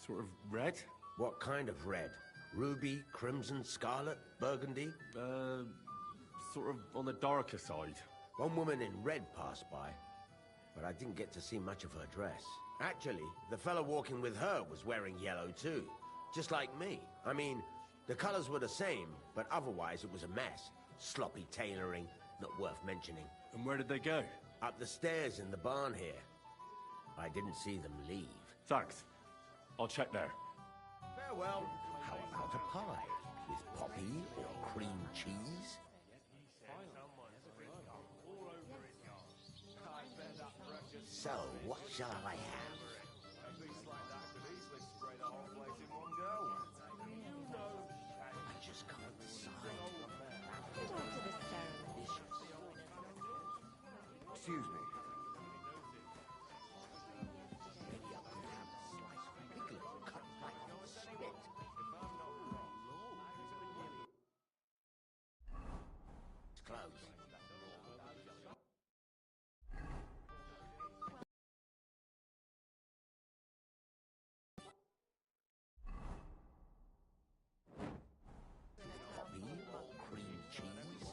Sort of red? What kind of red? Ruby, crimson, scarlet, burgundy? Sort of on the darker side. One woman in red passed by, but I didn't get to see much of her dress. Actually, the fellow walking with her was wearing yellow too, just like me. I mean, the colors were the same, but otherwise it was a mess. Sloppy tailoring, not worth mentioning. And where did they go? Up the stairs in the barn here. I didn't see them leave. Thanks. I'll check there. Farewell. How about a pie? With poppy or cream cheese? So, what shall I have? I just can't decide. Get after this ceremony. Excuse me. Maybe I could have a slice of pickle cut like spit. It's close. Poppy or cream cheese?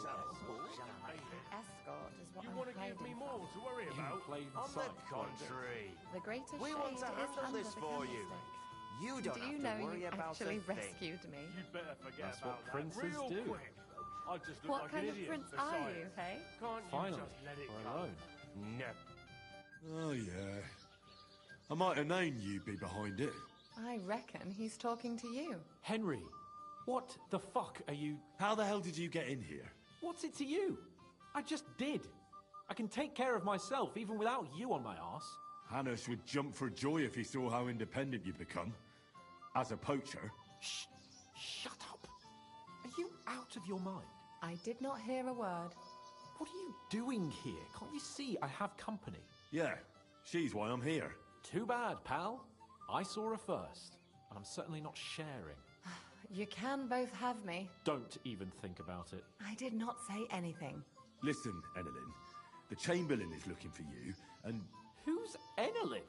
So, what shall I have? Escort is what You I'm want to give hiding me from. more to worry about? played On the inside, contrary. The greater We shade want to is handle under this the for you. candlestick. You don't Do have you to know worry you about actually a thing. rescued me? You'd better forget That's what about princes that real do. quick. I just look What like kind an of idiot prince for are science. you, hey? Can't you Finally, just let it we're go? alone. No. Oh, yeah. I might have known you'd be behind it. I reckon he's talking to you. Henry, what the fuck are you... How the hell did you get in here? What's it to you? I just did. I can take care of myself even without you on my arse. Hannes would jump for joy if he saw how independent you'd become. As a poacher. Shh! Shut up! Are you out of your mind? I did not hear a word. What are you doing here? Can't you see I have company? Yeah, she's why I'm here. Too bad, pal. I saw her first, and I'm certainly not sharing. You can both have me. Don't even think about it. I did not say anything. Listen, Enelin. The Chamberlain is looking for you, and... Who's Enelin?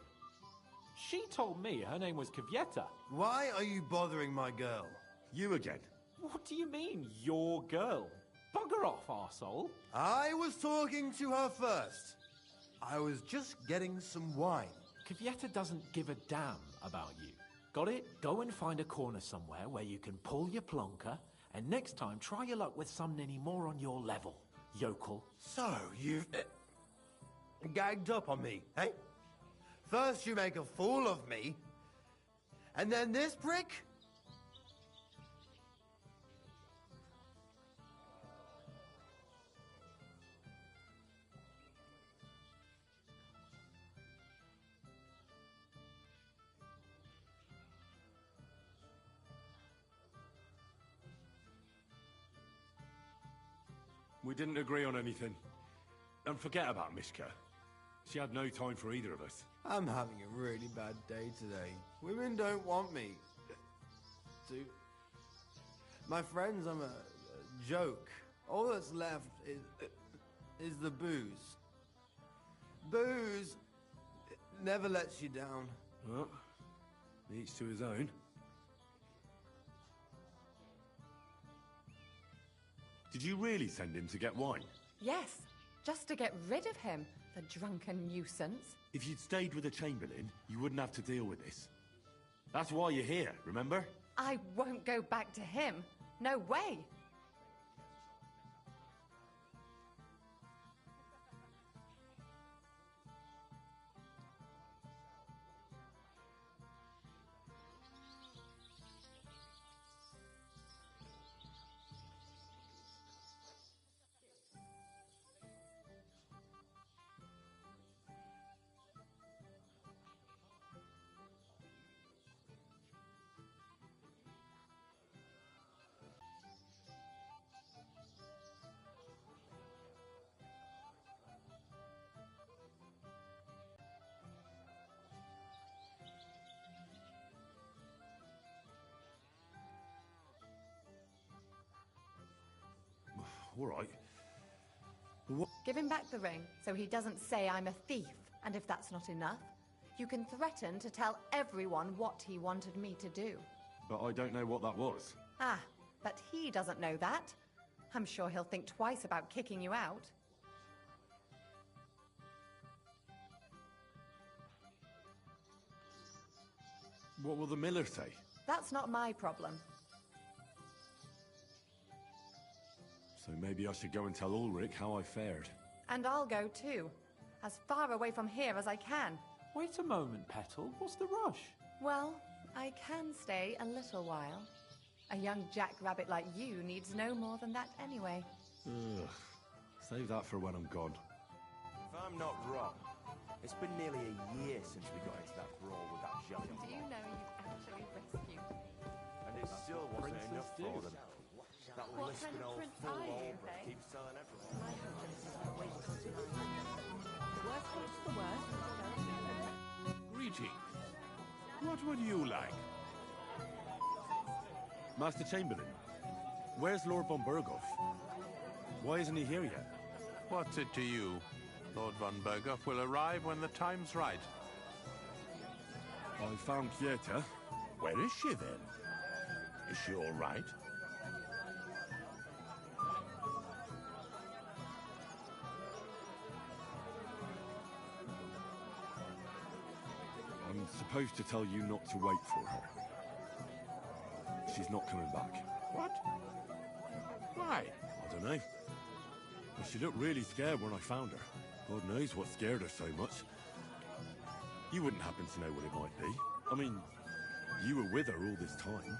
She told me her name was Kvyeta. Why are you bothering my girl? You again. What do you mean, your girl? Bugger off, arsehole. I was talking to her first. I was just getting some wine. Kvyeta doesn't give a damn about you. Got it? Go and find a corner somewhere where you can pull your plonker, and next time try your luck with some ninny more on your level, yokel. So, you've gagged up on me, eh? First you make a fool of me, and then this prick? We didn't agree on anything. And forget about Mishka. She had no time for either of us. I'm having a really bad day today. Women don't want me. My friends, I'm a joke. All that's left is the booze. Booze never lets you down. Well, each to his own. Did you really send him to get wine? Yes, just to get rid of him, the drunken nuisance. If you'd stayed with the Chamberlain, you wouldn't have to deal with this. That's why you're here, remember? I won't go back to him. No way. All right. Give him back the ring so he doesn't say I'm a thief. And if that's not enough, You can threaten to tell everyone what he wanted me to do. But I don't know what that was. Ah, but he doesn't know that. I'm sure he'll think twice about kicking you out. What will the miller say? That's not my problem. So maybe I should go and tell Ulrich how I fared. And I'll go too. As far away from here as I can. Wait a moment, Petal. What's the rush? Well, I can stay a little while. A young jackrabbit like you needs no more than that anyway. Ugh. Save that for when I'm gone. If I'm not wrong, it's been nearly a year since we got into that brawl with that jelly. Do you know you've actually rescued me? And it still wasn't enough for them. That What lisping kind of old prince fool are you, Albrecht eh? keeps selling everyone. My husband is a wasteful tonight. The worst comes to the worst. Greetings. What would you like? Master Chamberlain, where's Lord von Berghoff? Why isn't he here yet? What's it to you? Lord von Berghoff will arrive when the time's right. I found Kieta. Where is she then? Is she all right? I'm supposed to tell you not to wait for her. She's not coming back. What? Why? I don't know. But she looked really scared when I found her. God knows what scared her so much. You wouldn't happen to know what it might be. I mean, you were with her all this time.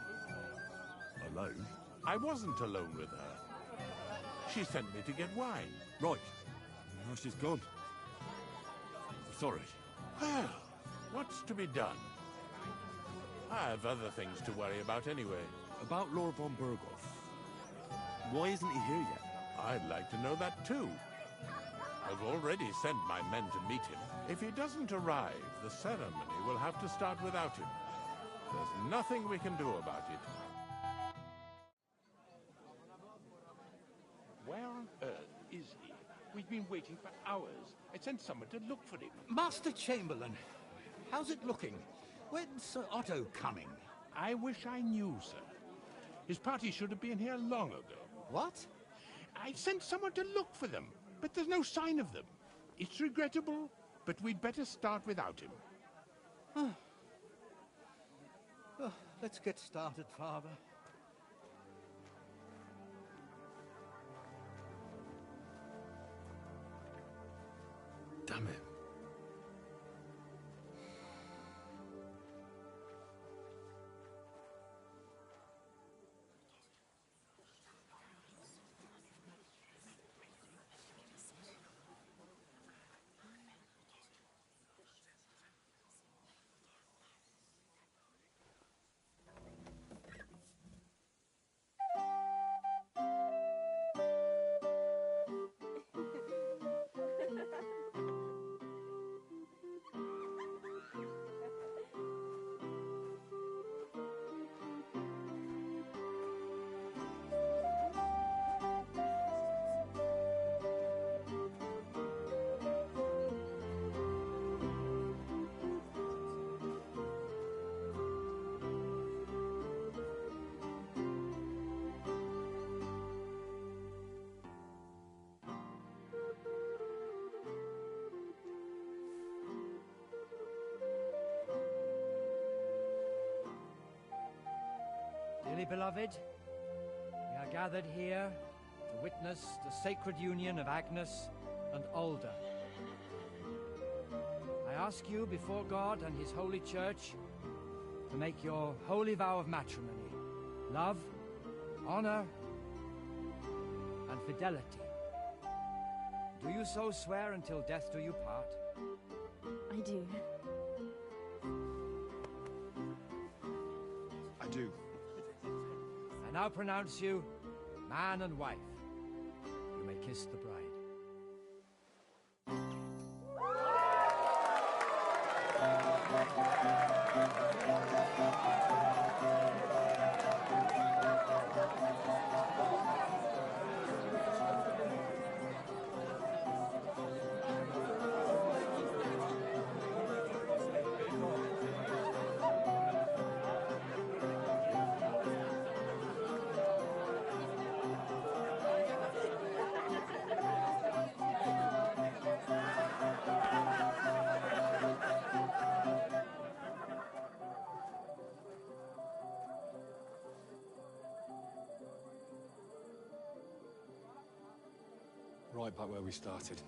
Alone. I wasn't alone with her. She sent me to get wine. Right. Now she's gone. Sorry. Well, what's to be done? I have other things to worry about anyway. About Lord von Berghoff. Why isn't he here yet? I'd like to know that too. I've already sent my men to meet him. If he doesn't arrive, the ceremony will have to start without him. There's nothing we can do about it. Where on earth is he? We've been waiting for hours. I sent someone to look for him. Master Chamberlain, how's it looking? When's Sir Otto coming? I wish I knew, sir. His party should have been here long ago. What? I sent someone to look for them, but there's no sign of them. It's regrettable, but we'd better start without him. Oh, let's get started, Father. Damn it. Dearly beloved, we are gathered here to witness the sacred union of Agnes and Alda. I ask you before God and His holy church to make your holy vow of matrimony, love, honor, and fidelity. Do you so swear until death do you part? I do. I do. I now pronounce you man and wife. You may kiss the bride. right back where we started.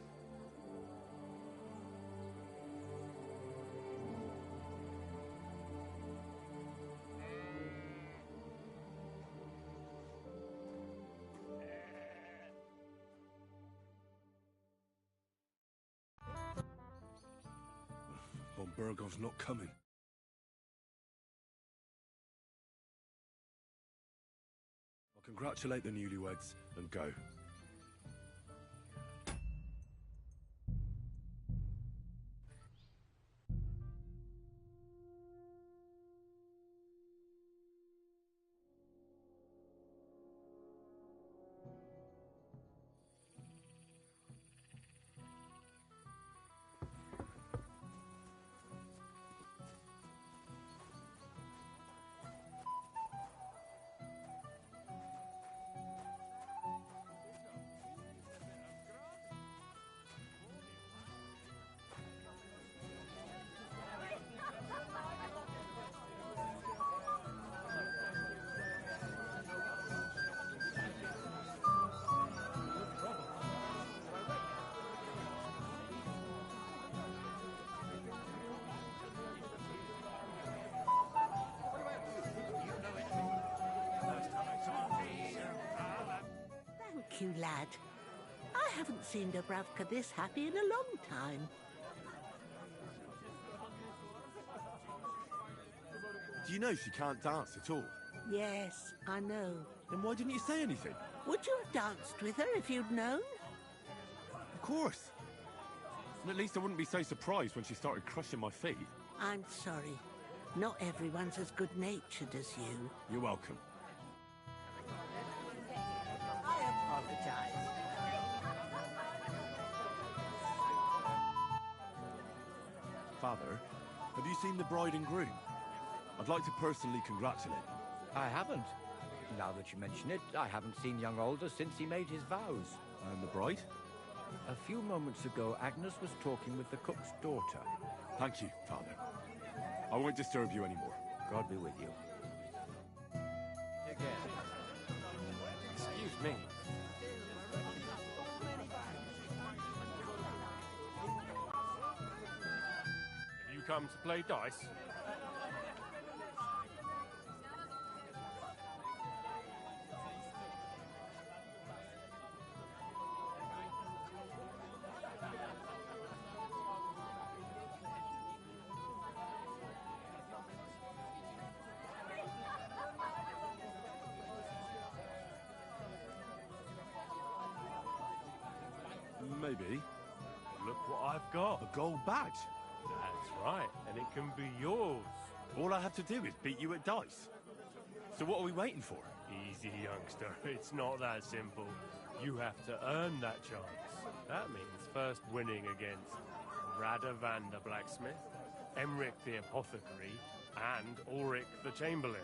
Von Burgov's not coming. I'll congratulate the newlyweds and go. Thank you, lad. I haven't seen Dubravka this happy in a long time. Do you know she can't dance at all? Yes, I know. Then why didn't you say anything? Would you have danced with her if you'd known? Of course. And at least I wouldn't be so surprised when she started crushing my feet. I'm sorry. Not everyone's as good-natured as you. You're welcome. I apologize. Father, have you seen the bride and groom? I'd like to personally congratulate them. I haven't. Now that you mention it, I haven't seen young Alder since he made his vows. And the bride? A few moments ago, Agnes was talking with the cook's daughter. Thank you, Father. I won't disturb you anymore. God be with you. Again. Excuse me. Have you come to play dice? Maybe. Look what I've got. A gold badge? That's right, and it can be yours. All I have to do is beat you at dice. So what are we waiting for? Easy, youngster. It's not that simple. You have to earn that chance. That means first winning against Radovan the blacksmith, Emric the apothecary, and Ulrich the chamberlain.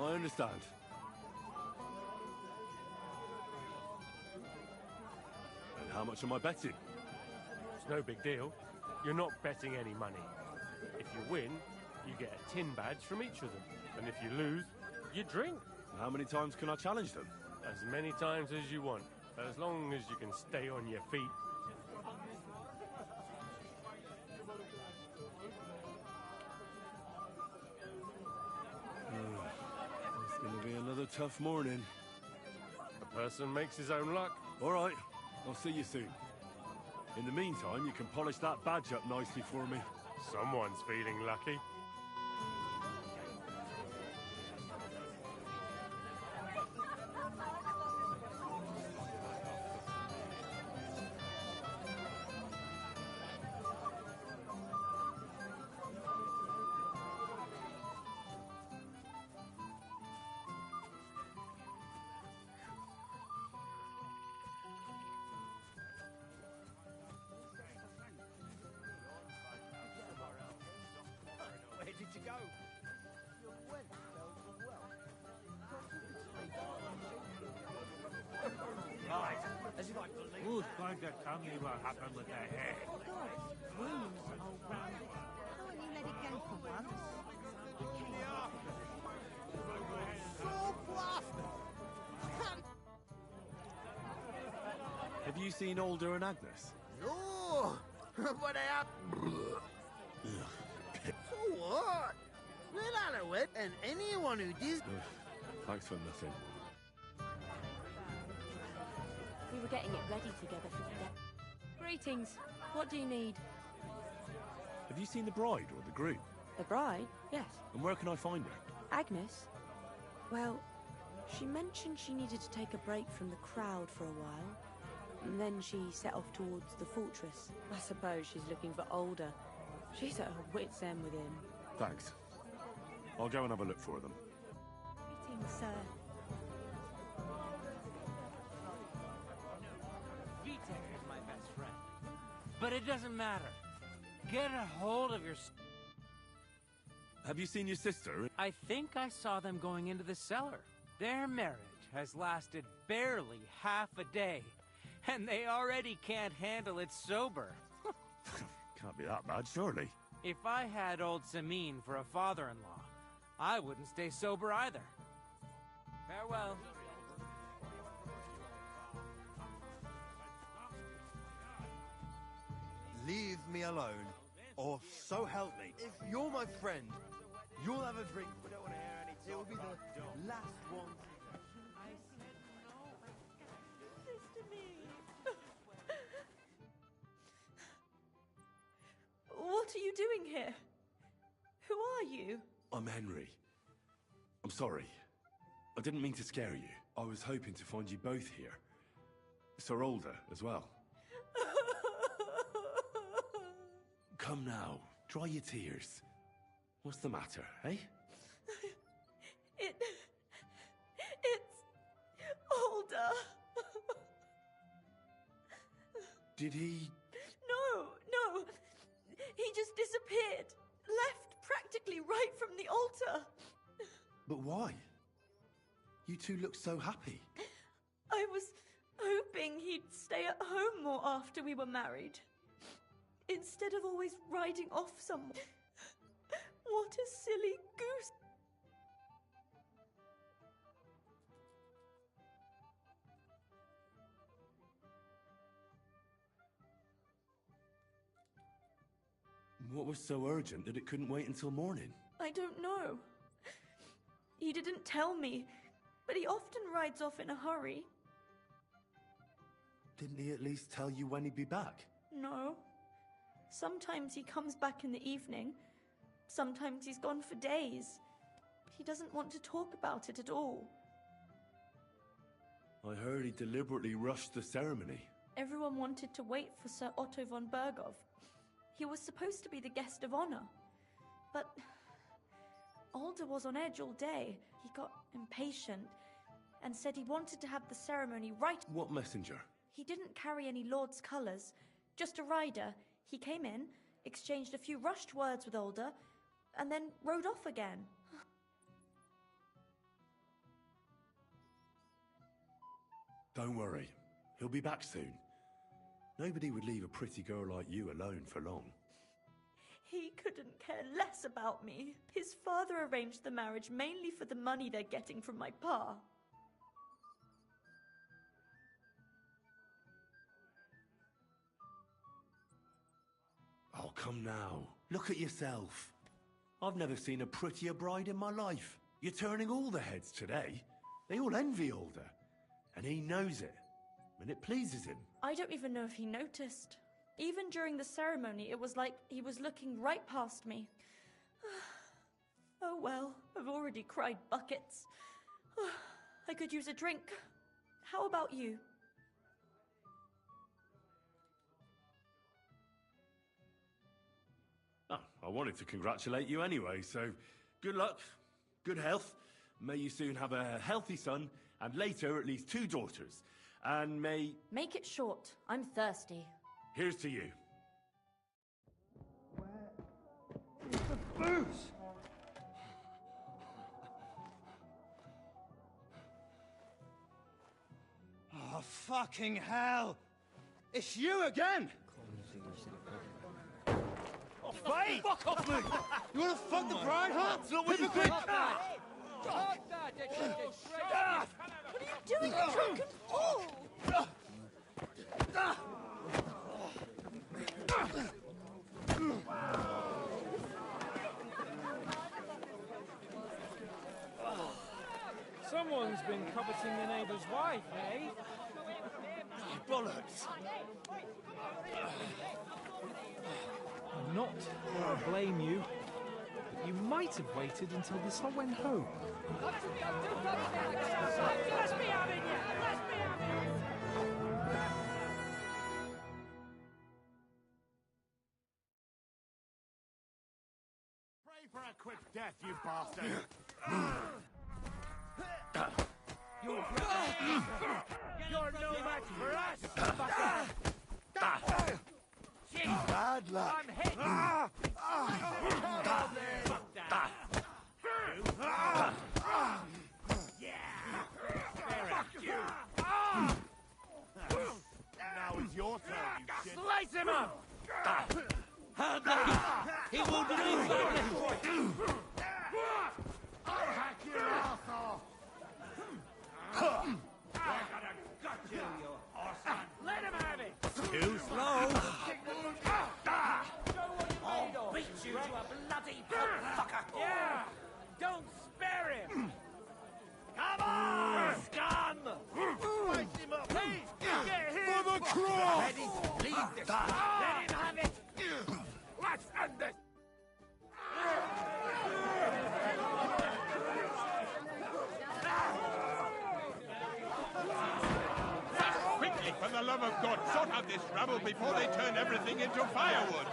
I understand. And how much am I betting? It's no big deal. You're not betting any money. If you win, you get a tin badge from each of them. And if you lose, you drink. How many times can I challenge them? As many times as you want, as long as you can stay on your feet. It's gonna be another tough morning. A person makes his own luck. All right, I'll see you soon. In the meantime, you can polish that badge up nicely for me. Someone's feeling lucky. going to tell me what happened with their head? God, wounds, old man. Can't you let it go for once? So blasted! Have you seen Alder and Agnes? No! But I have... So what? We'll allow it, and anyone who does... Thanks for nothing. We were getting it ready together for the day. Greetings. What do you need? Have you seen the bride or the groom? The bride? Yes. And where can I find her? Agnes? Well, she mentioned she needed to take a break from the crowd for a while. And then she set off towards the fortress. I suppose she's looking for Alder. She's at her wit's end with him. Thanks. I'll go and have a look for them. Greetings, sir. Vita is my best friend. But it doesn't matter. Get a hold of your... Have you seen your sister? I think I saw them going into the cellar. Their marriage has lasted barely half a day. And they already can't handle it sober. Can't be that bad, surely. If I had old Samin for a father-in-law, I wouldn't stay sober either. Farewell. Leave me alone, or so help me. If you're my friend, you'll have a drink. It will be the last one. What are you doing here? Who are you? I'm Henry. I'm sorry. I didn't mean to scare you. I was hoping to find you both here. Sir Alder as well. Come now, dry your tears. What's the matter, eh? It's Alder. Did he... No. He just disappeared. Left practically right from the altar. But why? You two look so happy. I was hoping he'd stay at home more after we were married. Instead of always riding off somewhere. What a silly goose. What was so urgent that it couldn't wait until morning? I don't know. He didn't tell me, but he often rides off in a hurry. Didn't he at least tell you when he'd be back? No. Sometimes he comes back in the evening. Sometimes he's gone for days. He doesn't want to talk about it at all. I heard he deliberately rushed the ceremony. Everyone wanted to wait for Sir Otto von Bergov. He was supposed to be the guest of honor. But Alder was on edge all day. He got impatient and said he wanted to have the ceremony right. What messenger? He didn't carry any lord's colors, just a rider. He came in, exchanged a few rushed words with Alder, and then rode off again. Don't worry. He'll be back soon. Nobody would leave a pretty girl like you alone for long. He couldn't care less about me. His father arranged the marriage mainly for the money they're getting from my pa. Oh, come now. Look at yourself. I've never seen a prettier bride in my life. You're turning all the heads today. They all envy Alder. And he knows it. And it pleases him. I don't even know if he noticed. Even during the ceremony, it was like he was looking right past me. Oh well, I've already cried buckets. I could use a drink. How about you? Oh, I wanted to congratulate you anyway, so good luck, good health. May you soon have a healthy son, and later at least 2 daughters. And may... Make it short. I'm thirsty. Here's to you. Where's the booze? Oh, fucking hell! It's you again! Oh, fight! Fuck off me! You wanna fuck the bride, huh? Hypocrite! What are you doing, you drunken fool? Someone's been coveting the neighbour's wife, eh? Bollocks! I'm not going to blame you. You might have waited until this all went home. Let me have it, yeah! Let me have it! Pray for a quick death, you bastard! You're no match for us, fucker! Bad luck. I'm hit! Now it's your turn, you shit. Slice him up! He won't believe I'll hack your ass off! Let him have it! Too slow. I'll beat you to a bloody fucker! Yeah! Don't spare him! Come on, scum! Slice him up! Please, get him! For the cross! Ready to leave this? Let him have it! Let's end this! Quickly, for the love of God, sort out this rabble before they turn everything into firewood!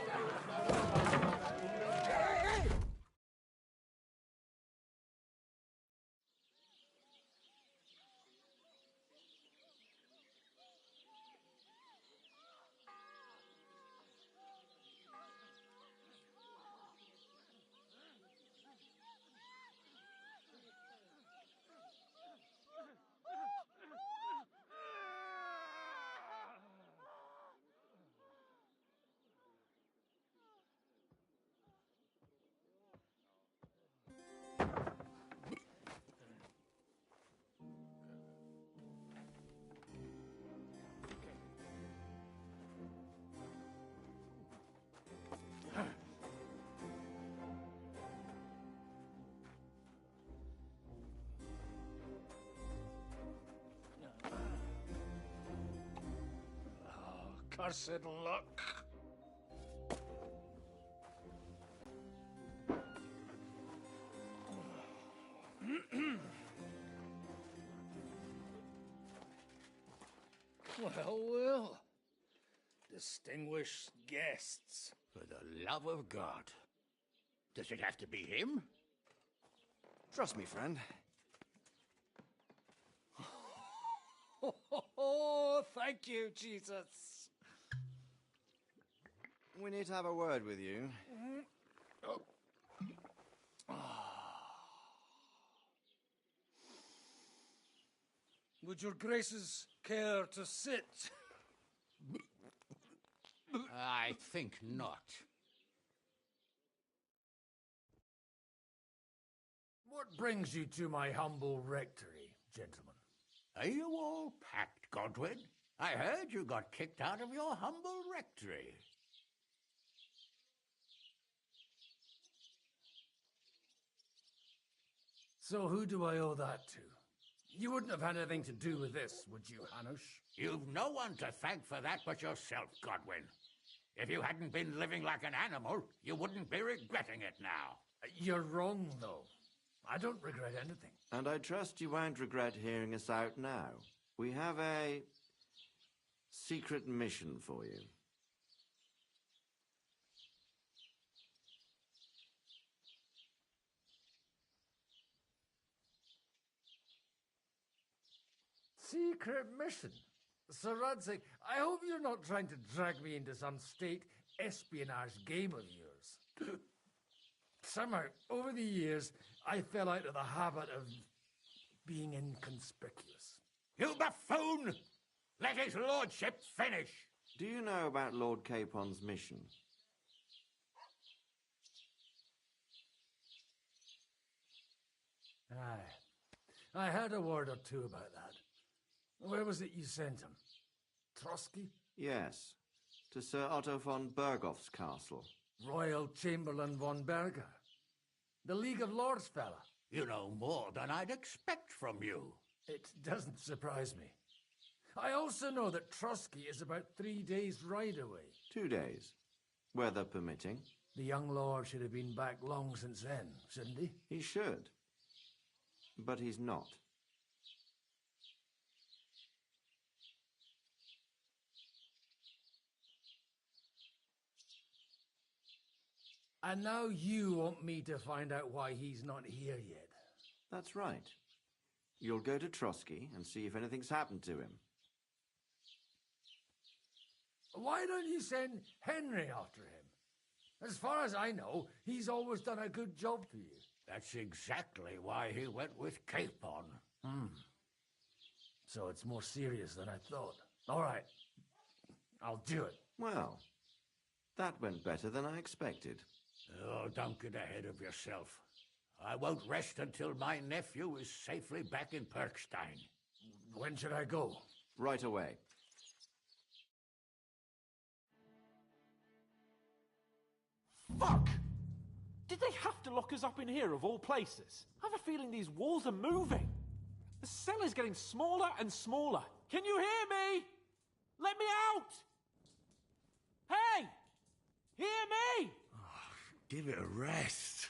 Cursed luck. Well. Distinguished guests. For the love of God. Does it have to be him? Trust me, friend. Oh, thank you, Jesus. We need to have a word with you. Would your graces care to sit? I think not. What brings you to my humble rectory, gentlemen? Are you all packed, Godwin? I heard you got kicked out of your humble rectory. So who do I owe that to? You wouldn't have had anything to do with this, would you, Hanush? You've no one to thank for that but yourself, Godwin. If you hadn't been living like an animal, you wouldn't be regretting it now. You're wrong, though. I don't regret anything. And I trust you won't regret hearing us out now. We have a secret mission for you. Secret mission? Sir Radzig, I hope you're not trying to drag me into some state espionage game of yours. Somehow, over the years, I fell out of the habit of being inconspicuous. You buffoon! Let his lordship finish! Do you know about Lord Capon's mission? Aye. I heard a word or two about that. Where was it you sent him? Trotsky? Yes, to Sir Otto von Bergoff's castle. Royal Chamberlain von Berger. The League of Lords fella. You know more than I'd expect from you. It doesn't surprise me. I also know that Trotsky is about 3 days' ride away. 2 days, weather permitting. The young lord should have been back long since then, shouldn't he? He should. But he's not. And now you want me to find out why he's not here yet. That's right. You'll go to Trotsky and see if anything's happened to him. Why don't you send Henry after him? As far as I know, he's always done a good job for you. That's exactly why he went with Capon. So it's more serious than I thought. All right. I'll do it. Well, that went better than I expected. Oh, don't get ahead of yourself. I won't rest until my nephew is safely back in Perkstein. When should I go? Right away. Fuck! Did they have to lock us up in here, of all places? I have a feeling these walls are moving. The cell is getting smaller and smaller. Can you hear me? Let me out! Hey! Hear me! Give it a rest.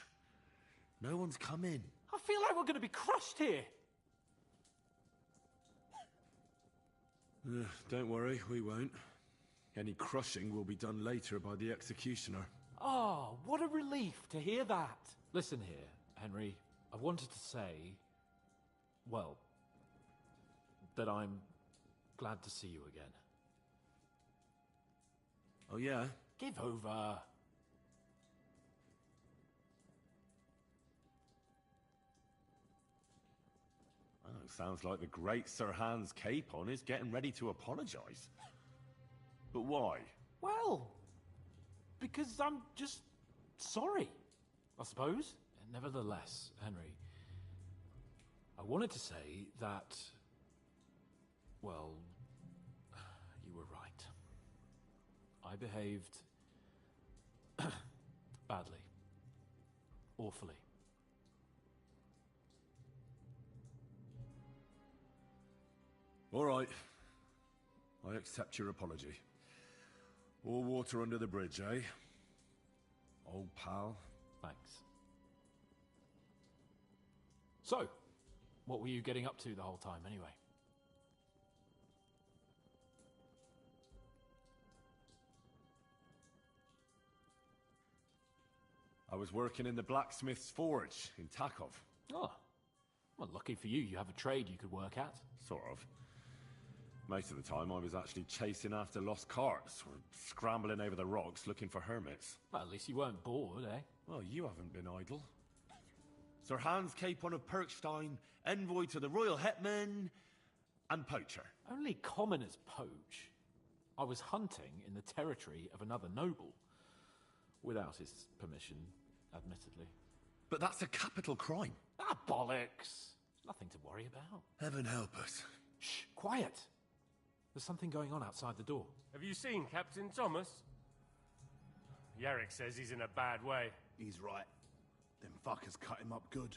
No one's coming. I feel like we're going to be crushed here. Don't worry, we won't. Any crushing will be done later by the executioner. Oh, what a relief to hear that. Listen here, Henry. I wanted to say, well, that I'm glad to see you again. Oh, yeah? Give over. Oh, sounds like the great Sir Hans Capon is getting ready to apologize. But why? Well, because I'm just sorry, I suppose. Nevertheless, Henry, I wanted to say that, well, you were right. I behaved badly. Awfully. All right. I accept your apology. All water under the bridge, eh? Old pal. Thanks. So, what were you getting up to the whole time, anyway? I was working in the blacksmith's forge in Takov. Oh. Well, lucky for you, you have a trade you could work at. Sort of. Most of the time I was actually chasing after lost carts or scrambling over the rocks looking for hermits. Well, at least you weren't bored, eh? Well, you haven't been idle. Sir Hans Capon of Perkstein, envoy to the royal hetman, and poacher. Only commoners poach. I was hunting in the territory of another noble. Without his permission, admittedly. But that's a capital crime. Ah, bollocks! Nothing to worry about. Heaven help us. Shh, quiet! There's something going on outside the door. Have you seen Captain Thomas? Yarrick says he's in a bad way. He's right. Them fuckers cut him up good.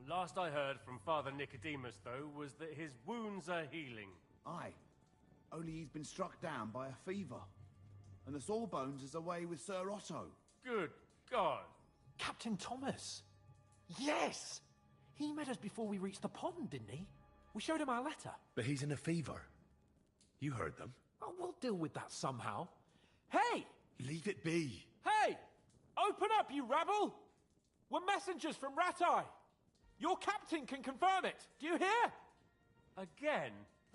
Last I heard from Father Nicodemus, though, was that his wounds are healing. Aye. Only he's been struck down by a fever. And the Sawbones is away with Sir Otto. Good God. Captain Thomas! Yes! He met us before we reached the pond, didn't he? We showed him our letter. But he's in a fever. You heard them. Oh, we'll deal with that somehow. Hey! Leave it be. Hey! Open up, you rabble! We're messengers from Ratai. Your captain can confirm it. Do you hear? Again?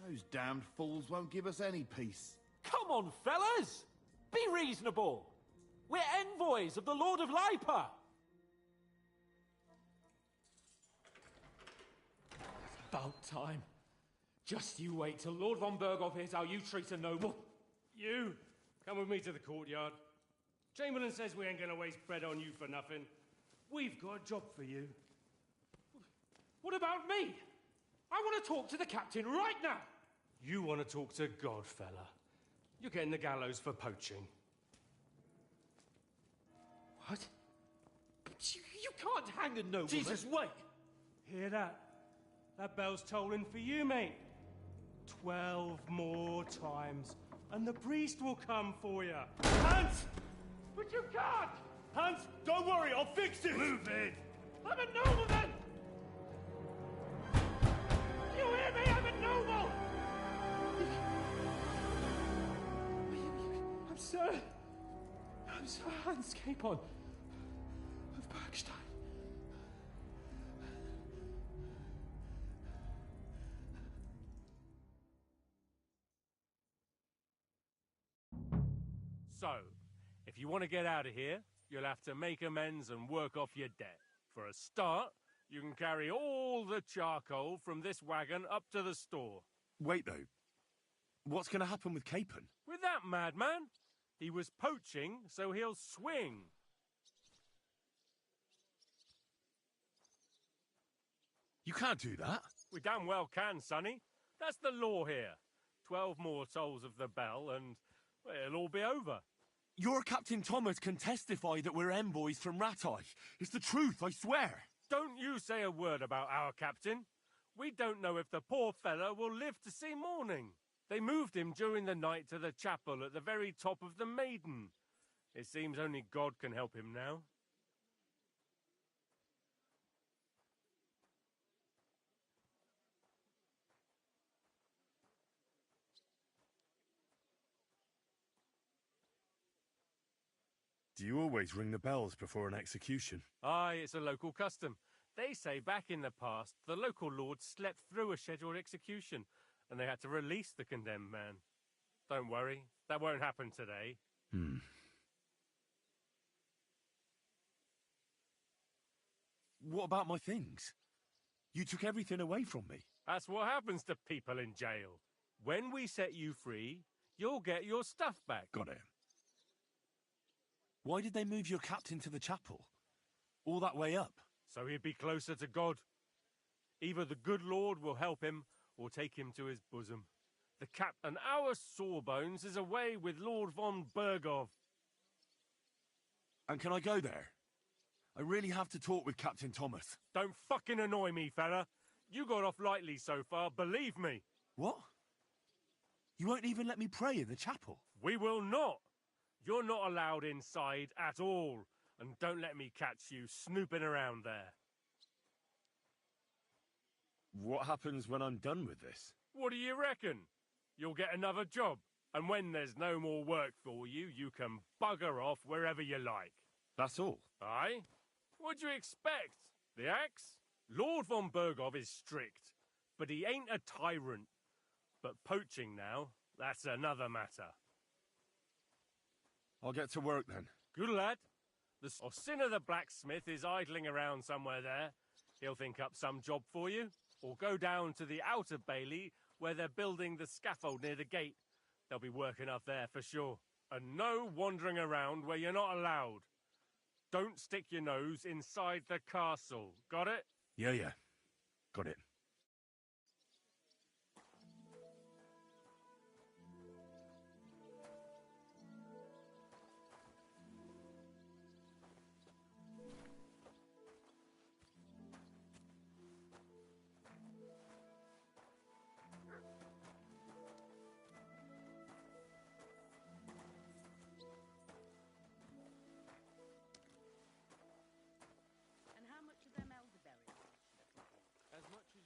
Those damned fools won't give us any peace. Come on, fellas! Be reasonable! We're envoys of the Lord of Lipa! About time. Just you wait till Lord von Berghoff hears how you treat a noble. You Come with me to the courtyard. Chamberlain says we ain't gonna waste bread on you for nothing. We've got a job for you. What about me? I want to talk to the captain right now. You want to talk to God, fella. You're getting the gallows for poaching. What? But you can't hang a nobleman. Jesus, wait! Hear that? That bell's tolling for you, mate. 12 more times, and the priest will come for you. Hans! But you can't! Hans, don't worry, I'll fix it! Move it! I'm a nobleman! You hear me? I'm a noble! I'm Sir Hans Capon of Bergstein. So, if you want to get out of here, you'll have to make amends and work off your debt. For a start, you can carry all the charcoal from this wagon up to the store. Wait, though. What's going to happen with Capon? With that madman? He was poaching, so he'll swing. You can't do that. We damn well can, Sonny. That's the law here. 12 more tolls of the bell and well, it'll all be over. Your Captain Thomas can testify that we're envoys from Ratai. It's the truth, I swear. Don't you say a word about our captain. We don't know if the poor fella will live to see morning. They moved him during the night to the chapel at the very top of the Maiden. It seems only God can help him now. Do you always ring the bells before an execution? Aye, it's a local custom. They say back in the past, the local lords slept through a scheduled execution, and they had to release the condemned man. Don't worry, that won't happen today. What about my things? You took everything away from me. That's what happens to people in jail. When we set you free, you'll get your stuff back. Got it. Why did they move your captain to the chapel? All that way up? So he'd be closer to God. Either the good Lord will help him, or take him to his bosom. The and our Sawbones is away with Lord von Bergov. And can I go there? I really have to talk with Captain Thomas. Don't fucking annoy me, fella. You got off lightly so far, believe me. What? You won't even let me pray in the chapel? We will not. You're not allowed inside at all. And don't let me catch you snooping around there. What happens when I'm done with this? What do you reckon? You'll get another job. And when there's no more work for you, you can bugger off wherever you like. That's all? Aye? What do you expect? The axe? Lord von Bergov is strict, but he ain't a tyrant. But poaching now, that's another matter. I'll get to work then. Good lad. The sinner the blacksmith is idling around somewhere there. He'll think up some job for you. Or go down to the outer bailey where they're building the scaffold near the gate. They'll be working up there for sure. And no wandering around where you're not allowed. Don't stick your nose inside the castle. Got it? Yeah. Got it. And how much of them elderberries? As much as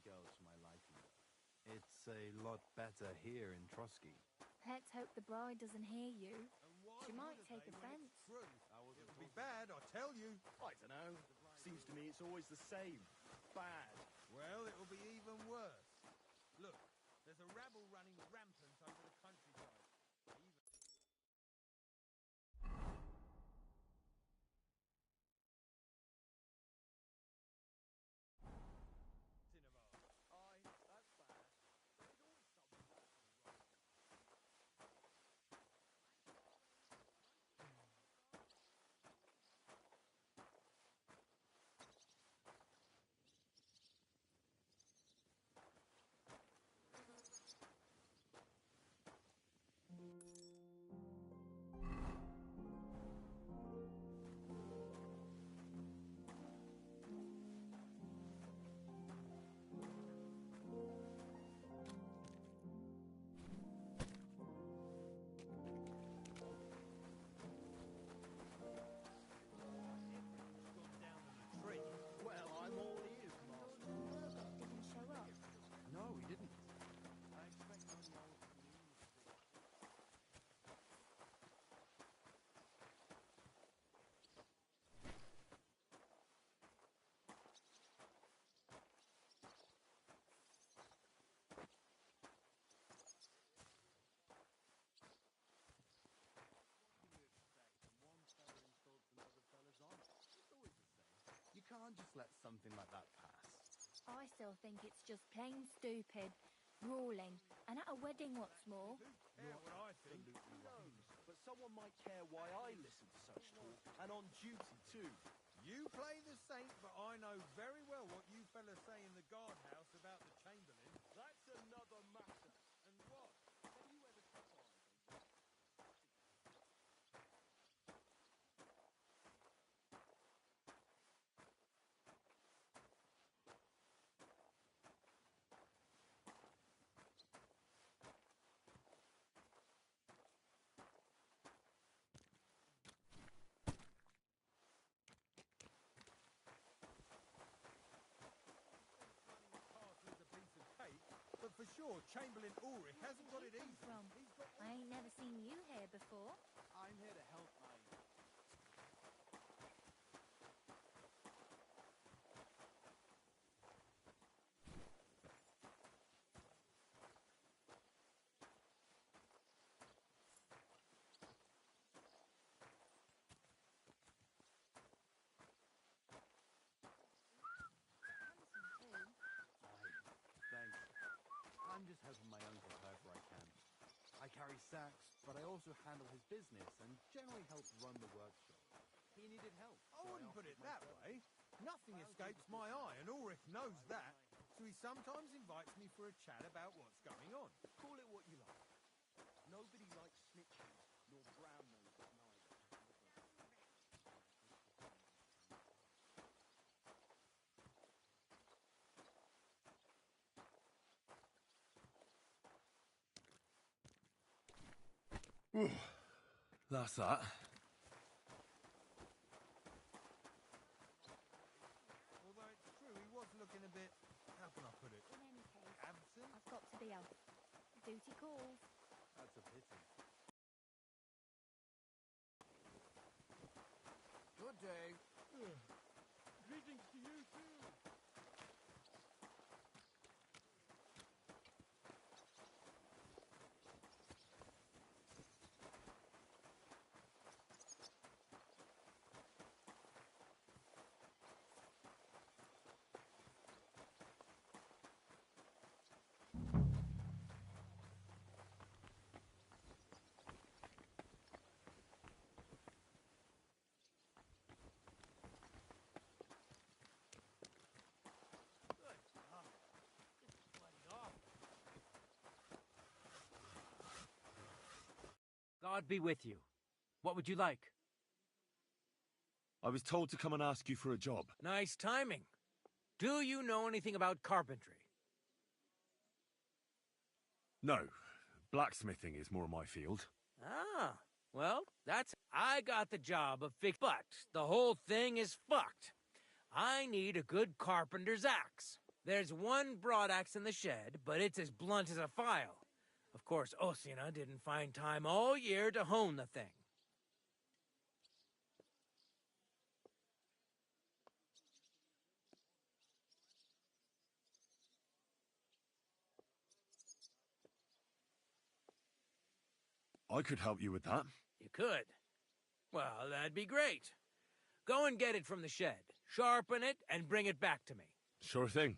girl to my liking, though. It's a lot better here in Trotsky. Let's hope the bride doesn't hear you. She might take offense. It'll be bad, I tell you. I don't know. Seems to me it's always the same. Bad. Well, it'll be even worse. Look, there's a rabble running rampant over the countryside. Well, I'm all ears, Master. Murdoch didn't show up. No, he didn't. I expect You can't just let something like that pass. I still think it's just plain stupid. Brawling. And at a wedding, what's more. Care what I think. Who knows? But someone might care why I listen to such talk, and on duty too. You play the saint, but I know very well what you fellas say in the guardhouse about the Chamberlain. That's another matter. And what? Have you ever set eyes on Castle is a piece of cake, but for sure Chamberlain Ulrich hasn't got it easy. From? I ain't never seen you here before. I'm here to help my... Thanks. I'm just helping my uncle however I can. I carry sacks, but I also handle his business and generally help run the workshop. He needed help. I wouldn't put it that way. Nothing escapes my eye, and Ulrich knows that. So he sometimes invites me for a chat about what's going on. Call it what you like. Nobody likes snitches, nor brown noses neither. That's that. Although it's true, he was looking a bit, how can I put it? In any case, Absent? I've got to be off. Duty calls. That's a pity. Good day. Greetings to you too. God be with you. What would you like? I was told to come and ask you for a job. Nice timing. Do you know anything about carpentry? No, blacksmithing is more my field. Ah, well, that's... I got the job of fix... But the whole thing is fucked. I need a good carpenter's axe. There's one broadaxe in the shed, but it's as blunt as a file. Of course, Osina didn't find time all year to hone the thing. I could help you with that. You could? Well, that'd be great. Go and get it from the shed, sharpen it, and bring it back to me. Sure thing.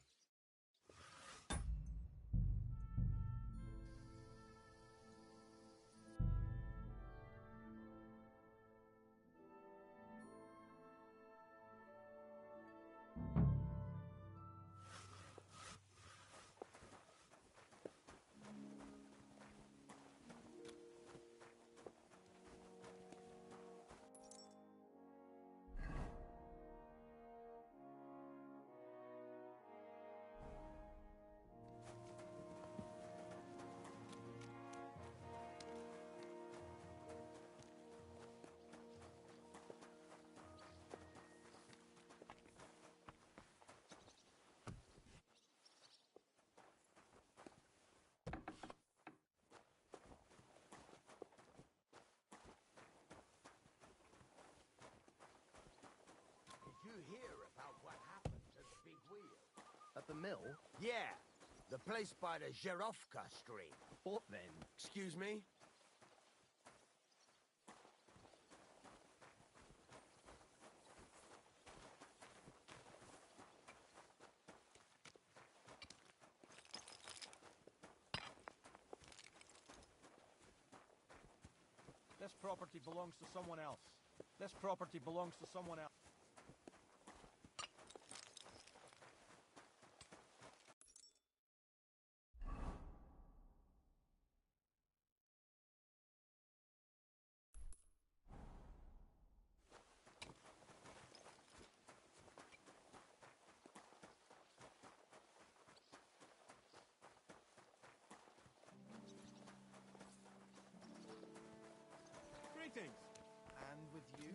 Did you hear about what happened at the Big Wheel? At the mill? Yeah, the place by the Zherovka stream. What then? Excuse me? This property belongs to someone else. This property belongs to someone else. Greetings. And with you?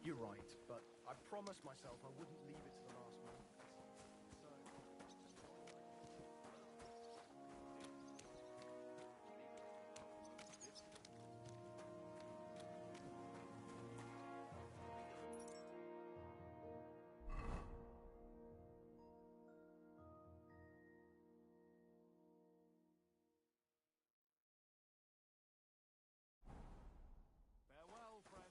You're right, but I promised myself I wouldn't leave it to the last moment. Farewell, friend.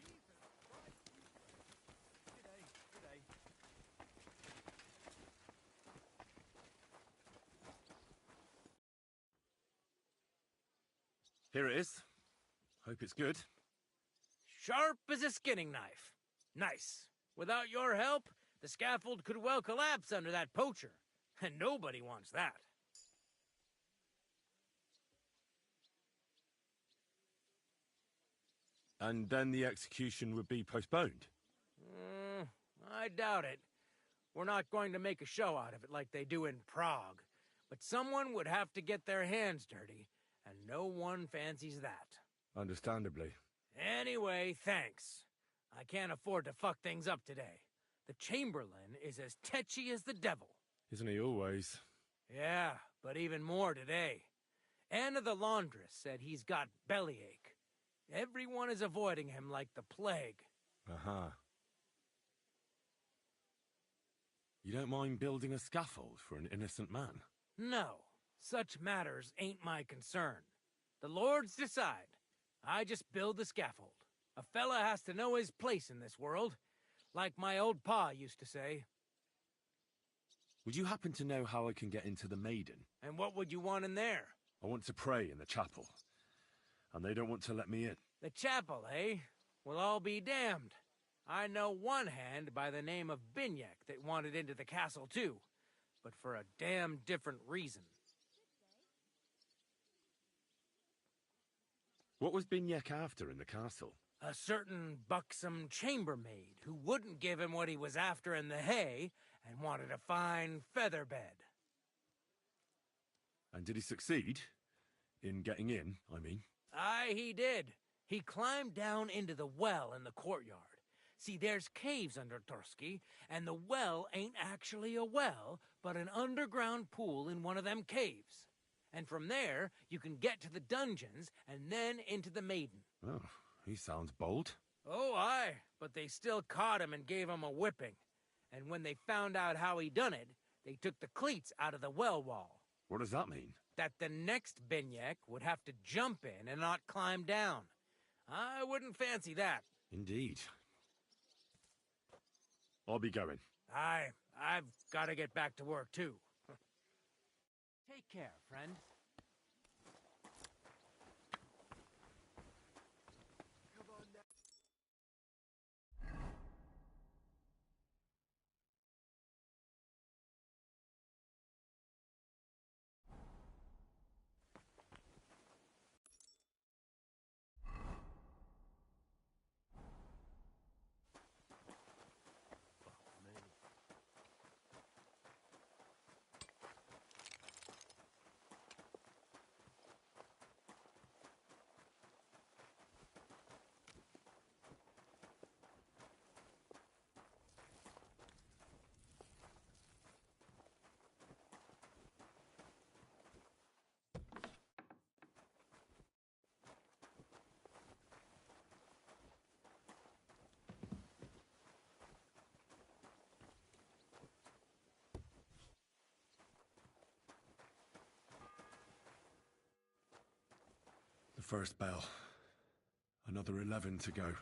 Jesus Christ, you... G'day, g'day. Here it is. Hope it's good. Sharp as a skinning knife. Nice. Without your help, the scaffold could well collapse under that poacher. And nobody wants that. And then the execution would be postponed. I doubt it. We're not going to make a show out of it like they do in Prague. But someone would have to get their hands dirty, and no one fancies that. Understandably. Anyway, thanks. I can't afford to fuck things up today. The Chamberlain is as tetchy as the devil. Isn't he always? Yeah, but even more today. Anna the laundress said he's got bellyache. Everyone is avoiding him like the plague. Uh-huh. You don't mind building a scaffold for an innocent man? No, such matters ain't my concern. The lords decide. I just build the scaffold. A fella has to know his place in this world, like my old pa used to say. Would you happen to know how I can get into the Maiden? And what would you want in there? I want to pray in the chapel, and they don't want to let me in. The chapel, eh? Well, I'll be damned. I know one hand by the name of Binyak that wanted into the castle too, but for a damn different reason. What was Binyak after in the castle? A certain buxom chambermaid who wouldn't give him what he was after in the hay and wanted a fine feather bed. And did he succeed? In getting in, I mean? Aye, he did. He climbed down into the well in the courtyard. See, there's caves under Tursky, and the well ain't actually a well, but an underground pool in one of them caves. And from there, you can get to the dungeons, and then into the Maiden. Oh, he sounds bold. Oh, aye, but they still caught him and gave him a whipping. And when they found out how he done it, they took the cleats out of the well wall. What does that mean? That the next Binyak would have to jump in and not climb down. I wouldn't fancy that. Indeed. I'll be going. Aye, I've got to get back to work, too. Take care, friend. The first bell. Another 11 to go.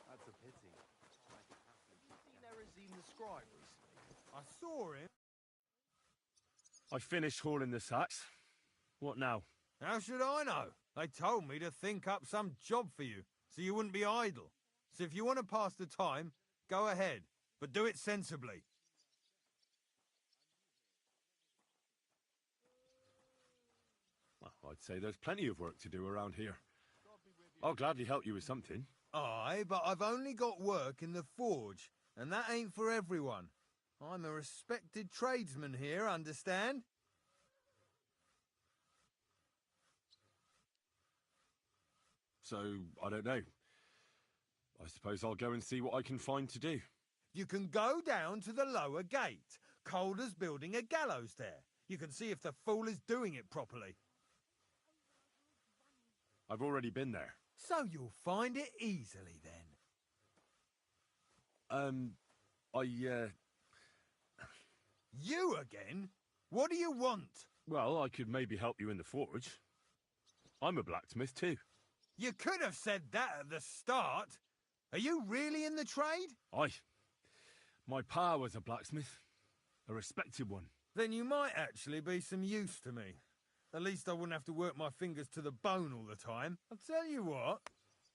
That's a pity. You seen Erazim the scribe recently? I saw him. I finished hauling the sacks. What now? How should I know? They told me to think up some job for you, so you wouldn't be idle. So if you want to pass the time, go ahead, but do it sensibly. Well, I'd say there's plenty of work to do around here. I'll gladly help you with something. Aye, but I've only got work in the forge, and that ain't for everyone. I'm a respected tradesman here, understand? So, I don't know. I suppose I'll go and see what I can find to do. You can go down to the lower gate. Calder's building a gallows there. You can see if the fool is doing it properly. I've already been there. So you'll find it easily then. You again? What do you want? Well, I could maybe help you in the forge. I'm a blacksmith too. You could have said that at the start. Are you really in the trade? Aye. My pa was a blacksmith. A respected one. Then you might actually be some use to me. At least I wouldn't have to work my fingers to the bone all the time. I'll tell you what,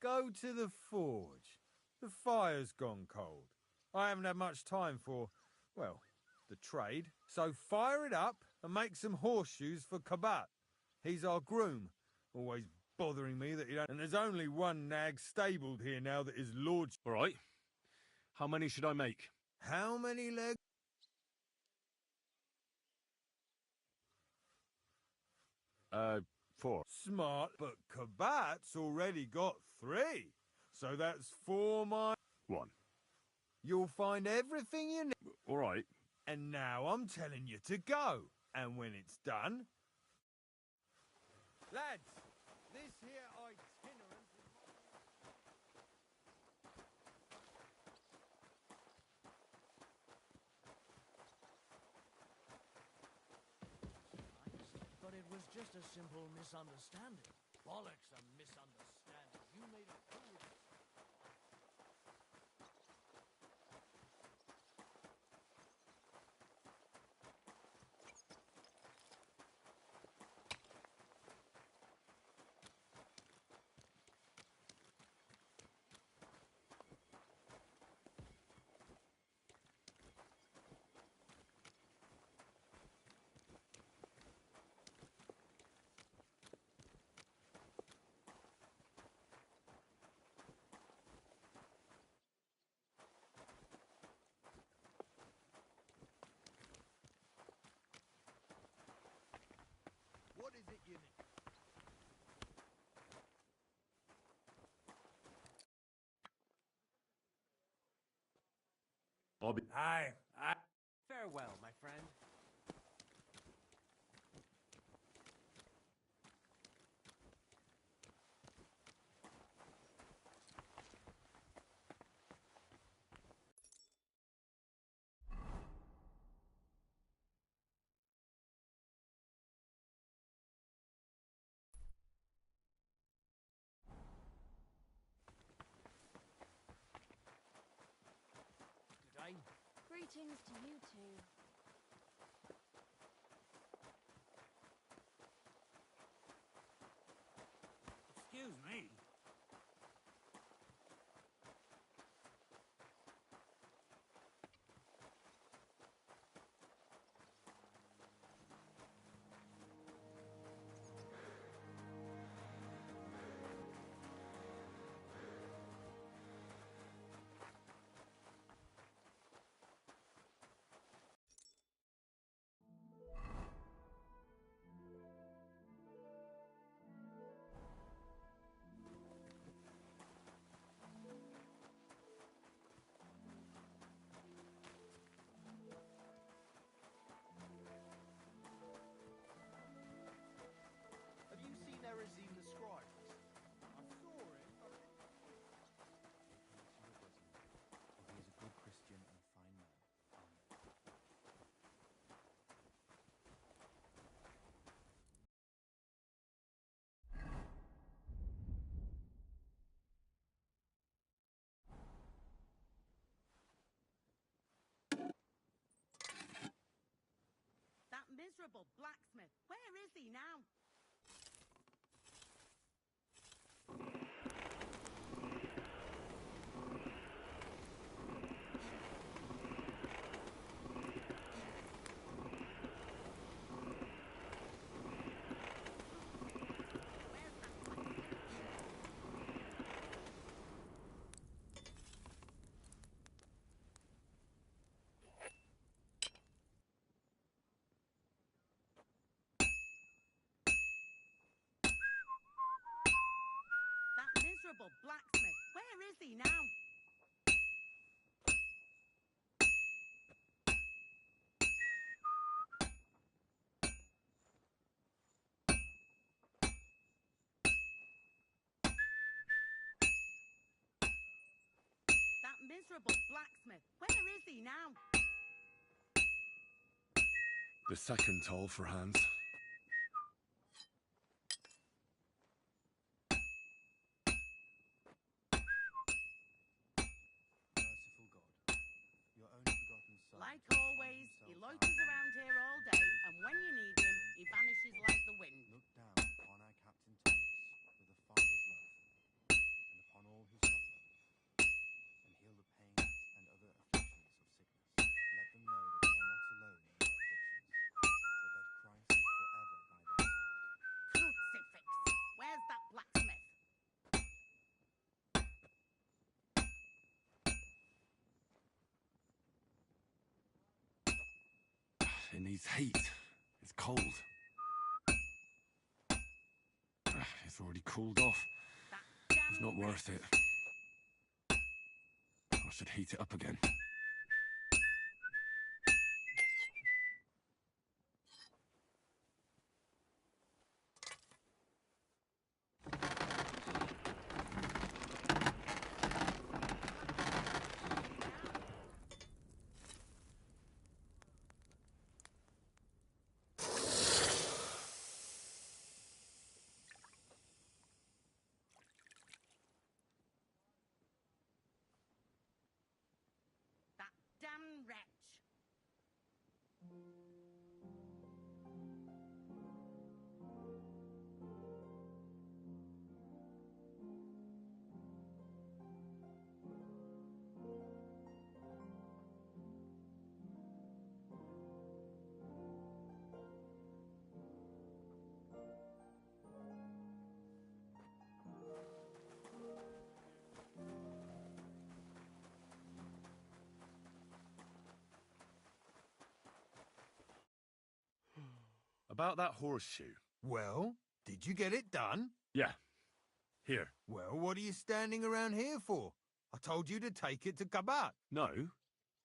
go to the forge. The fire's gone cold. I haven't had much time for, well, the trade. So fire it up and make some horseshoes for Kabat. He's our groom, always bothering me that he don't... And there's only one nag stabled here now that is lord... All right. How many should I make? How many legs? Four. Smart, but Kabat's already got 3. So that's 4 my... 1. You'll find everything you need. All right. And now I'm telling you to go. And when it's done... Lads, this here itinerant... But it was just a simple misunderstanding. Bollocks, a misunderstanding. You made a fool of it. What is it you need? I'll be... Aye. Farewell, my friend. Good day. Greetings to you two. Excuse me. Have you seen Erezine the Scribe? I saw him. He is a good Christian and a fine man. That miserable blacksmith. Where is he now? That miserable blacksmith. Where is he now? That miserable blacksmith. Where is he now? The second toll for Hans. Merciful God, your only begotten Like always, he loiters around here all day, and when you need him, he vanishes like the wind. Look down upon our Captain Thomas with a father's love, and upon all who suffer, and heal the pains and other afflictions of sickness. Let them know that they are not alone in their afflictions, but that Christ is forever by their side. Crucifix! Where's that blacksmith? It needs heat. It's cold. It's already cooled off. It's not worth it. I should heat it up again. That damn wretch! About that horseshoe. Well, did you get it done? Yeah. Here. Well, what are you standing around here for? I told you to take it to Kabat. No.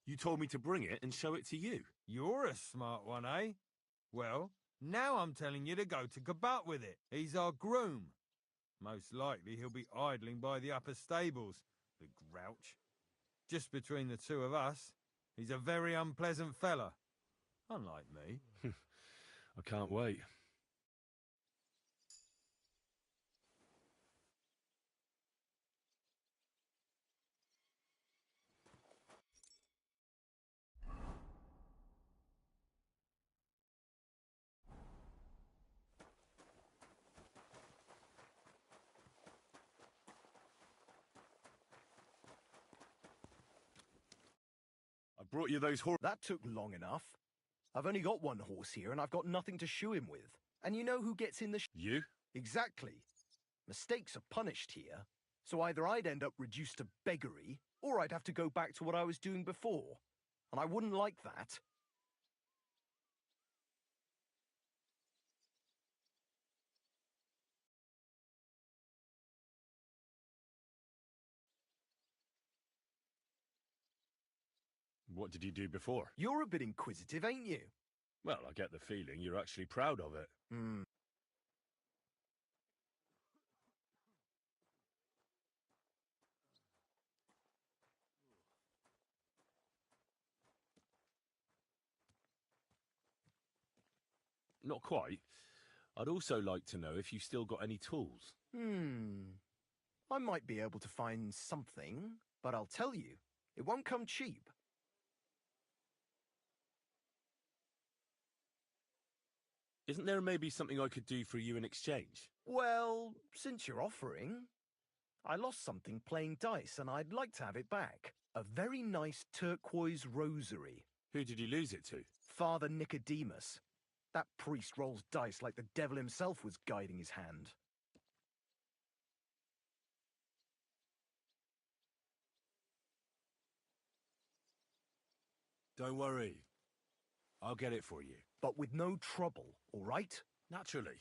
You told me to bring it and show it to you. You're a smart one, eh? Well, now I'm telling you to go to Kabat with it. He's our groom. Most likely he'll be idling by the upper stables, the grouch. Just between the two of us, he's a very unpleasant fella. Unlike me. I can't wait. I brought you those horses. That took long enough. I've only got one horse here, and I've got nothing to shoe him with. And you know who gets in the You? Exactly. Mistakes are punished here, so either I'd end up reduced to beggary, or I'd have to go back to what I was doing before. And I wouldn't like that. What did you do before? You're a bit inquisitive, ain't you? Well, I get the feeling you're actually proud of it. Not quite. I'd also like to know if you still got any tools. I might be able to find something, but I'll tell you, it won't come cheap. Isn't there maybe something I could do for you in exchange? Well, since you're offering, I lost something playing dice and I'd like to have it back. A very nice turquoise rosary. Who did you lose it to? Father Nicodemus. That priest rolls dice like the devil himself was guiding his hand. Don't worry. I'll get it for you. But with no trouble, all right? Naturally.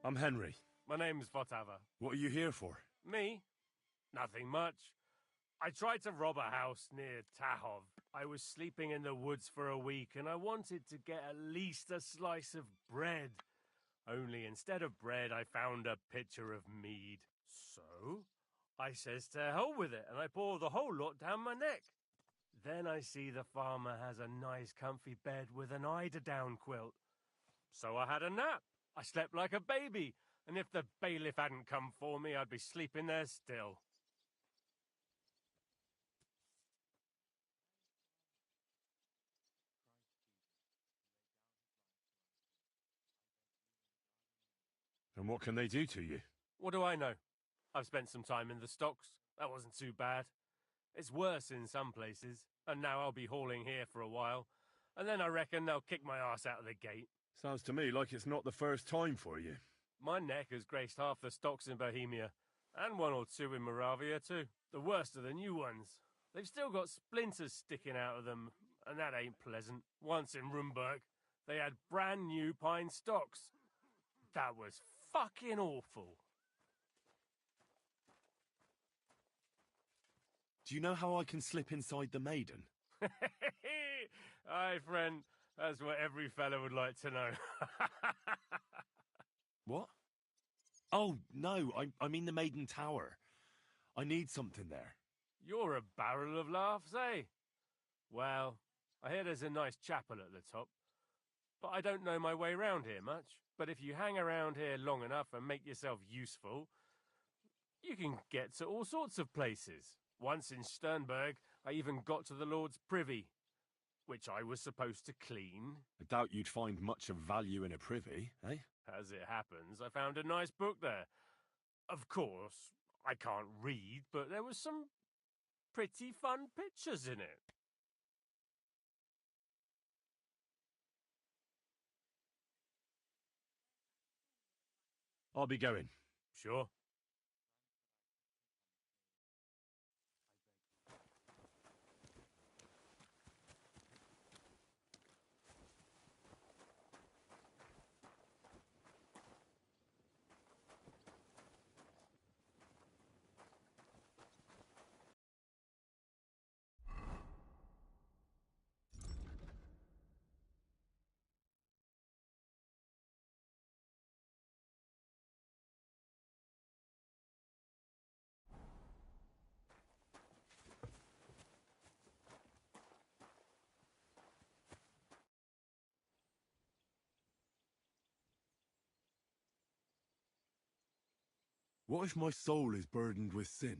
I'm Henry. My name's Votava. What are you here for? Me? Nothing much. I tried to rob a house near Tahov. I was sleeping in the woods for a week and I wanted to get at least a slice of bread. Only instead of bread, I found a pitcher of mead. So, I says to hell with it and I pour the whole lot down my neck. Then I see the farmer has a nice comfy bed with an eider-down quilt. So I had a nap. I slept like a baby, and if the bailiff hadn't come for me, I'd be sleeping there still. And what can they do to you? What do I know? I've spent some time in the stocks. That wasn't too bad. It's worse in some places, and now I'll be hauling here for a while, and then I reckon they'll kick my ass out of the gate. Sounds to me like it's not the first time for you. My neck has graced half the stocks in Bohemia, and one or two in Moravia too. The worst are the new ones. They've still got splinters sticking out of them, and that ain't pleasant. Once in Rumburg, they had brand new pine stocks. That was fucking awful. Do you know how I can slip inside the Maiden? Aye, friend. That's what every fella would like to know. What? Oh, no, I mean the Maiden Tower. I need something there. You're a barrel of laughs, eh? Well, I hear there's a nice chapel at the top, but I don't know my way round here much. But if you hang around here long enough and make yourself useful, you can get to all sorts of places. Once in Sternberg, I even got to the Lord's privy, which I was supposed to clean. I doubt you'd find much of value in a privy, eh? As it happens, I found a nice book there. Of course, I can't read, but there was some pretty fun pictures in it. I'll be going. Sure. What if my soul is burdened with sin?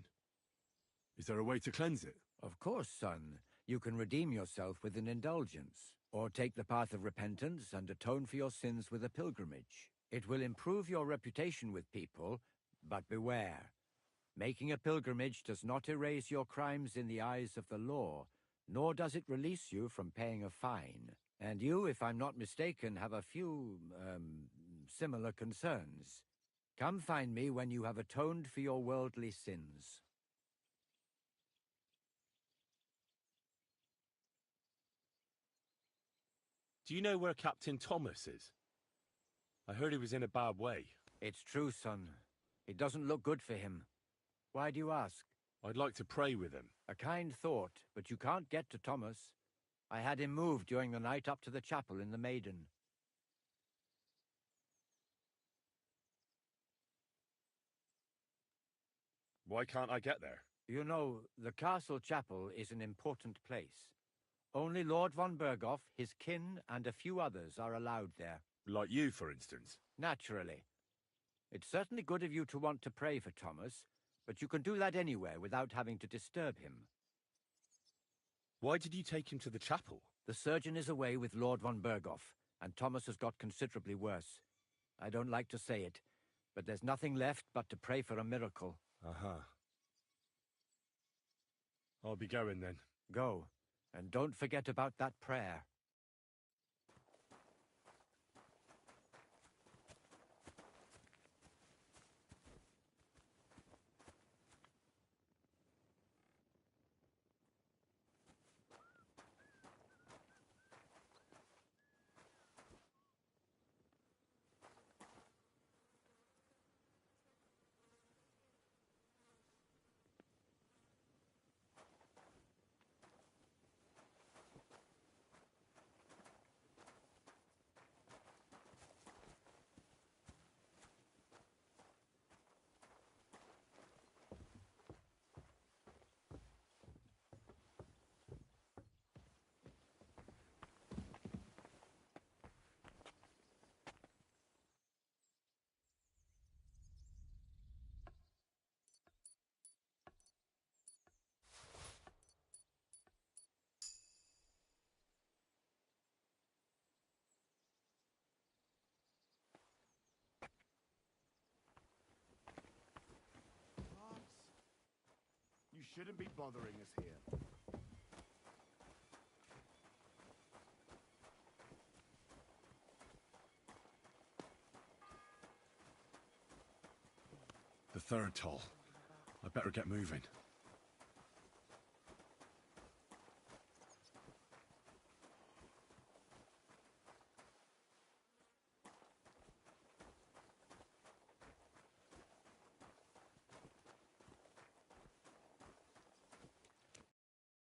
Is there a way to cleanse it? Of course, son. You can redeem yourself with an indulgence, or take the path of repentance and atone for your sins with a pilgrimage. It will improve your reputation with people, but beware. Making a pilgrimage does not erase your crimes in the eyes of the law, nor does it release you from paying a fine. And you, if I'm not mistaken, have a few, similar concerns. Come find me when you have atoned for your worldly sins. Do you know where Captain Thomas is? I heard he was in a bad way. It's true, son. It doesn't look good for him. Why do you ask? I'd like to pray with him. A kind thought, but you can't get to Thomas. I had him moved during the night up to the chapel in the Maiden. Why can't I get there? You know, the castle chapel is an important place. Only Lord von Berghoff, his kin, and a few others are allowed there. Like you, for instance. Naturally. It's certainly good of you to want to pray for Thomas, but you can do that anywhere without having to disturb him. Why did you take him to the chapel? The surgeon is away with Lord von Berghoff, and Thomas has got considerably worse. I don't like to say it, but there's nothing left but to pray for a miracle. Uh-huh. I'll be going then. Go, and don't forget about that prayer. shouldn't be bothering us here. The third toll. I better get moving.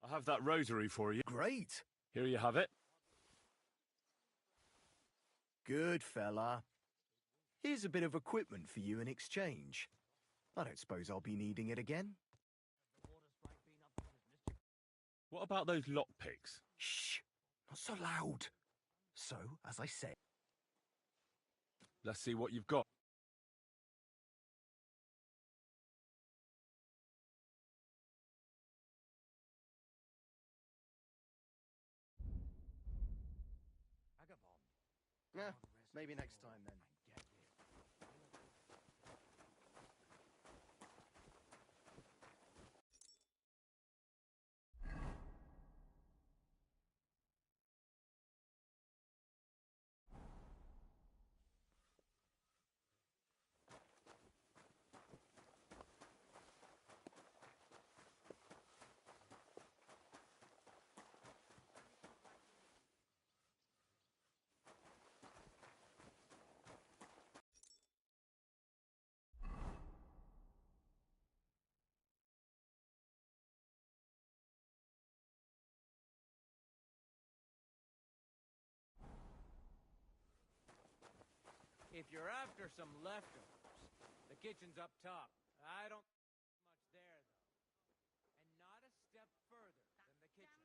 I have that rosary for you. Great. Here you have it. Good fella. Here's a bit of equipment for you in exchange. I don't suppose I'll be needing it again. What about those lockpicks? Shh! Not so loud. So, as I said... Let's see what you've got. Yeah, maybe next time then. If you're after some leftovers, the kitchen's up top. I don't much there, though. And not a step further than the kitchen.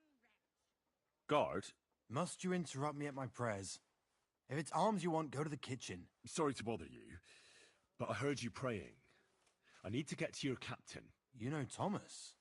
Guard? Must you interrupt me at my prayers? If it's alms you want, go to the kitchen. Sorry to bother you, but I heard you praying. I need to get to your captain. You know Thomas.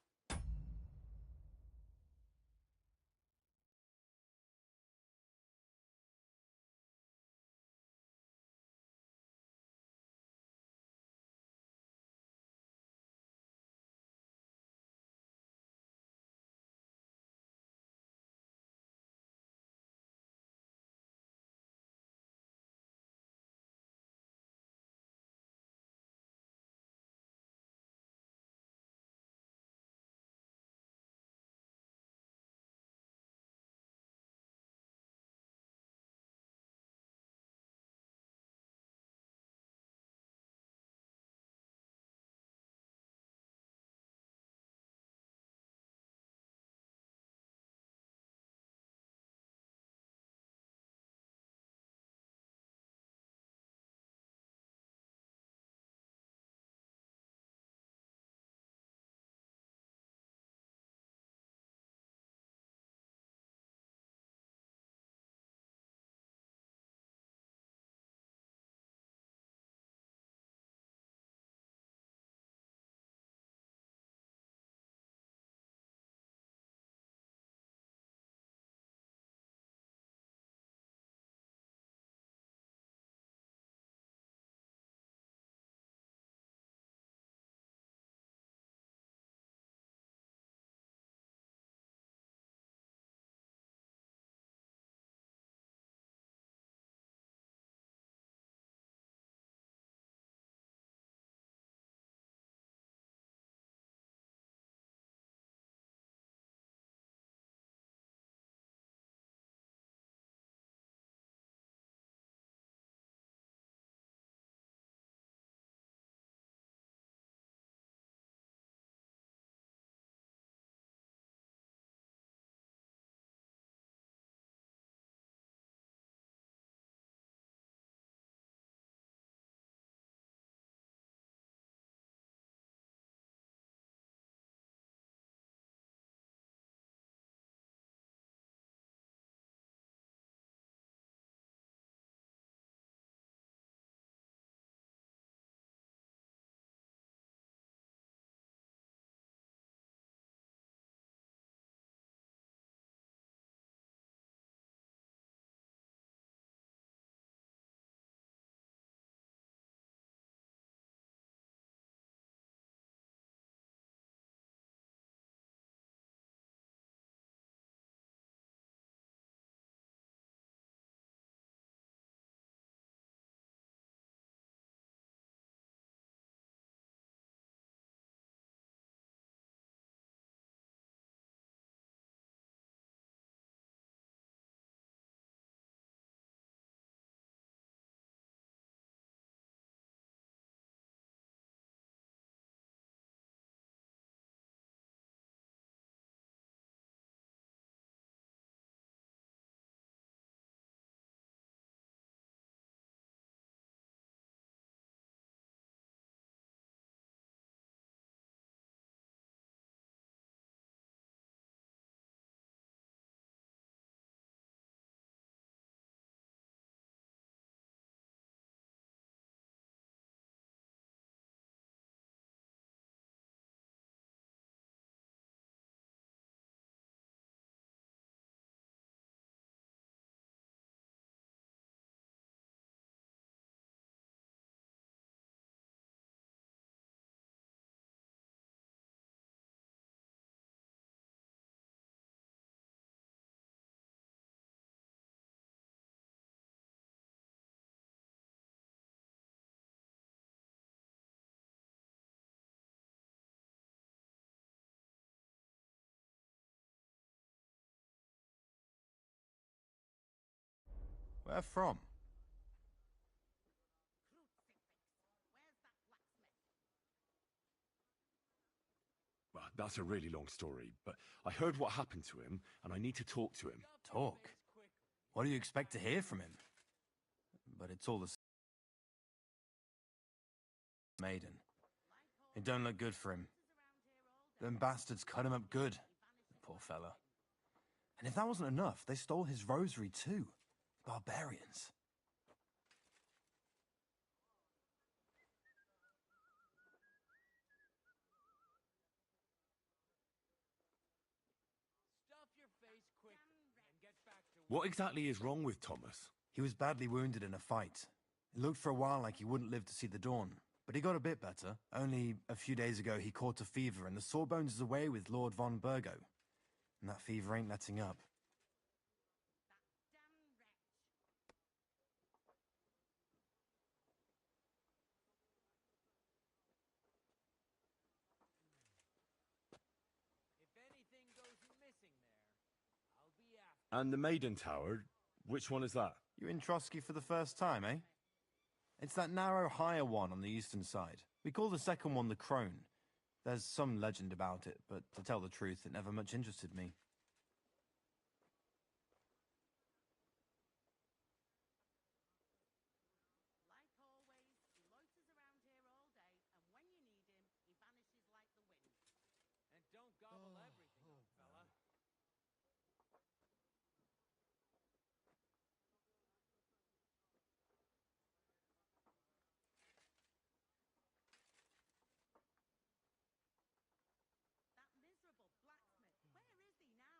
Where from? Well, that's a really long story, but I heard what happened to him, and I need to talk to him. Talk? What do you expect to hear from him? But it's all the same. Maiden. It don't look good for him. Them bastards cut him up good. Poor fella. And if that wasn't enough, they stole his rosary too. Barbarians. Stuff your face quickly and get back to What exactly is wrong with Thomas? He was badly wounded in a fight. It looked for a while like he wouldn't live to see the dawn, but he got a bit better. Only a few days ago he caught a fever and the Sawbones is away with Lord von Burgo. And that fever ain't letting up. If anything goes missing there, I'll be after. And the Maiden Tower, which one is that? You're in Trotsky for the first time, eh? It's that narrow, higher one on the eastern side. We call the second one the Crone. There's some legend about it, but to tell the truth, it never much interested me. Like always, he loiters around here all day, and when you need him, he vanishes like the wind. And don't gobble everything up, fella. That miserable blacksmith, where is he now?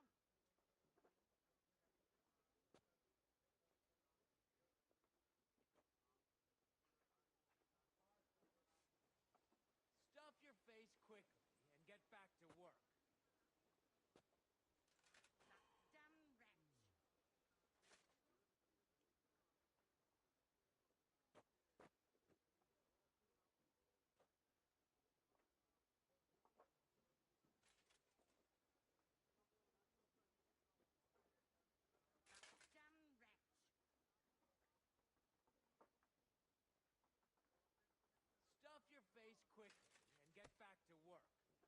Stuff your face quickly and get back to work. That damn wretch. That damn wretch. Stuff your face quickly and get back to work. Like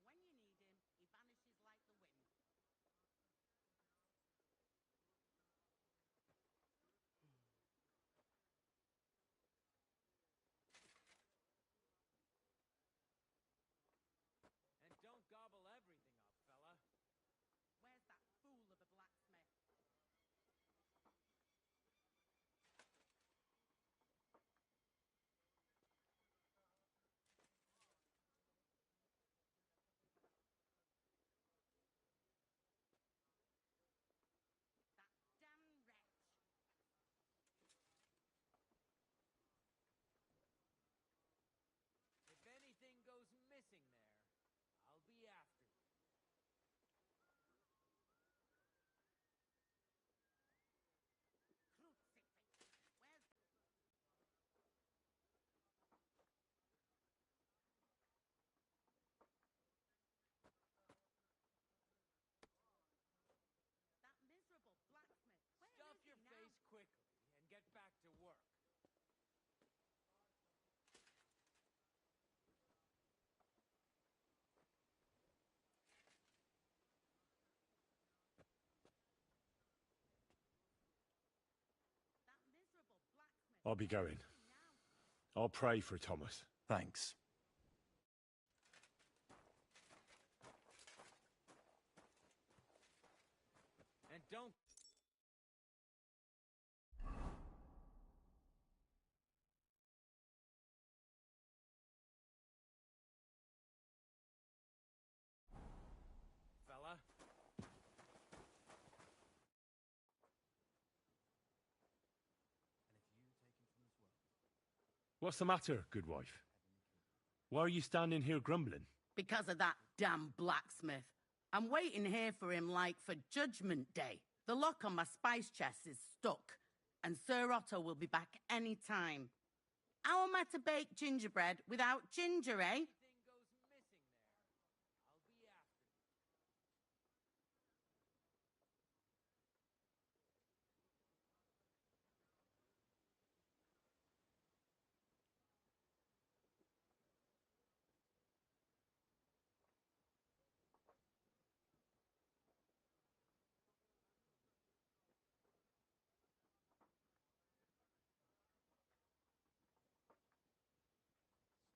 always, he loiters around here all day, and when you need him, he vanishes like the wind. And don't gobble everything up, fella. Where's that fool of a blacksmith? That damn wretch. If anything goes missing there, I'll be after you. Crucifix. Where's... That miserable blacksmith. Where Stuff is your he now? face quickly and get back to work. That miserable blacksmith. I'll be Where going. is he now? I'll pray for Thomas. Thanks. And don't... Fella. What's the matter, good wife? Why are you standing here grumbling? Because of that damn blacksmith. I'm waiting here for him like for Judgment Day. The lock on my spice chest is stuck, and Sir Otto will be back any time. How am I to bake gingerbread without ginger, eh?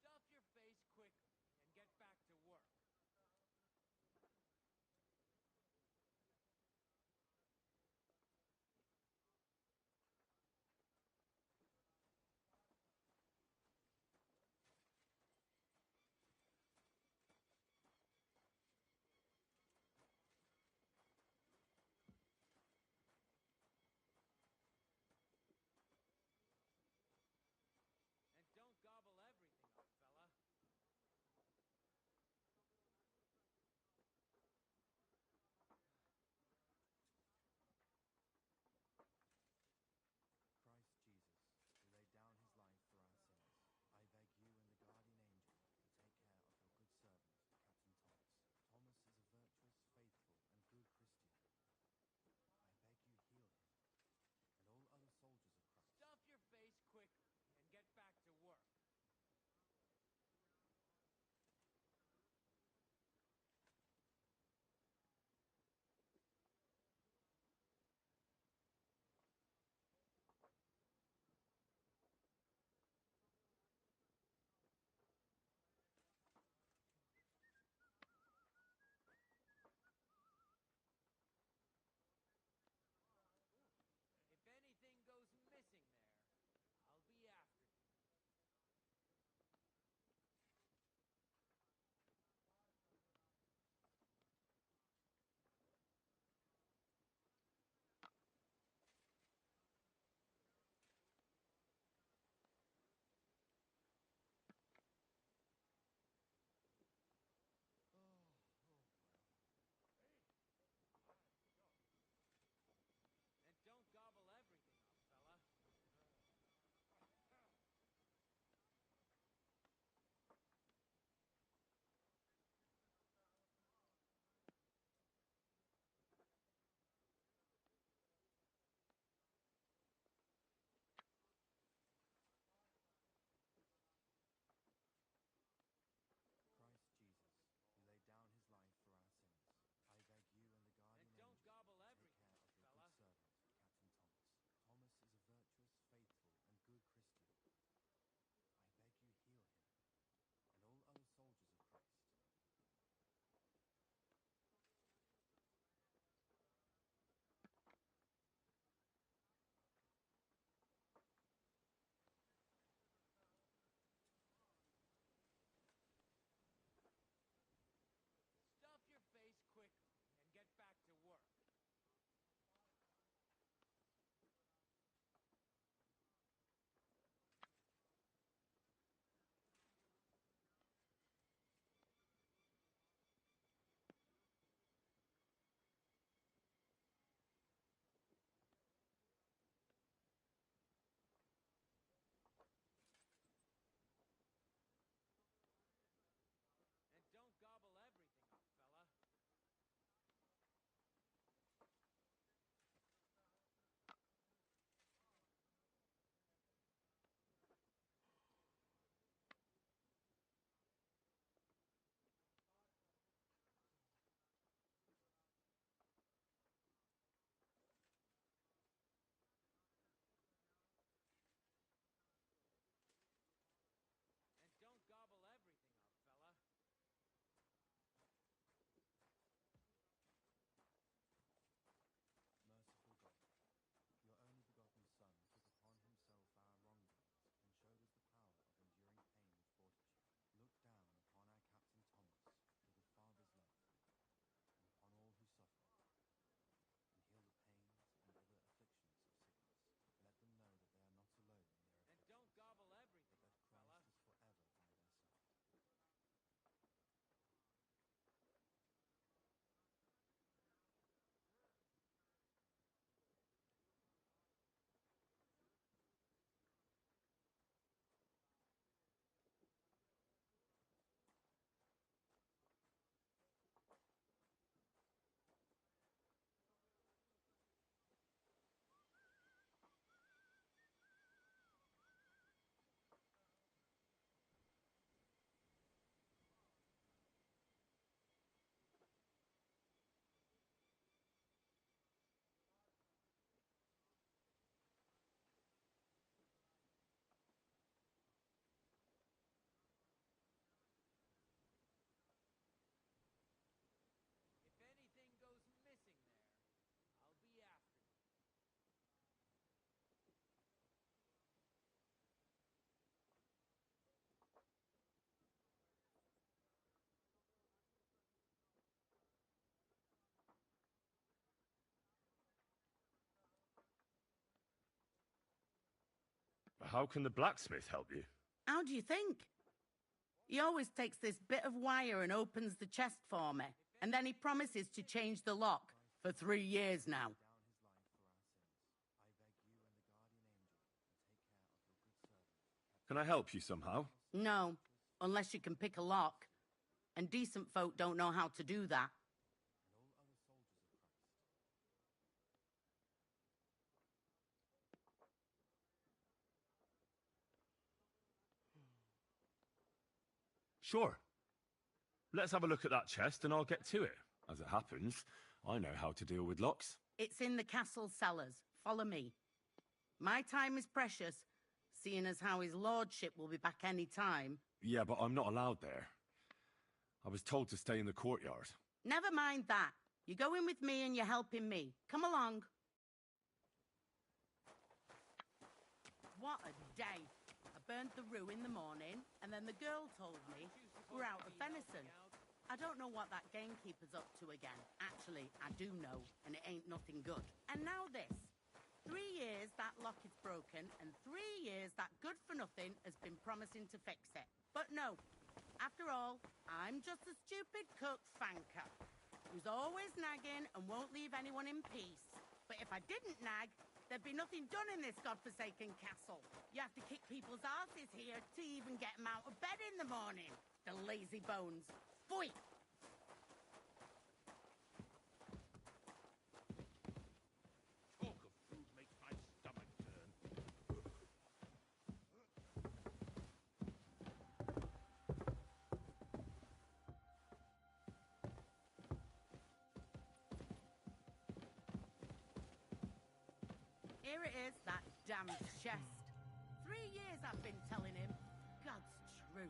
Stuff your face quickly. how can the blacksmith help you? How do you think? He always takes this bit of wire and opens the chest for me, and then he promises to change the lock for 3 years now. Can I help you somehow? No, unless you can pick a lock. And decent folk don't know how to do that. Sure. Let's have a look at that chest and I'll get to it. As it happens, I know how to deal with locks. It's in the castle cellars. Follow me. My time is precious, seeing as how his lordship will be back any time. Yeah, but I'm not allowed there. I was told to stay in the courtyard. Never mind that. You go in with me and you're helping me. Come along. What a day. I burnt the rue in the morning, and then the girl told me we're out of venison. I don't know what that gamekeeper's up to again. Actually, I do know, and it ain't nothing good. And now this. 3 years that lock is broken, and 3 years that good-for-nothing has been promising to fix it. But no. After all, I'm just a stupid cook fanker who's always nagging and won't leave anyone in peace. But if I didn't nag, there'd be nothing done in this godforsaken castle. You have to kick people's asses here to even get them out of bed in the morning. The lazy bones. Pfui! Talk of food makes my stomach turn. Here it is, that damned chest. 3 years I've been telling him. God's truth.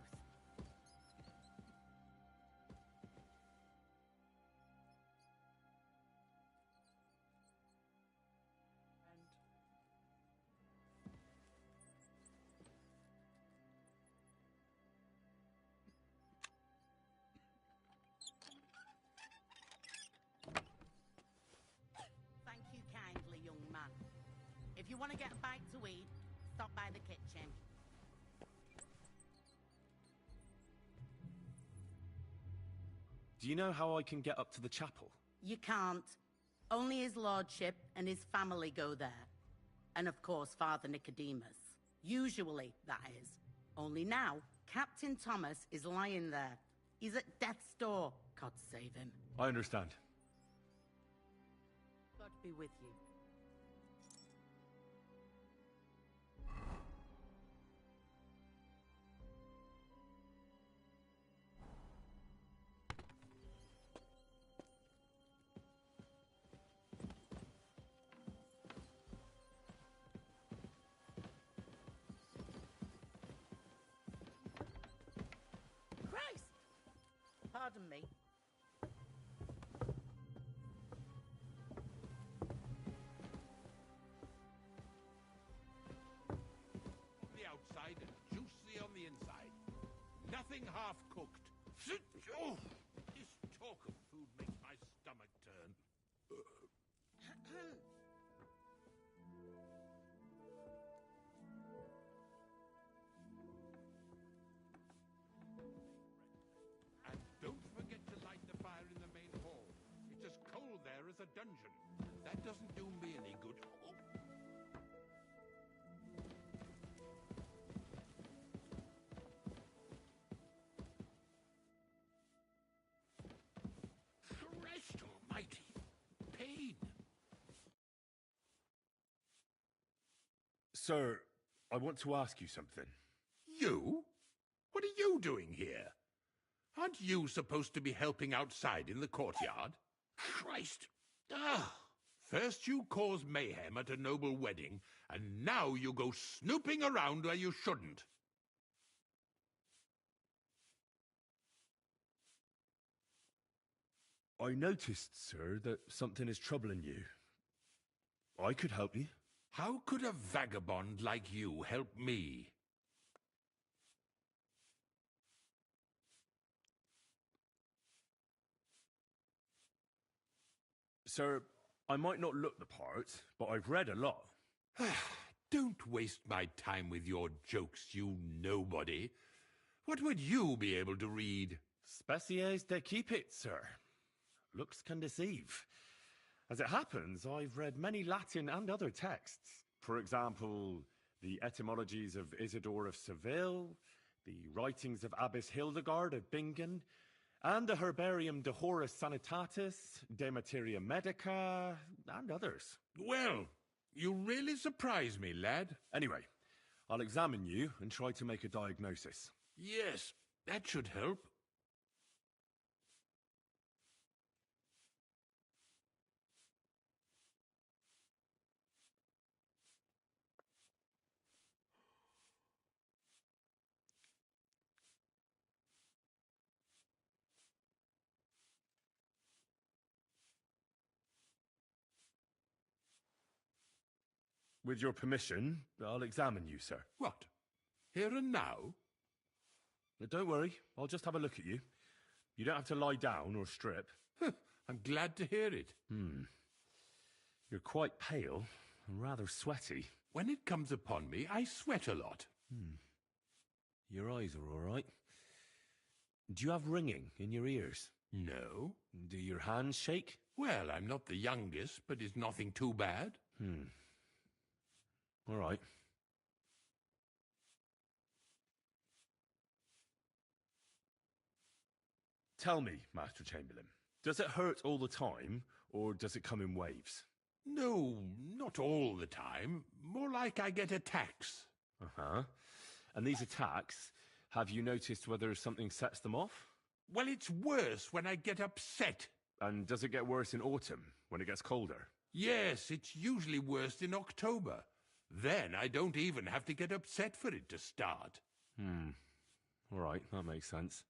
Thank you kindly, young man. If you want to get a bite to eat, stop by the kitchen. Do you know how I can get up to the chapel? You can't. Only his lordship and his family go there. And of course, Father Nicodemus. Usually, that is. Only now, Captain Thomas is lying there. He's at death's door. God save him. I understand. God be with you. Christ! Pardon me. On the outside and juicy on the inside. Nothing half cooked. Oh, this talk of food makes my stomach turn. And don't forget to light the fire in the main hall. It's as cold there as a dungeon. That doesn't do me any good. Oh. Christ almighty! Pain! Sir, I want to ask you something. You? What are you doing here? Aren't you supposed to be helping outside in the courtyard? Christ! Ah! First you cause mayhem at a noble wedding, and now you go snooping around where you shouldn't. I noticed, sir, that something is troubling you. I could help you. How could a vagabond like you help me? Sir, I might not look the part, but I've read a lot. Don't waste my time with your jokes, you nobody. What would you be able to read? Species de cipit, sir. Looks can deceive. As it happens, I've read many Latin and other texts. For example, the etymologies of Isidore of Seville, the writings of Abbess Hildegard of Bingen, and the Herbarium de Horis Sanitatis, De Materia Medica, and others. Well, you really surprise me, lad. Anyway, I'll examine you and try to make a diagnosis. Yes, that should help. With your permission, I'll examine you, sir. What? Here and now? Don't worry, I'll just have a look at you. You don't have to lie down or strip. I'm glad to hear it. You're quite pale and rather sweaty. When it comes upon me, I sweat a lot. Your eyes are all right. Do you have ringing in your ears? No. Do your hands shake? Well, I'm not the youngest, but it's nothing too bad. All right. Tell me, Master Chamberlain, does it hurt all the time, or does it come in waves? No, not all the time. More like I get attacks. Uh-huh. And these attacks, have you noticed whether something sets them off? Well, it's worse when I get upset. And does it get worse in autumn, when it gets colder? Yes, it's usually worse in October. Then I don't even have to get upset for it to start. All right, that makes sense.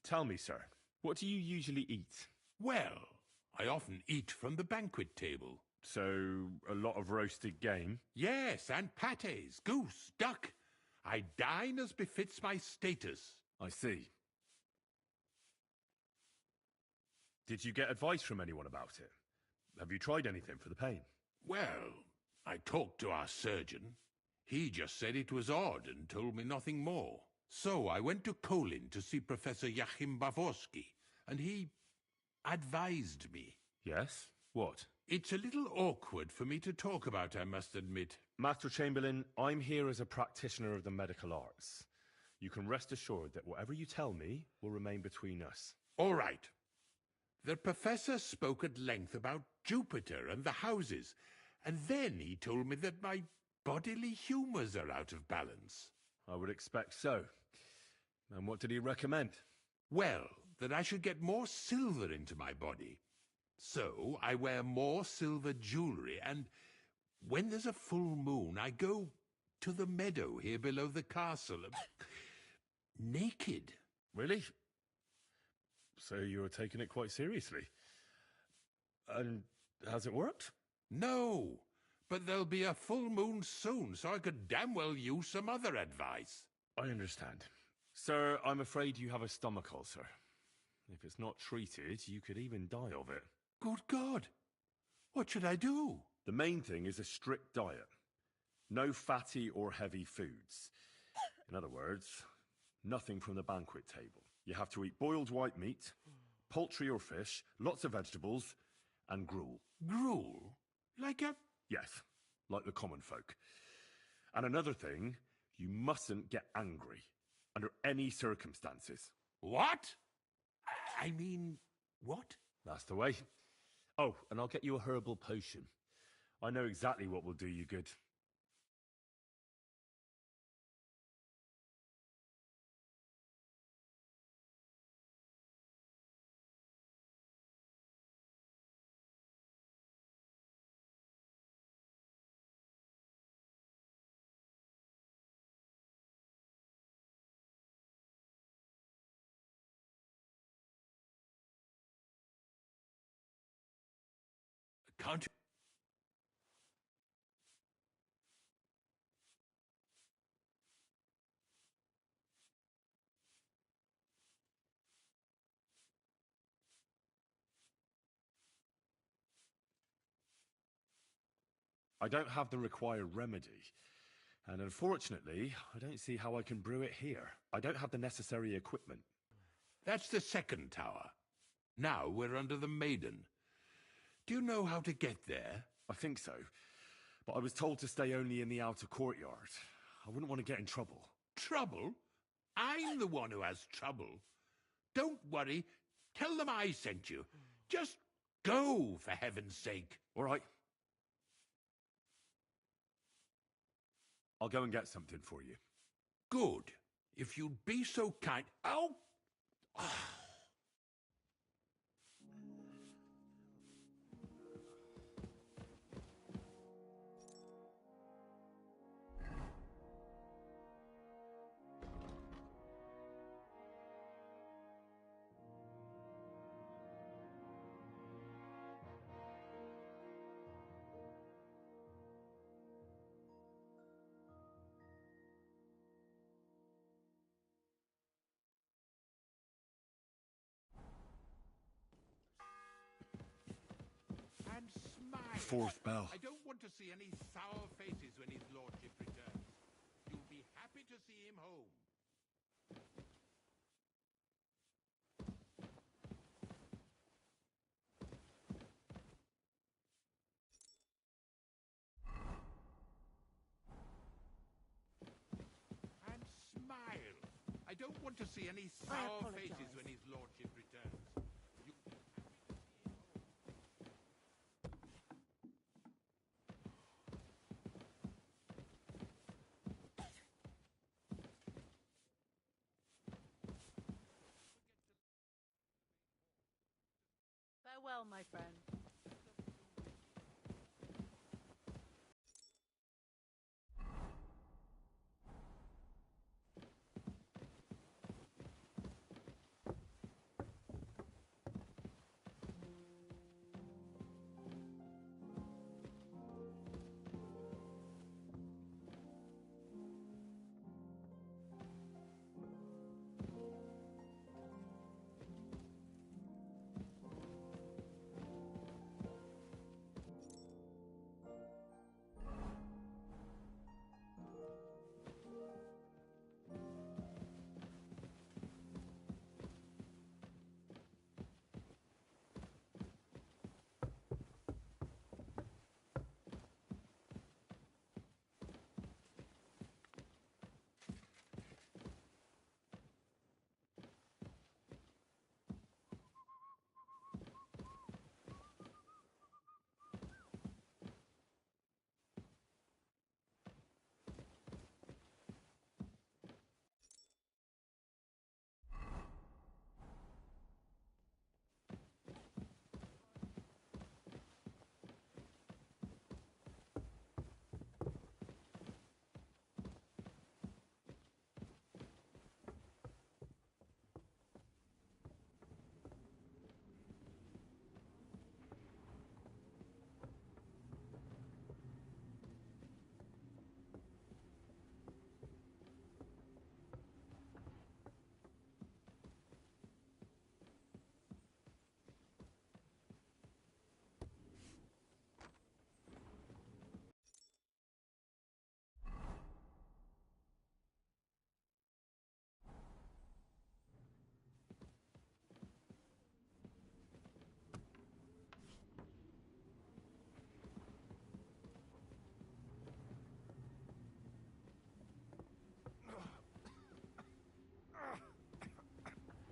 Tell me, sir, what do you usually eat? Well, I often eat from the banquet table. So, a lot of roasted game? Yes, and pâtés, goose, duck. I dine as befits my status. I see. Did you get advice from anyone about it? Have you tried anything for the pain? Well, I talked to our surgeon. He just said it was odd and told me nothing more. So I went to Kolin to see Professor Joachim Bavorsky, and he advised me. Yes? What? It's a little awkward for me to talk about, I must admit. Master Chamberlain, I'm here as a practitioner of the medical arts. You can rest assured that whatever you tell me will remain between us. All right. The professor spoke at length about Jupiter and the houses, and then he told me that my bodily humours are out of balance. I would expect so. And what did he recommend? Well, that I should get more silver into my body. So I wear more silver jewellery, and when there's a full moon, I go to the meadow here below the castle, naked. Really? So you're taking it quite seriously. And has it worked? No, but there'll be a full moon soon, so I could damn well use some other advice. I understand. Sir, I'm afraid you have a stomach ulcer. If it's not treated, you could even die of it. Good God! What should I do? The main thing is a strict diet. No fatty or heavy foods. In other words, nothing from the banquet table. You have to eat boiled white meat, poultry or fish, lots of vegetables, and gruel. Gruel? Like a... Yes, like the common folk. And another thing, you mustn't get angry, under any circumstances. What? I mean, what? That's the way. Oh, and I'll get you a herbal potion. I know exactly what will do you good. Can't you... I don't have the required remedy. And unfortunately, I don't see how I can brew it here. I don't have the necessary equipment. That's the second tower. Now we're under the Maiden. Do you know how to get there? I think so. But I was told to stay only in the outer courtyard. I wouldn't want to get in trouble. Trouble? I'm the one who has trouble. Don't worry. Tell them I sent you. Just go, for heaven's sake. All right. I'll go and get something for you. Good. If you'd be so kind... Oh! And smile. Fourth bell. I don't want to see any sour faces when his lordship returns. You'll be happy to see him home. And smile. I don't want to see any sour faces when his lordship returns. You'll be happy to see him home. Farewell, my friend.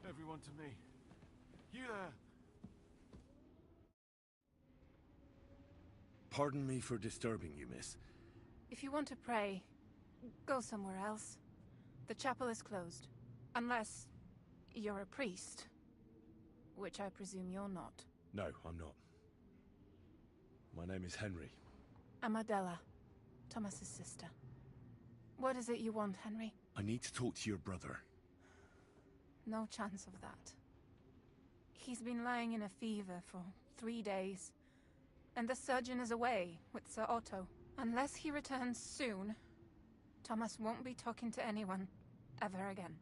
Everyone to me. You there? Pardon me for disturbing you, miss. If you want to pray, go somewhere else. The chapel is closed. Unless you're a priest. Which I presume you're not. No, I'm not. My name is Henry. I'm Adela, Thomas's sister. What is it you want, Henry? I need to talk to your brother. No chance of that. He's been lying in a fever for 3 days. And the surgeon is away with Sir Otto. Unless he returns soon, Thomas won't be talking to anyone ever again.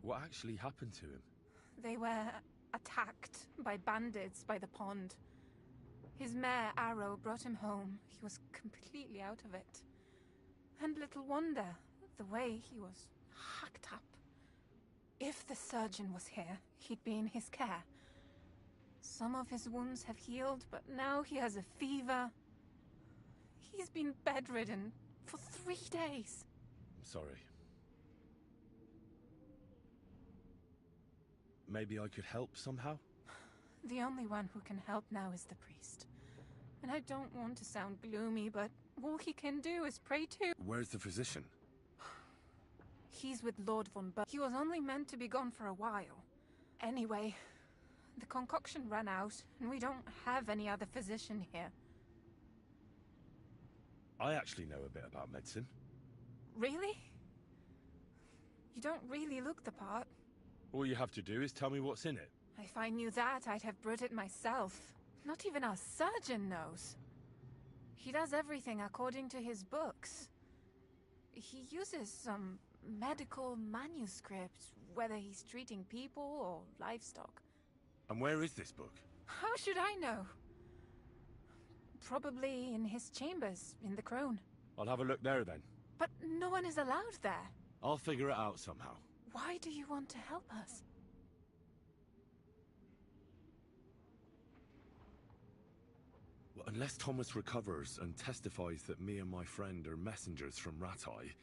What actually happened to him? They were attacked by bandits by the pond. His mare, Arrow, brought him home. He was completely out of it. And little wonder, the way he was hacked up. If the surgeon was here, he'd be in his care. Some of his wounds have healed, but now he has a fever. He's been bedridden for 3 days. I'm sorry. Maybe I could help somehow? The only one who can help now is the priest. And I don't want to sound gloomy, but all he can do is pray too. Where's the physician? He's with Lord von Ber. He was only meant to be gone for a while. Anyway, the concoction ran out, and we don't have any other physician here. I actually know a bit about medicine. Really? You don't really look the part. All you have to do is tell me what's in it. If I knew that, I'd have brewed it myself. Not even our surgeon knows. He does everything according to his books. He uses some medical manuscript, whether he's treating people or livestock. And where is this book? How should I know? Probably in his chambers, in the Crone. I'll have a look there then. But no one is allowed there. I'll figure it out somehow. Why do you want to help us? Well, unless Thomas recovers and testifies that me and my friend are messengers from Ratai,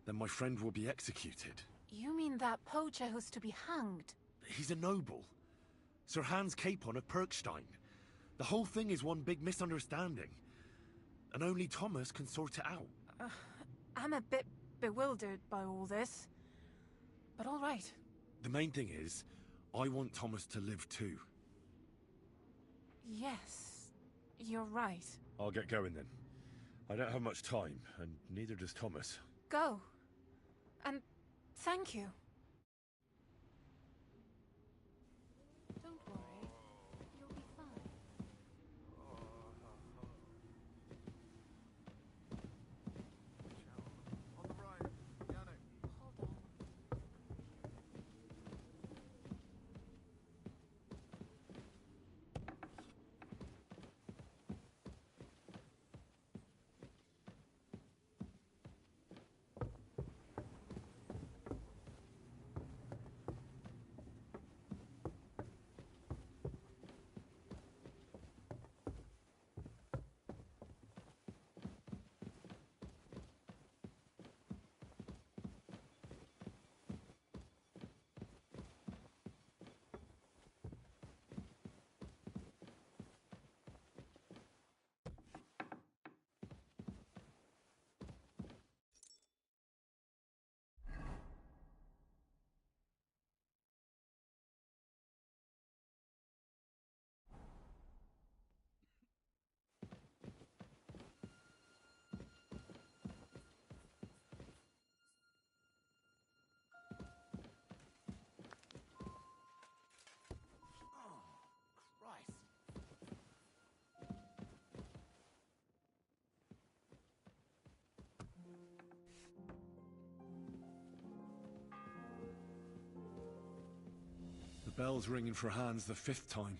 then my friend will be executed. You mean that poacher who's to be hanged? He's a noble. Sir Hans Capon of Perkstein. The whole thing is one big misunderstanding. And only Thomas can sort it out. I'm a bit bewildered by all this. But all right. The main thing is, I want Thomas to live too. Yes, you're right. I'll get going then. I don't have much time, and neither does Thomas. Go. And thank you. Don't worry. You'll be fine. On the right, Yannick. Hold on. The bell's ringing for Hans the 5th time.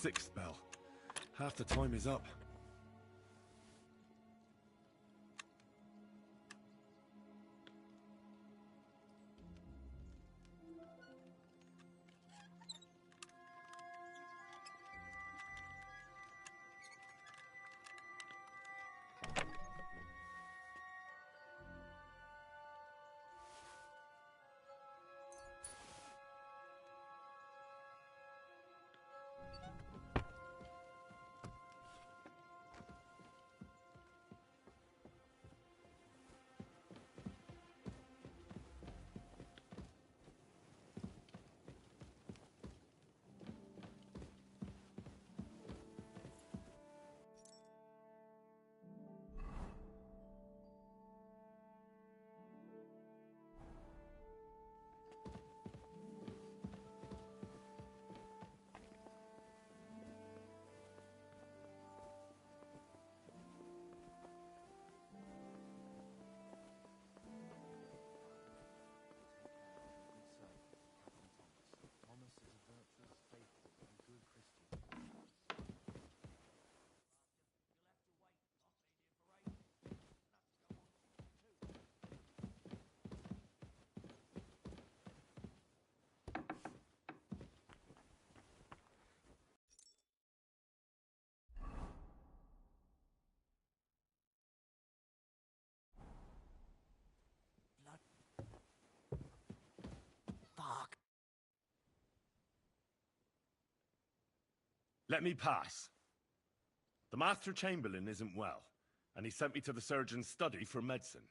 sixth spell. Half the time is up. Fuck. Let me pass. The Master Chamberlain isn't well, and he sent me to the surgeon's study for medicine.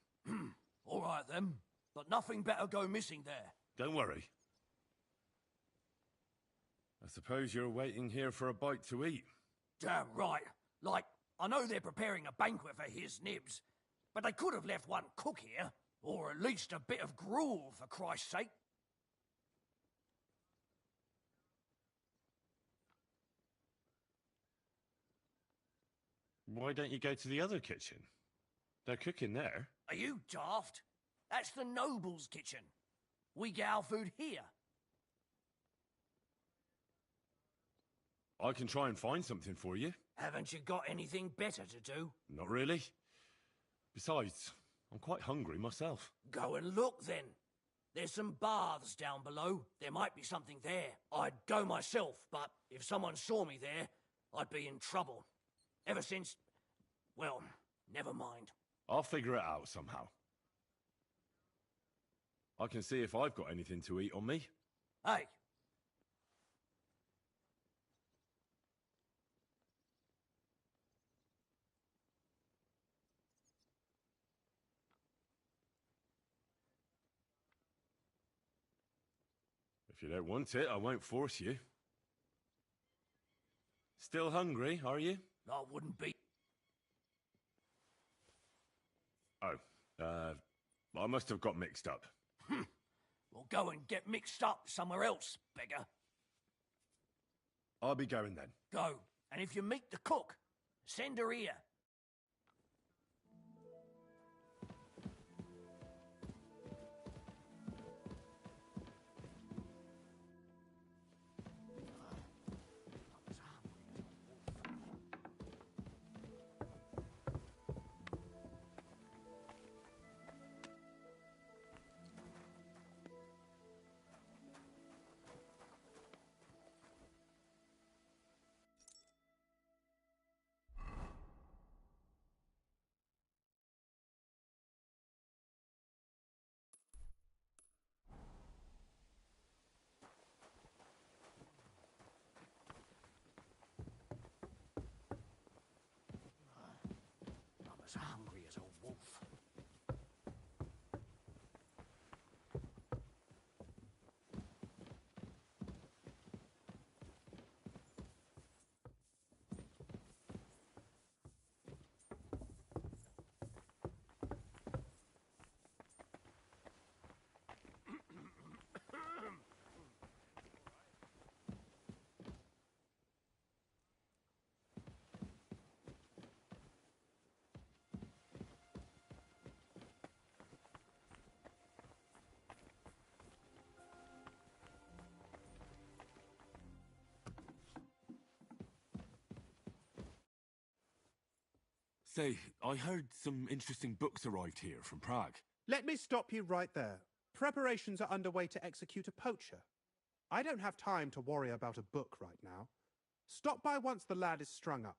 All right then, but nothing better go missing there. Don't worry. I suppose you're waiting here for a bite to eat. Damn right. Like, I know they're preparing a banquet for his nibs, but they could have left one cook here, or at least a bit of gruel, for Christ's sake. Why don't you go to the other kitchen? They're cooking there. Are you daft? That's the noble's kitchen. We get our food here. I can try and find something for you. Haven't you got anything better to do? Not really. Besides, I'm quite hungry myself. Go and look then. There's some baths down below. There might be something there. I'd go myself, but if someone saw me there, I'd be in trouble. Ever since... well, never mind. I'll figure it out somehow. I can see if I've got anything to eat on me. Hey! If you don't want it, I won't force you. Still hungry, are you? I wouldn't be. Oh, I must have got mixed up. Well, go and get mixed up somewhere else, beggar. I'll be going then. Go, and if you meet the cook, send her here. Say, I heard some interesting books arrived here from Prague. Let me stop you right there. Preparations are underway to execute a poacher. I don't have time to worry about a book right now. Stop by once the lad is strung up.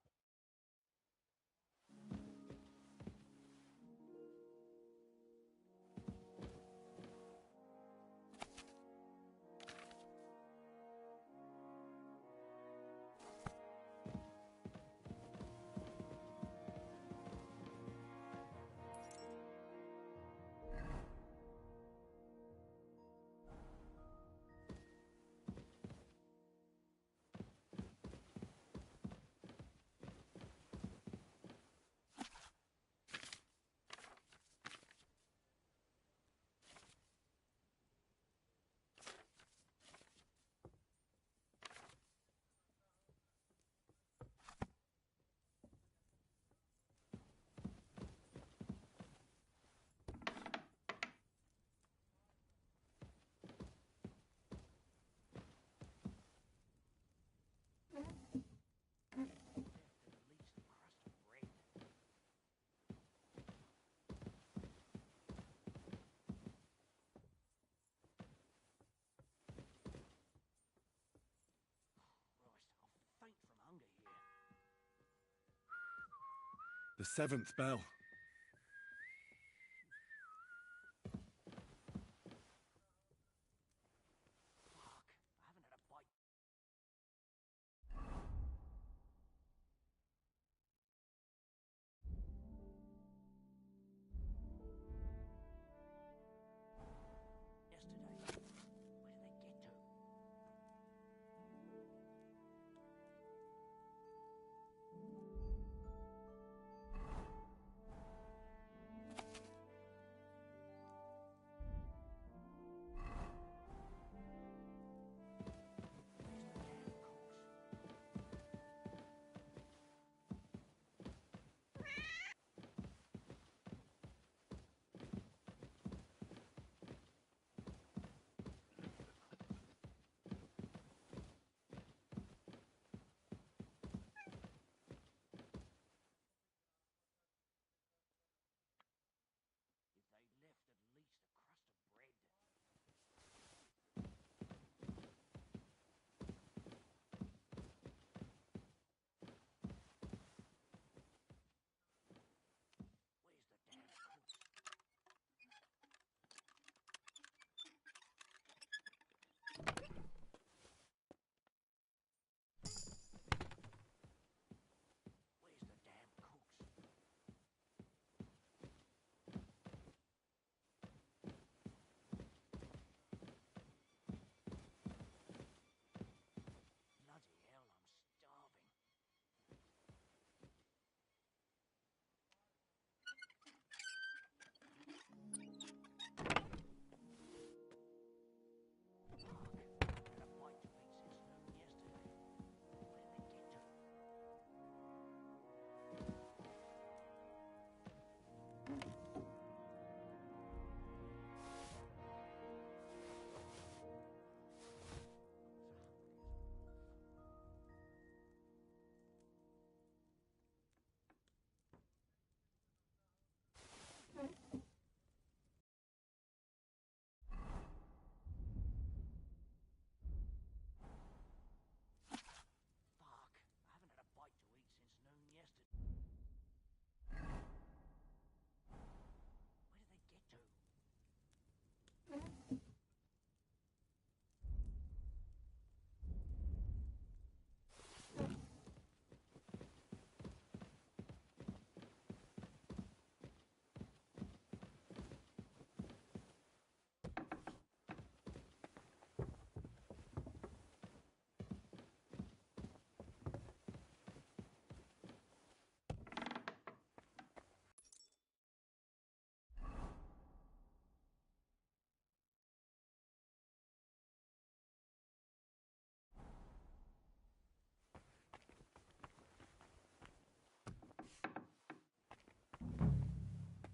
The 7th bell.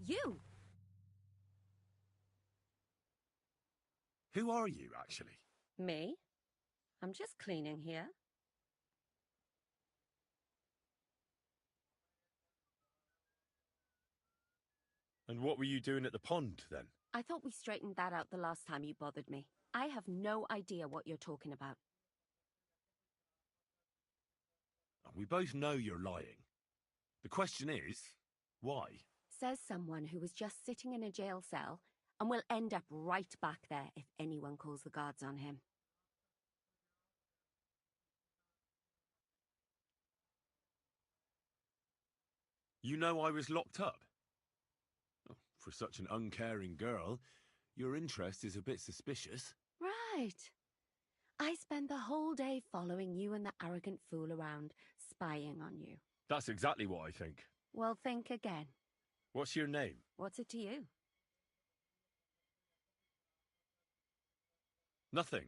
You! Who are you, actually? Me? I'm just cleaning here. And what were you doing at the pond, then? I thought we straightened that out the last time you bothered me. I have no idea what you're talking about. We both know you're lying. The question is, why? Says someone who was just sitting in a jail cell and will end up right back there if anyone calls the guards on him. You know I was locked up? Oh, for such an uncaring girl, your interest is a bit suspicious. Right. I spend the whole day following you and the arrogant fool around, spying on you. That's exactly what I think. Well, think again. What's your name? What's it to you? Nothing.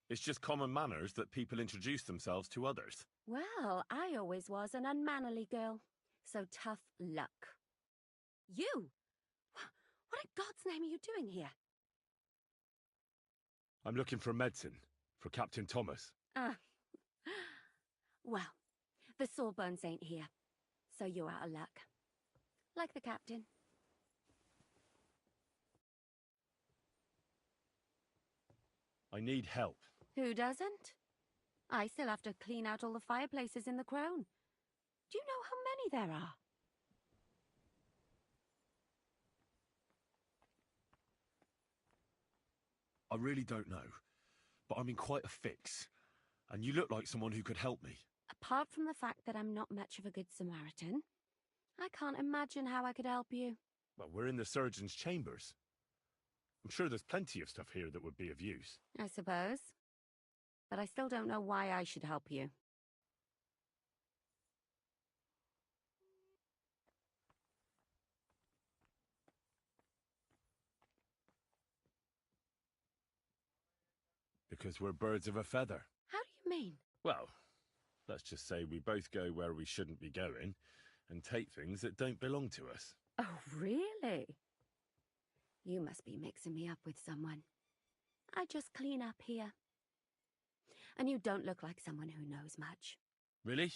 It's just common manners that people introduce themselves to others. Well, I always was an unmannerly girl, so tough luck. You? What in God's name are you doing here? I'm looking for medicine, for Captain Thomas. Well, the Sawbones ain't here, so you're out of luck. Like the captain. I need help. Who doesn't? I still have to clean out all the fireplaces in the Crown. Do you know how many there are? I really don't know, but I'm in quite a fix, and you look like someone who could help me. Apart from the fact that I'm not much of a good Samaritan, I can't imagine how I could help you. Well, we're in the surgeon's chambers. I'm sure there's plenty of stuff here that would be of use. I suppose. But I still don't know why I should help you. Because we're birds of a feather. How do you mean? Well, let's just say we both go where we shouldn't be going, and take things that don't belong to us. Oh, really? You must be mixing me up with someone. I just clean up here. And you don't look like someone who knows much. Really?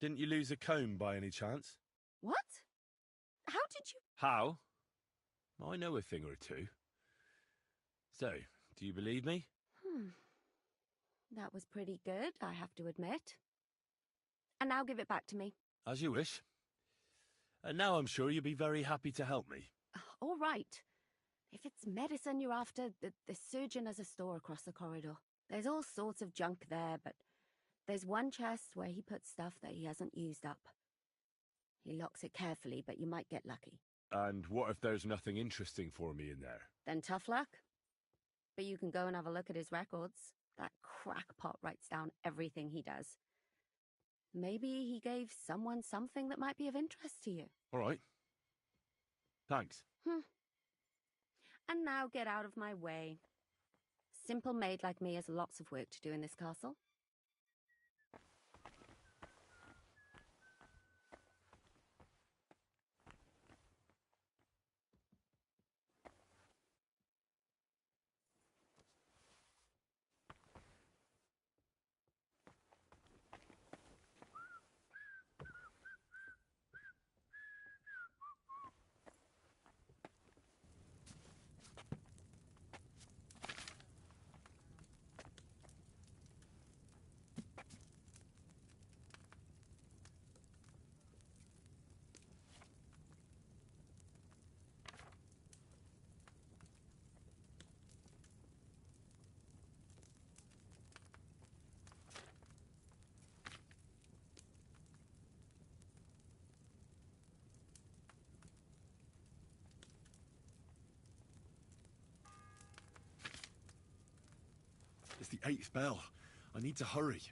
Didn't you lose a comb by any chance? What? How did you... How? I know a thing or two. So, do you believe me? That was pretty good, I have to admit. And now give it back to me. As you wish. And now I'm sure you'll be very happy to help me. All right. If it's medicine you're after, the surgeon has a store across the corridor. There's all sorts of junk there, but there's one chest where he puts stuff that he hasn't used up. He locks it carefully, but you might get lucky. And what if there's nothing interesting for me in there? Then tough luck. But you can go and have a look at his records. That crackpot writes down everything he does. Maybe he gave someone something that might be of interest to you. All right. Thanks. And now get out of my way. Simple maid like me has lots of work to do in this castle. It's the 8th bell. I need to hurry.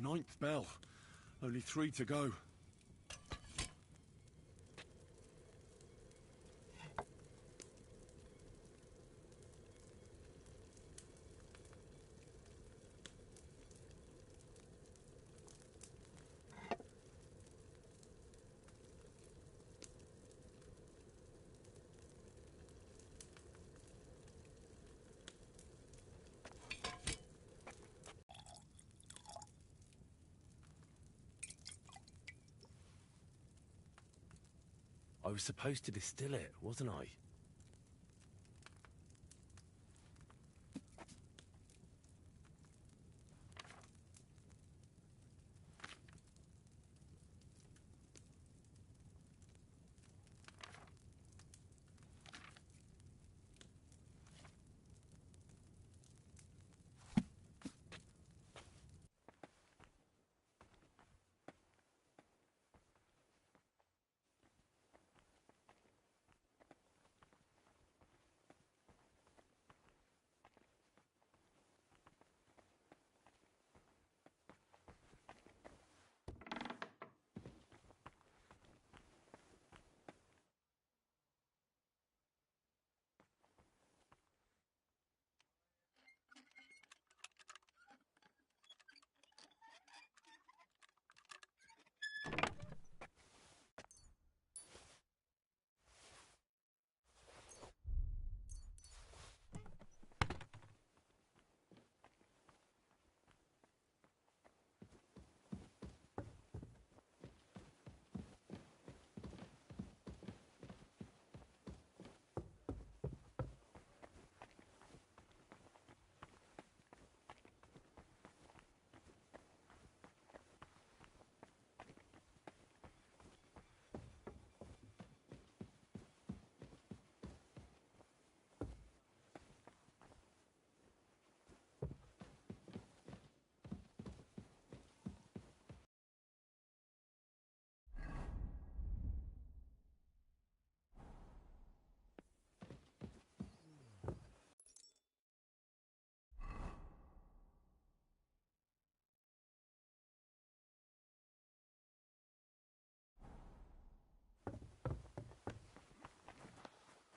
9th bell. Only 3 to go. I was supposed to distill it, wasn't I?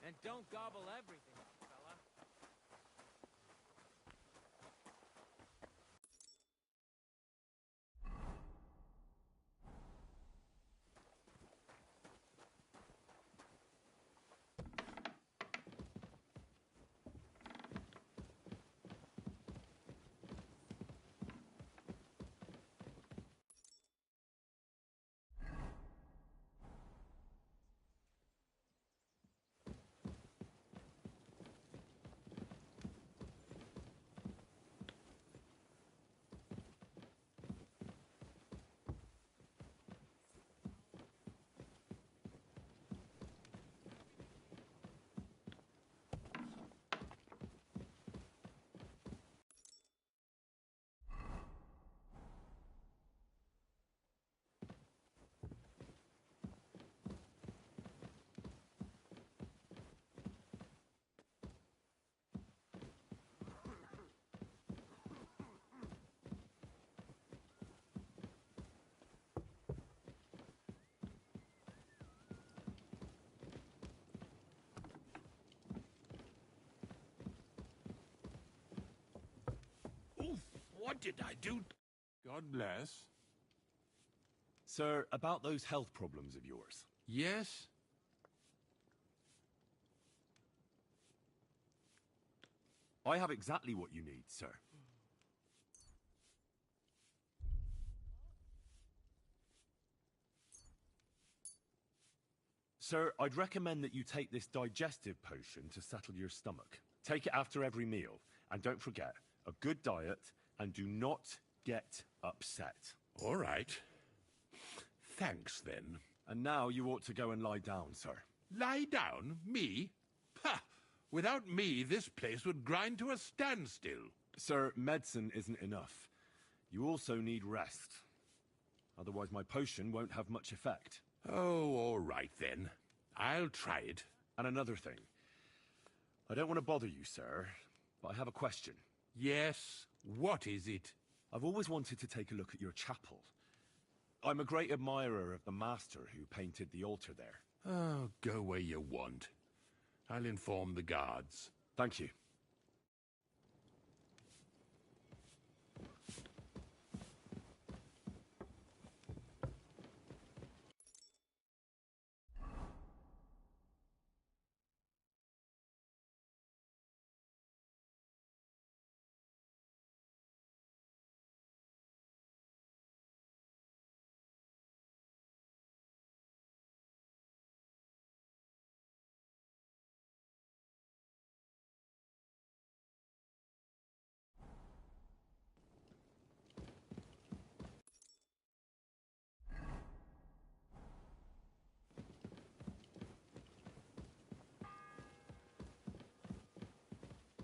And don't gobble everything, fella. Oof, what did I do? God bless. Sir, about those health problems of yours. Yes? I have exactly what you need, sir. Sir, I'd recommend that you take this digestive potion to settle your stomach. Take it after every meal. And don't forget, a good diet, and do not get upset. All right. Thanks, then. And now you ought to go and lie down, sir. Lie down? Me? Ha! Without me, this place would grind to a standstill. Sir, medicine isn't enough. You also need rest. Otherwise my potion won't have much effect. Oh, all right then. I'll try it. And another thing. I don't want to bother you, sir, but I have a question. Yes? What is it? I've always wanted to take a look at your chapel. I'm a great admirer of the master who painted the altar there. Oh, go where you want. I'll inform the guards. Thank you.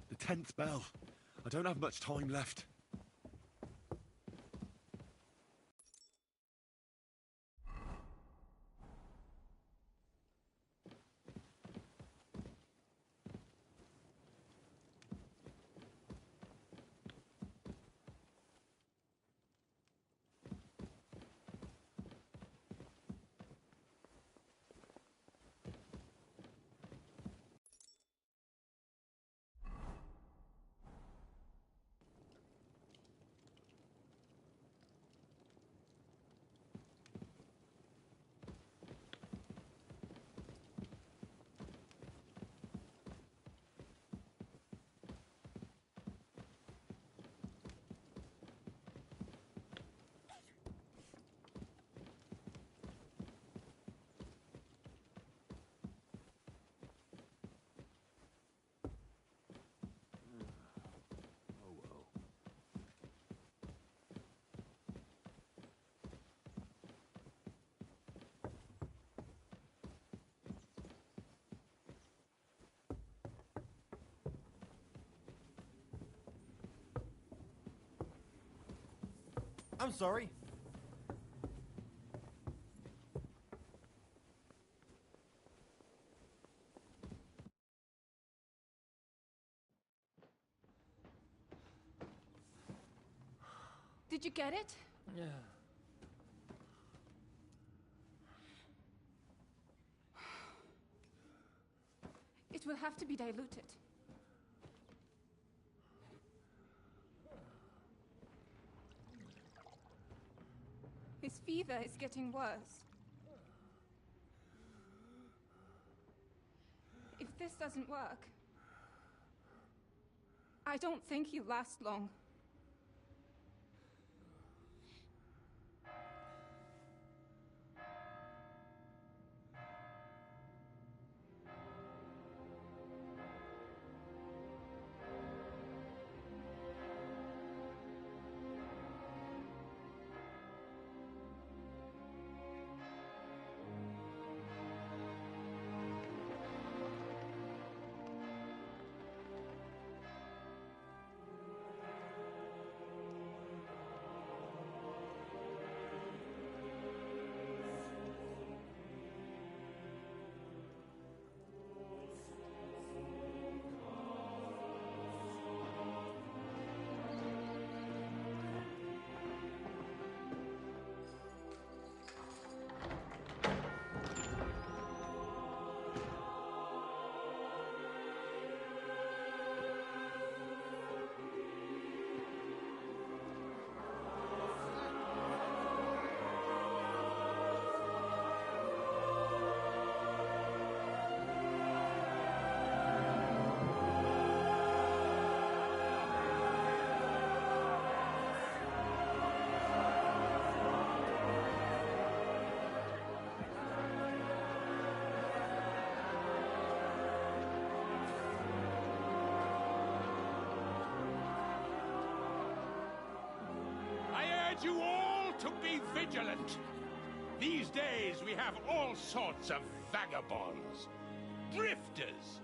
The 10th bell. I don't have much time left. I'm sorry. Did you get it? Yeah. It will have to be diluted. His fever is getting worse. If this doesn't work, I don't think he'll last long. You all to be vigilant. These days we have all sorts of vagabonds, drifters,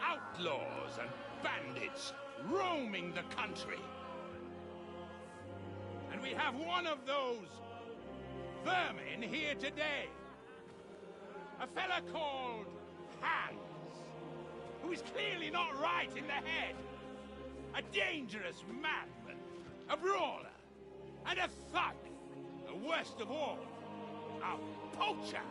outlaws and bandits roaming the country. And we have one of those vermin here today. A fella called Hans, who is clearly not right in the head. A dangerous madman, a brawler. And a thug! The worst of all, a poacher!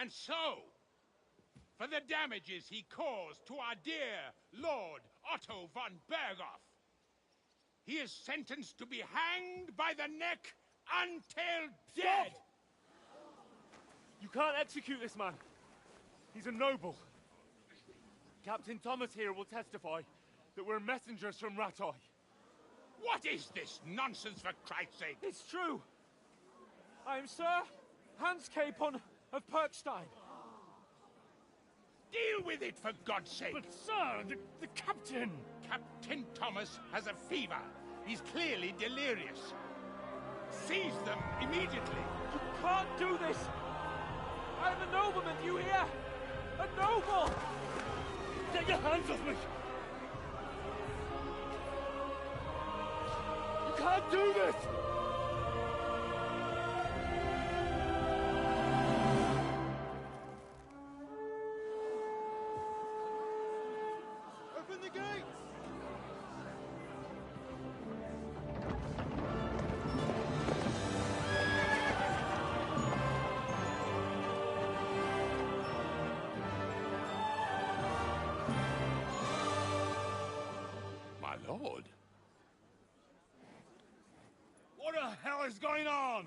And so, for the damages he caused to our dear Lord Otto von Berghoff, he is sentenced to be hanged by the neck until dead! You can't execute this man. He's a noble. Captain Thomas here will testify that we're messengers from Ratoi. What is this nonsense, for Christ's sake? It's true. I am Sir Hans Capon of Perkstein. Deal with it, for God's sake! But, sir, the captain... Captain Thomas has a fever. He's clearly delirious. Seize them immediately. You can't do this! I am a nobleman, do you hear? A noble! Get your hands off me! You can't do this! Open the gates! My lord? What the hell is going on?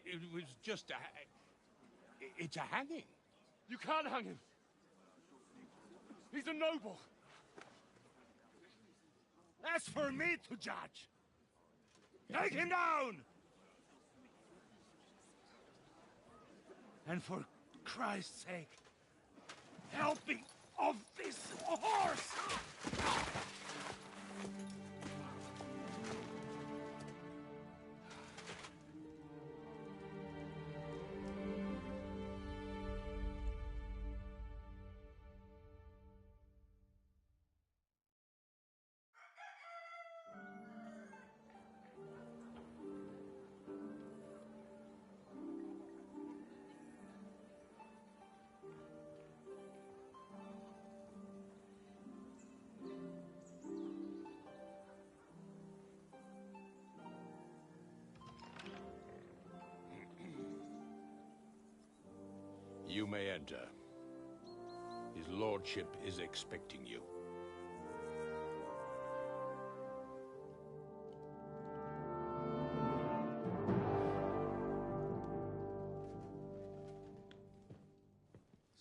It was just a... It's a hanging. You can't hang him. He's a noble. That's for me to judge. Take him down! And for Christ's sake, help me off this horse! You may enter. His lordship is expecting you.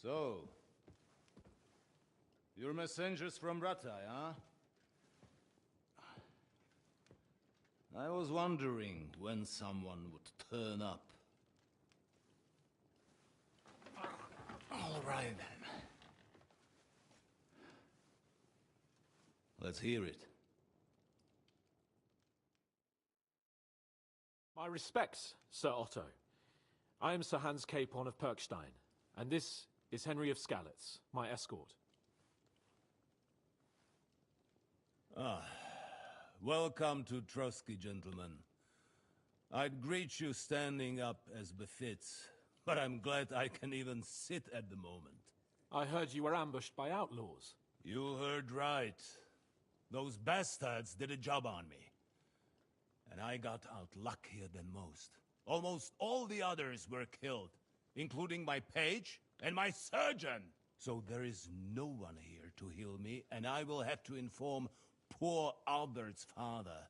So, you're messengers from Ratai, huh? I was wondering when someone would turn up. All right, then. Let's hear it. My respects, Sir Otto. I am Sir Hans Capon of Perkstein, and this is Henry of Skalitz, my escort. Welcome to Trotsky, gentlemen. I'd greet you standing up as befits, but I'm glad I can even sit at the moment. I heard you were ambushed by outlaws. You heard right. Those bastards did a job on me. And I got out luckier than most. Almost all the others were killed, including my page and my surgeon. So there is no one here to heal me, and I will have to inform poor Albert's father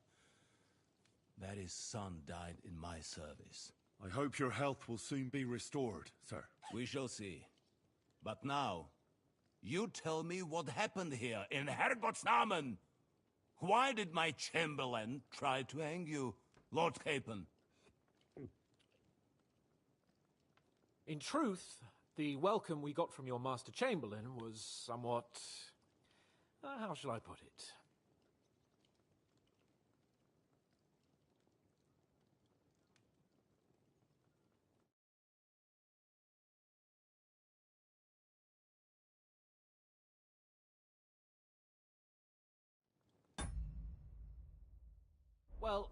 that his son died in my service. I hope your health will soon be restored, sir. We shall see. But now, you tell me what happened here in Herrgottsnamen. Why did my chamberlain try to hang you, Lord Capon? In truth, the welcome we got from your Master Chamberlain was somewhat... how shall I put it? Well,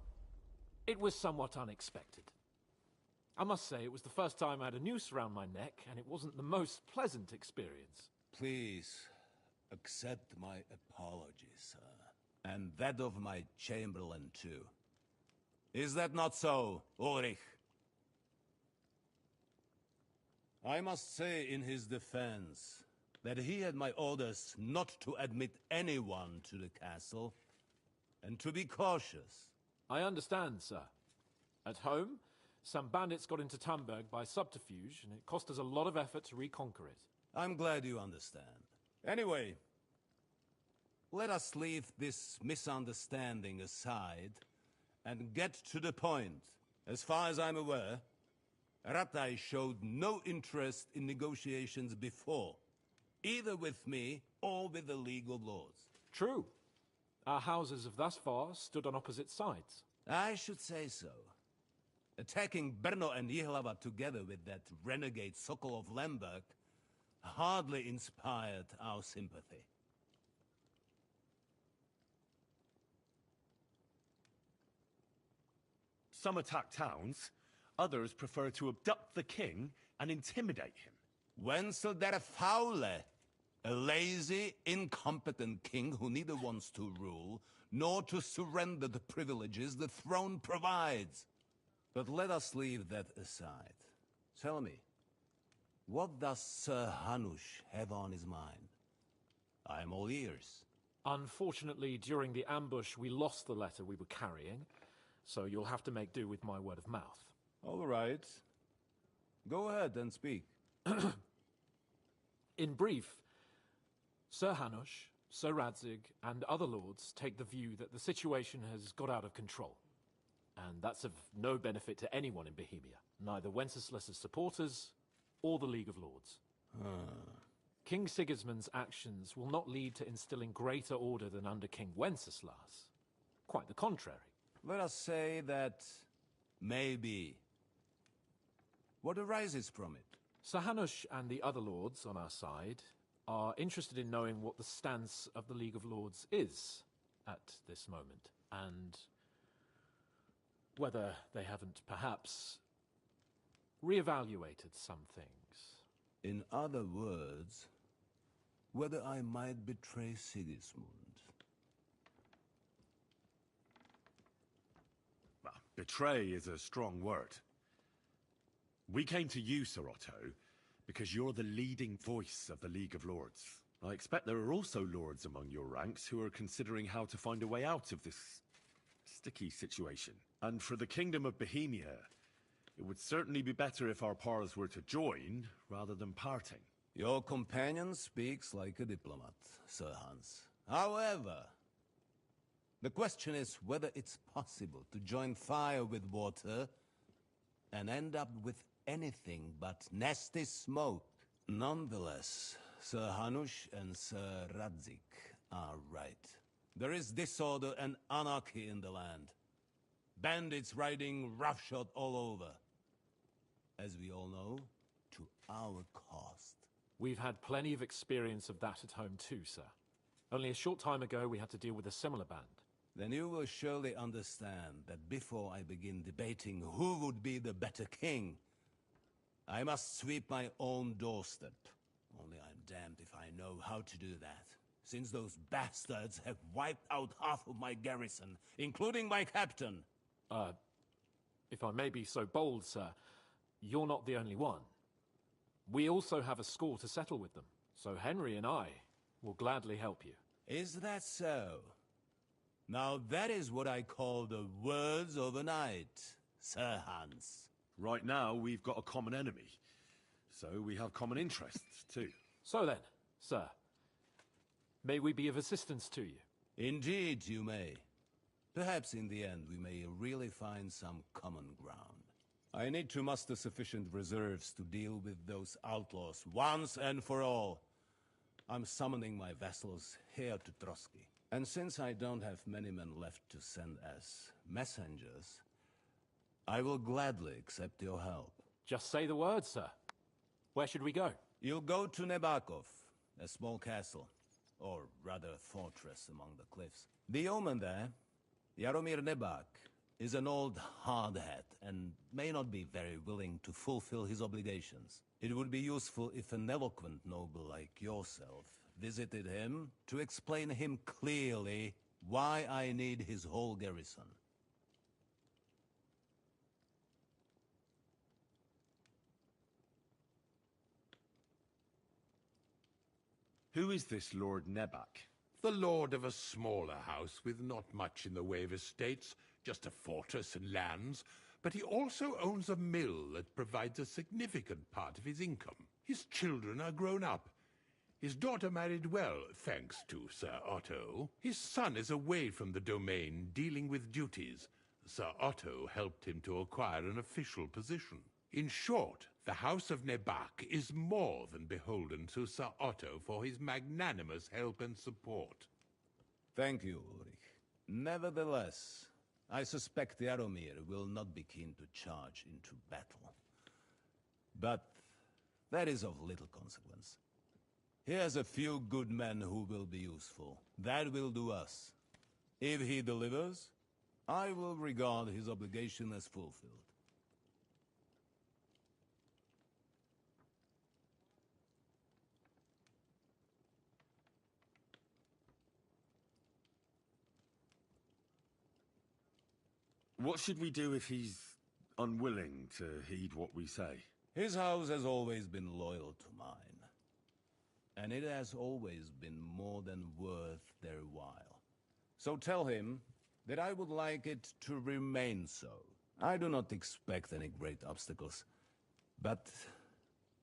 it was somewhat unexpected. I must say, it was the first time I had a noose around my neck, and it wasn't the most pleasant experience. Please, accept my apologies, sir. And that of my chamberlain, too. Is that not so, Ulrich? I must say in his defense that he had my orders not to admit anyone to the castle, and to be cautious. I understand, sir. At home, some bandits got into Tamberg by subterfuge, and it cost us a lot of effort to reconquer it. I'm glad you understand. Anyway, let us leave this misunderstanding aside and get to the point. As far as I'm aware, Ratai showed no interest in negotiations before, either with me or with the League of Lords. True. Our houses have thus far stood on opposite sides. I should say so. Attacking Brno and Jihlava together with that renegade Sokol of Lemberg hardly inspired our sympathy. Some attack towns, others prefer to abduct the king and intimidate him. Wenzel der Faule, a lazy, incompetent king who neither wants to rule nor to surrender the privileges the throne provides. But let us leave that aside. Tell me, what does Sir Hanush have on his mind? I am all ears. Unfortunately, during the ambush, we lost the letter we were carrying, so you'll have to make do with my word of mouth. All right. Go ahead and speak. In brief, Sir Hanush, Sir Radzig, and other lords take the view that the situation has got out of control. And that's of no benefit to anyone in Bohemia, neither Wenceslas's supporters or the League of Lords. King Sigismund's actions will not lead to instilling greater order than under King Wenceslas. Quite the contrary. Let us say that maybe. What arises from it? Sir Hanush and the other lords on our side are interested in knowing what the stance of the League of Lords is at this moment, and whether they haven't perhaps reevaluated some things. In other words, whether I might betray Sigismund. Well, betray is a strong word. We came to you, Sir Otto, because you're the leading voice of the League of Lords. I expect there are also lords among your ranks who are considering how to find a way out of this sticky situation. And for the Kingdom of Bohemia, it would certainly be better if our powers were to join rather than parting. Your companion speaks like a diplomat, Sir Hans. However, the question is whether it's possible to join fire with water and end up with anything but nasty smoke. Nonetheless, Sir Hanush and Sir Radzig are right. There is disorder and anarchy in the land. Bandits riding roughshod all over. As we all know, to our cost. We've had plenty of experience of that at home too, sir. Only a short time ago we had to deal with a similar band. Then you will surely understand that before I begin debating who would be the better king, I must sweep my own doorstep. Only I'm damned if I know how to do that, since those bastards have wiped out half of my garrison, including my captain. If I may be so bold, sir, you're not the only one. We also have a score to settle with them, so Henry and I will gladly help you. Is that so? Now that is what I call the words of a knight, Sir Hans. Right now, we've got a common enemy, so we have common interests, too. So then, sir, may we be of assistance to you? Indeed, you may. Perhaps in the end we may really find some common ground. I need to muster sufficient reserves to deal with those outlaws once and for all. I'm summoning my vassals here to Trotsky. And since I don't have many men left to send as messengers, I will gladly accept your help. Just say the word, sir. Where should we go? You'll go to Nebakov, a small castle, or rather fortress among the cliffs. The omen there Jaromir Nebak is an old hardhat and may not be very willing to fulfill his obligations. It would be useful if an eloquent noble like yourself visited him to explain him clearly why I need his whole garrison. Who is this Lord Nebak? The lord of a smaller house with not much in the way of estates, just a fortress and lands, but he also owns a mill that provides a significant part of his income. His children are grown up. His daughter married well, thanks to Sir Otto. His son is away from the domain, dealing with duties. Sir Otto helped him to acquire an official position. In short, the House of Nebak is more than beholden to Sir Otto for his magnanimous help and support. Thank you, Ulrich. Nevertheless, I suspect Jaromir will not be keen to charge into battle. But that is of little consequence. He has a few good men who will be useful. That will do us. If he delivers, I will regard his obligation as fulfilled. What should we do if he's unwilling to heed what we say? His house has always been loyal to mine. And it has always been more than worth their while. So tell him that I would like it to remain so. I do not expect any great obstacles, but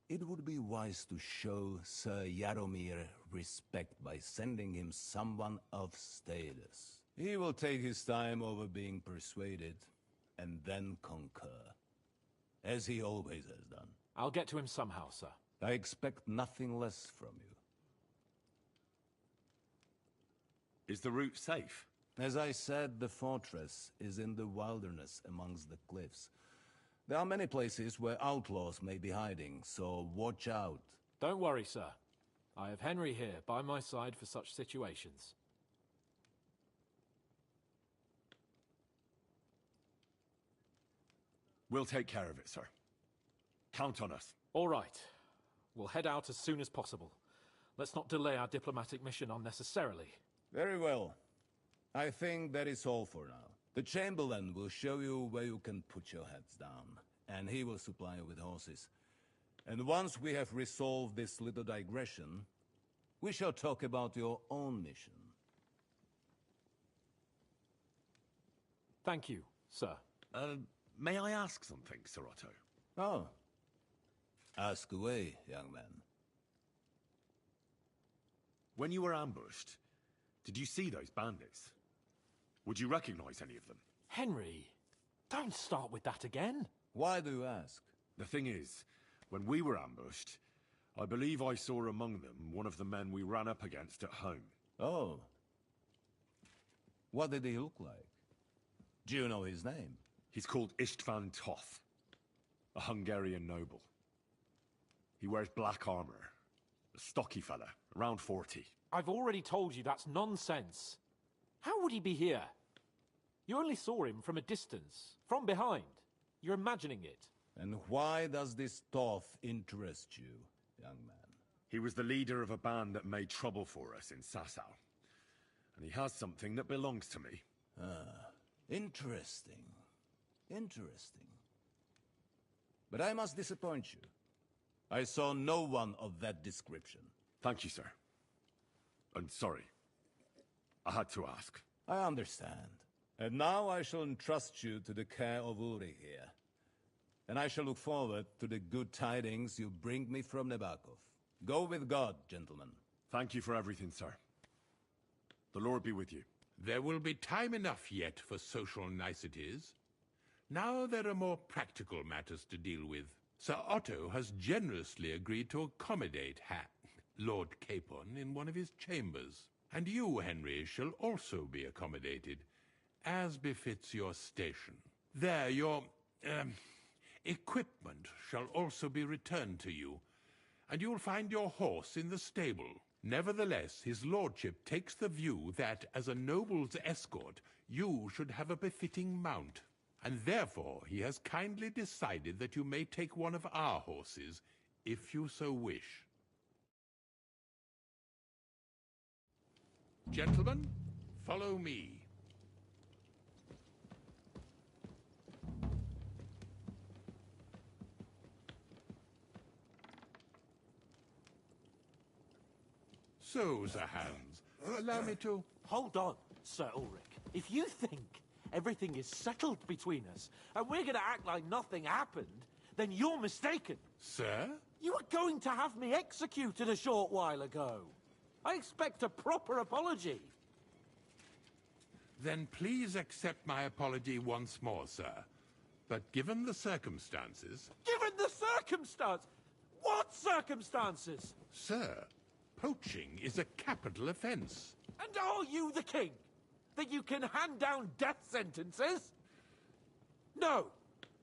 it would be wise to show Sir Jaromir respect by sending him someone of status. He will take his time over being persuaded, and then concur, as he always has done. I'll get to him somehow, sir. I expect nothing less from you. Is the route safe? As I said, the fortress is in the wilderness amongst the cliffs. There are many places where outlaws may be hiding, so watch out. Don't worry, sir. I have Henry here by my side for such situations. We'll take care of it, sir. Count on us. All right. We'll head out as soon as possible. Let's not delay our diplomatic mission unnecessarily. Very well. I think that is all for now. The Chamberlain will show you where you can put your heads down, and he will supply you with horses. And once we have resolved this little digression, we shall talk about your own mission. Thank you, sir. May I ask something, Sir Otto? Oh. Ask away, young man. When you were ambushed, did you see those bandits? Would you recognize any of them? Henry, don't start with that again. Why do you ask? The thing is, when we were ambushed, I believe I saw among them one of the men we ran up against at home. Oh. What did he look like? Do you know his name? He's called Istvan Toth, a Hungarian noble. He wears black armor. A stocky fella, around 40. I've already told you that's nonsense. How would he be here? You only saw him from a distance, from behind. You're imagining it. And why does this Toth interest you, young man? He was the leader of a band that made trouble for us in Sasau. And he has something that belongs to me. Ah, interesting. Interesting. But I must disappoint you. I saw no one of that description. Thank you, sir. I'm sorry. I had to ask. I understand. And now I shall entrust you to the care of Uri here. And I shall look forward to the good tidings you bring me from Nebakov. Go with God, gentlemen. Thank you for everything, sir. The Lord be with you. There will be time enough yet for social niceties. Now there are more practical matters to deal with. Sir Otto has generously agreed to accommodate Lord Capon in one of his chambers. And you, Henry, shall also be accommodated, as befits your station. There, your equipment shall also be returned to you, and you'll find your horse in the stable. Nevertheless, his lordship takes the view that, as a noble's escort, you should have a befitting mount, and therefore he has kindly decided that you may take one of our horses, if you so wish. Gentlemen, follow me. So, Sir Hans, allow me to... Hold on, Sir Ulrich. If you think everything is settled between us, and we're going to act like nothing happened, then you're mistaken. Sir? You were going to have me executed a short while ago. I expect a proper apology. Then please accept my apology once more, sir. But given the circumstances... Given the circumstance? What circumstances? Sir, poaching is a capital offence. And are you the king? That you can hand down death sentences? No,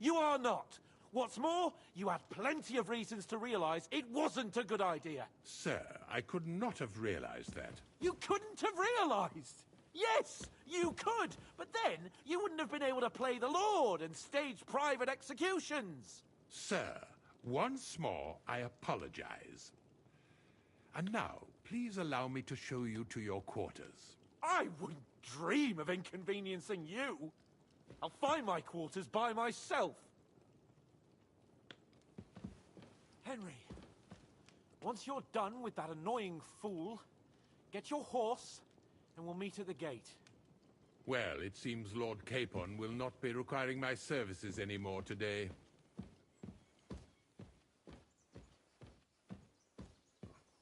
you are not. What's more, you had plenty of reasons to realize it wasn't a good idea. Sir, I could not have realized that. You couldn't have realized? Yes, you could, but then you wouldn't have been able to play the Lord and stage private executions. Sir, once more, I apologize. And now, please allow me to show you to your quarters. I wouldn't dream of inconveniencing you. I'll find my quarters by myself. Henry, once you're done with that annoying fool, get your horse and we'll meet at the gate. Well, it seems Lord Capon will not be requiring my services anymore today.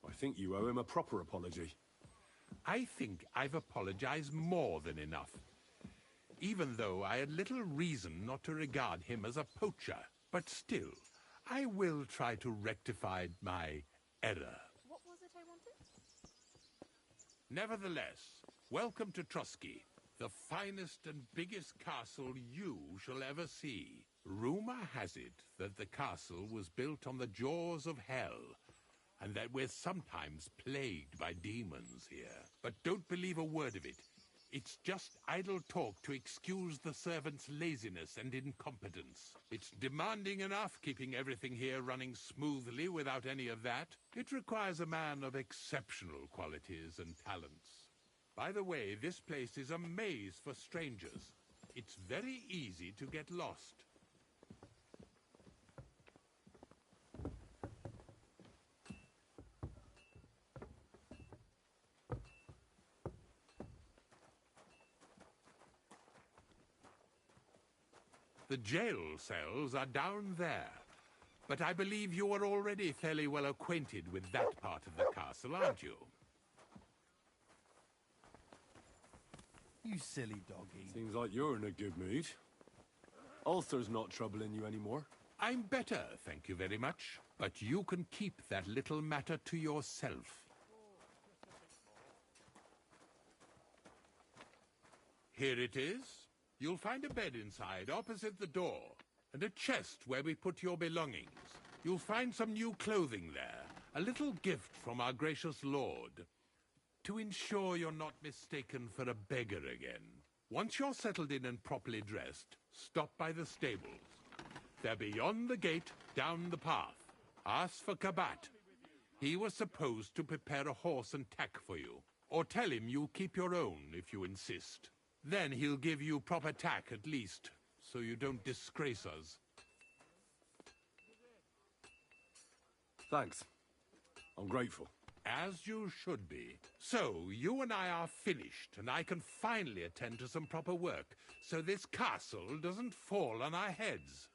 I think you owe him a proper apology. I think I've apologized more than enough. Even though I had little reason not to regard him as a poacher. But still, I will try to rectify my error. What was it I wanted? Nevertheless, welcome to Trotsky, the finest and biggest castle you shall ever see. Rumor has it that the castle was built on the jaws of hell, and that we're sometimes plagued by demons here. But don't believe a word of it. It's just idle talk to excuse the servants' laziness and incompetence. It's demanding enough keeping everything here running smoothly without any of that. It requires a man of exceptional qualities and talents. By the way, this place is a maze for strangers. It's very easy to get lost. The jail cells are down there. But I believe you are already fairly well acquainted with that part of the castle, aren't you? You silly doggy. Seems like you're in a good mood. Ulster's not troubling you anymore. I'm better, thank you very much. But you can keep that little matter to yourself. Here it is. You'll find a bed inside, opposite the door, and a chest where we put your belongings. You'll find some new clothing there, a little gift from our gracious lord, to ensure you're not mistaken for a beggar again. Once you're settled in and properly dressed, stop by the stables. They're beyond the gate, down the path. Ask for Kabat. He was supposed to prepare a horse and tack for you, or tell him you'll keep your own if you insist. Then he'll give you proper tack at least, so you don't disgrace us. Thanks. I'm grateful. As you should be. So, you and I are finished, and I can finally attend to some proper work, so this castle doesn't fall on our heads.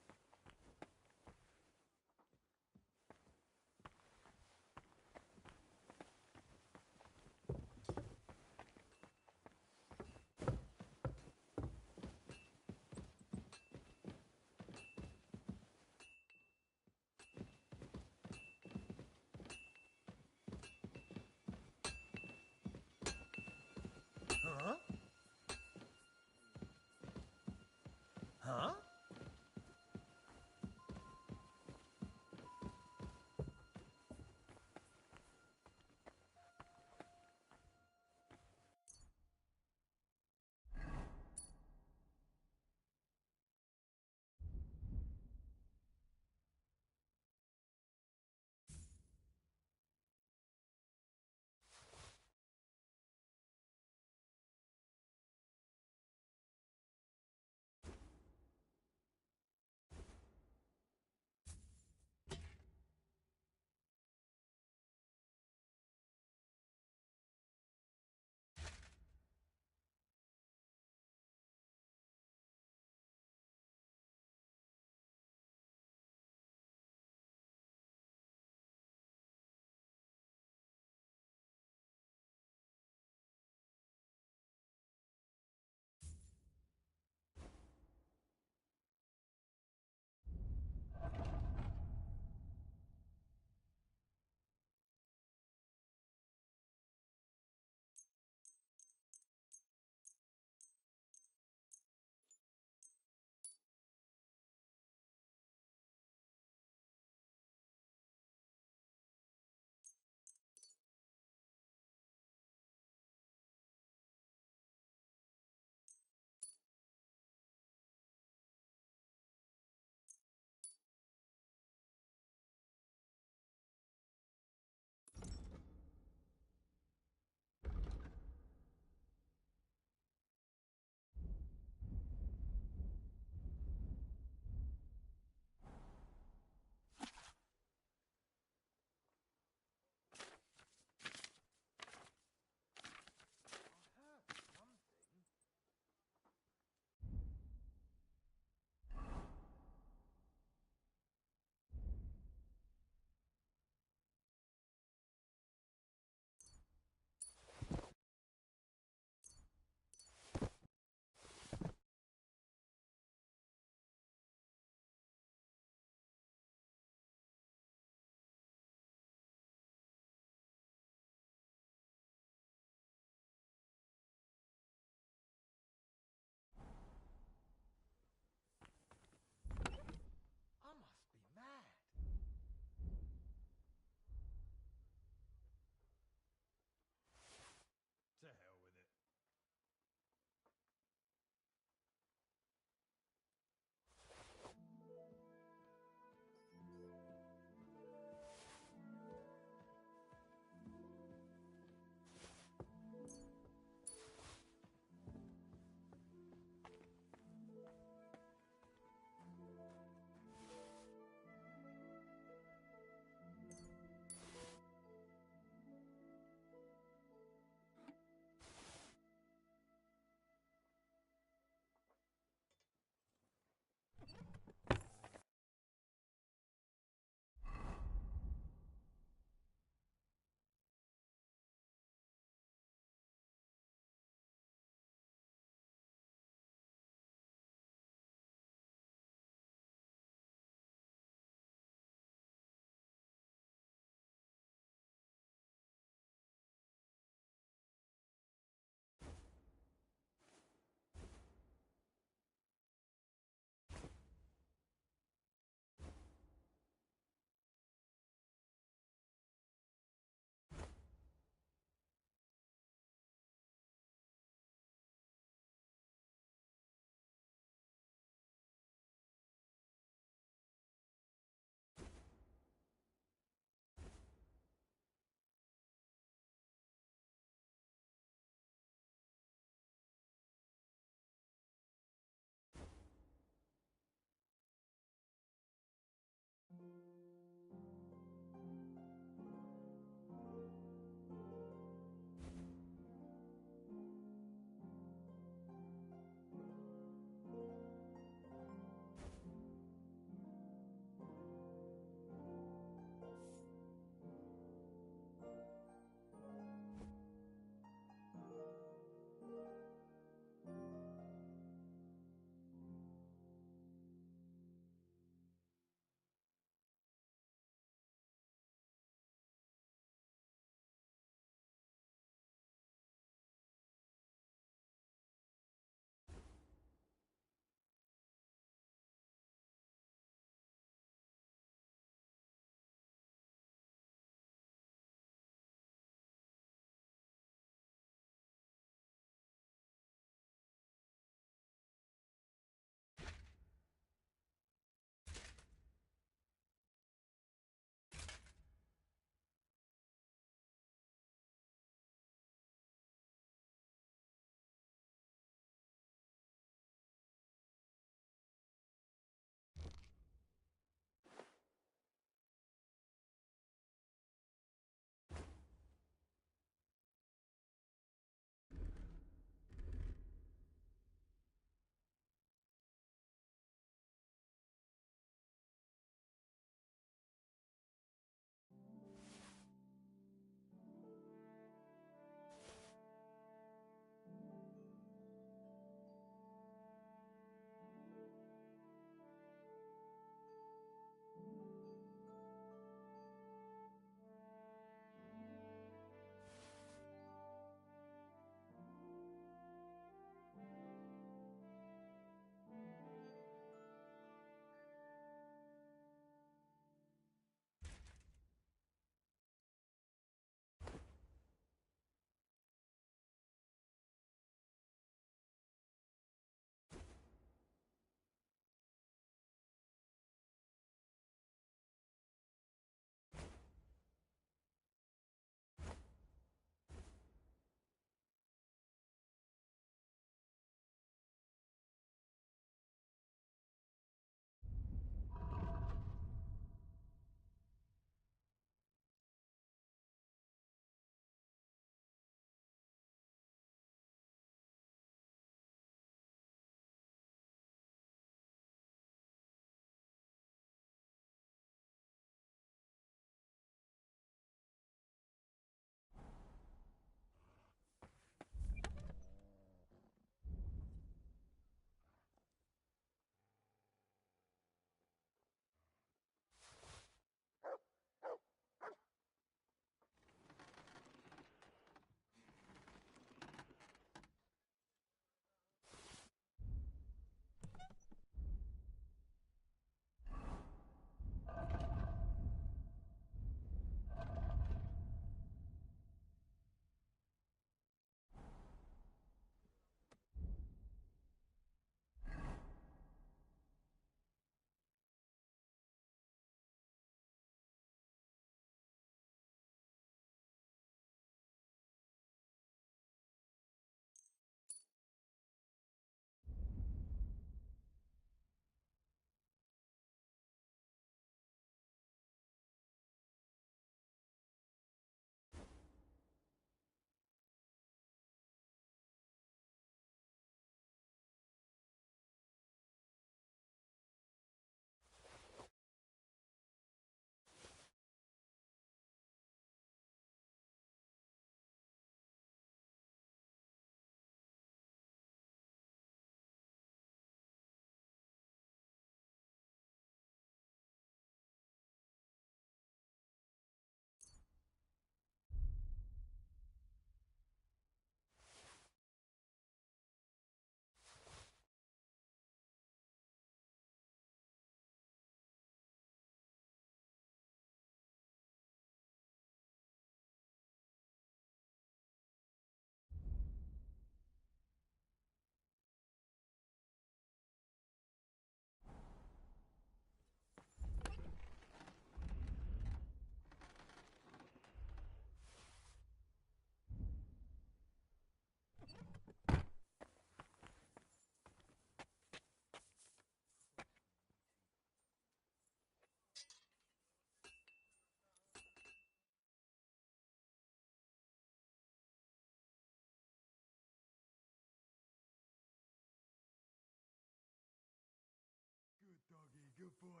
Good boy.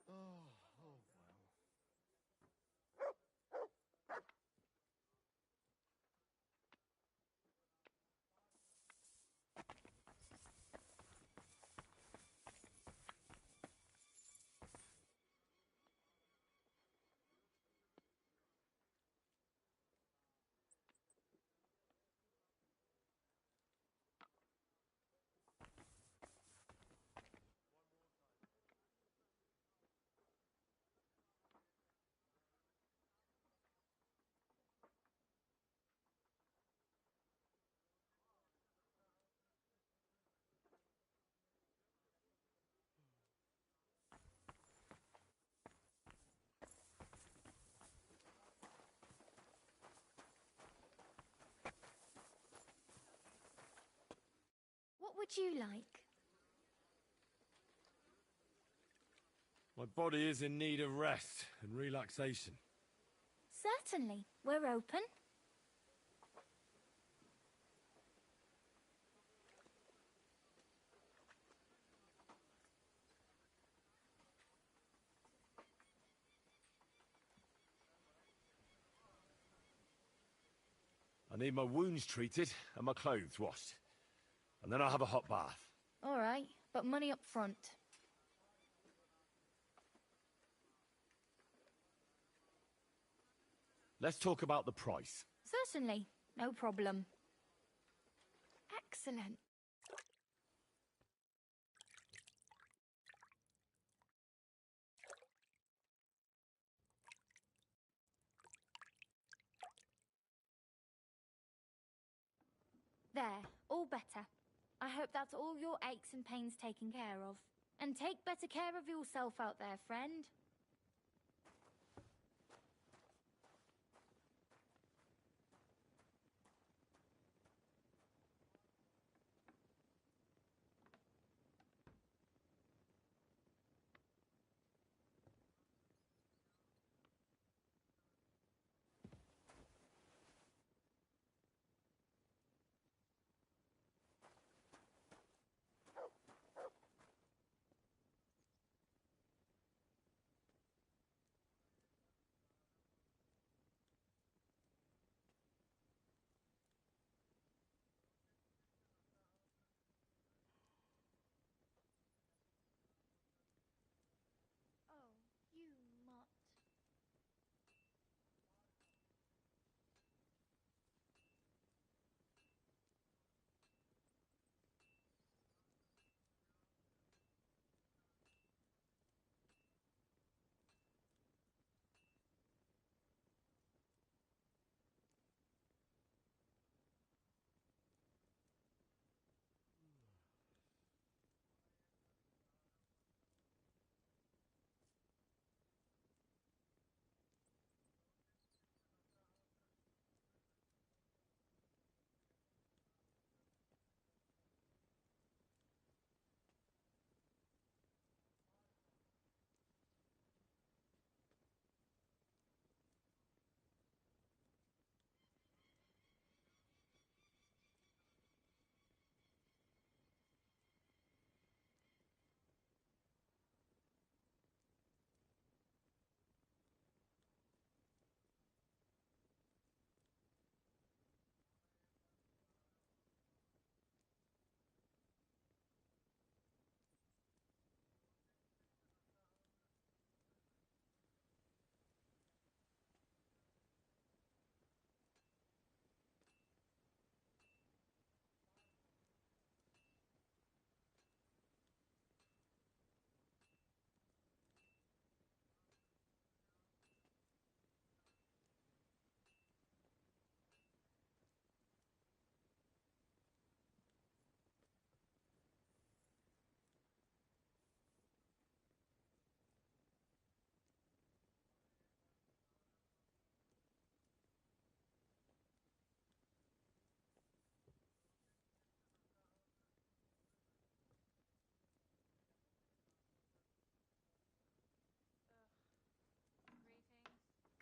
Oh, well. What would you like? My body is in need of rest and relaxation. Certainly. We're open. I need my wounds treated and my clothes washed. And then I'll have a hot bath. All right, but money up front. Let's talk about the price. Certainly. No problem. Excellent. There, all better. I hope that's all your aches and pains taken care of. And take better care of yourself out there, friend.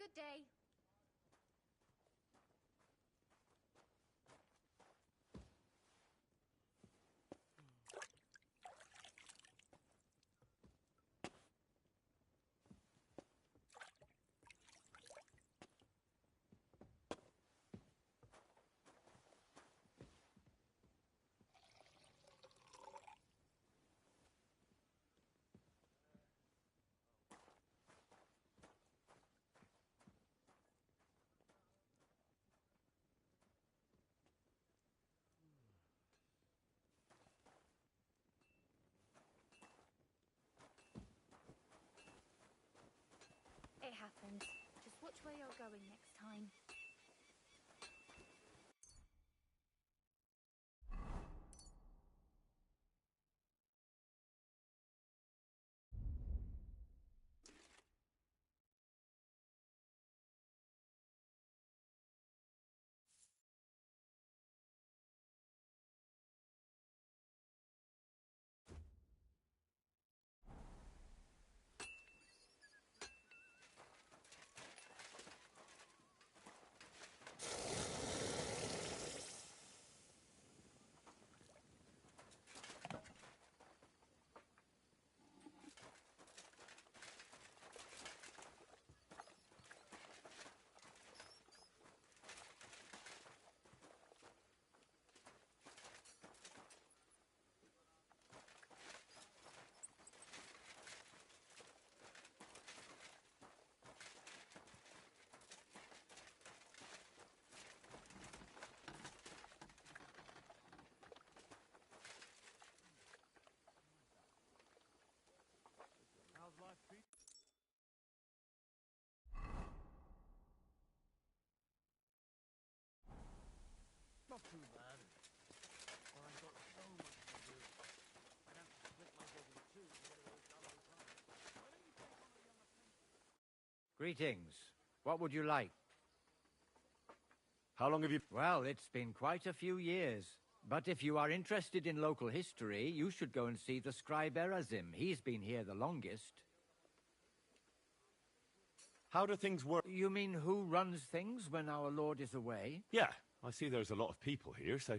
good day. It happens. Just watch where you're going next time. Not too bad. Well, I've got so much to do. I'd have to split my job in two to get it all done on time. Why don't you take one of the other places? Greetings. What would you like? How long have you... Well, it's been quite a few years. But if you are interested in local history, you should go and see the scribe Erazim. He's been here the longest. How do things work? You mean who runs things when our lord is away? Yeah, I see there's a lot of people here, so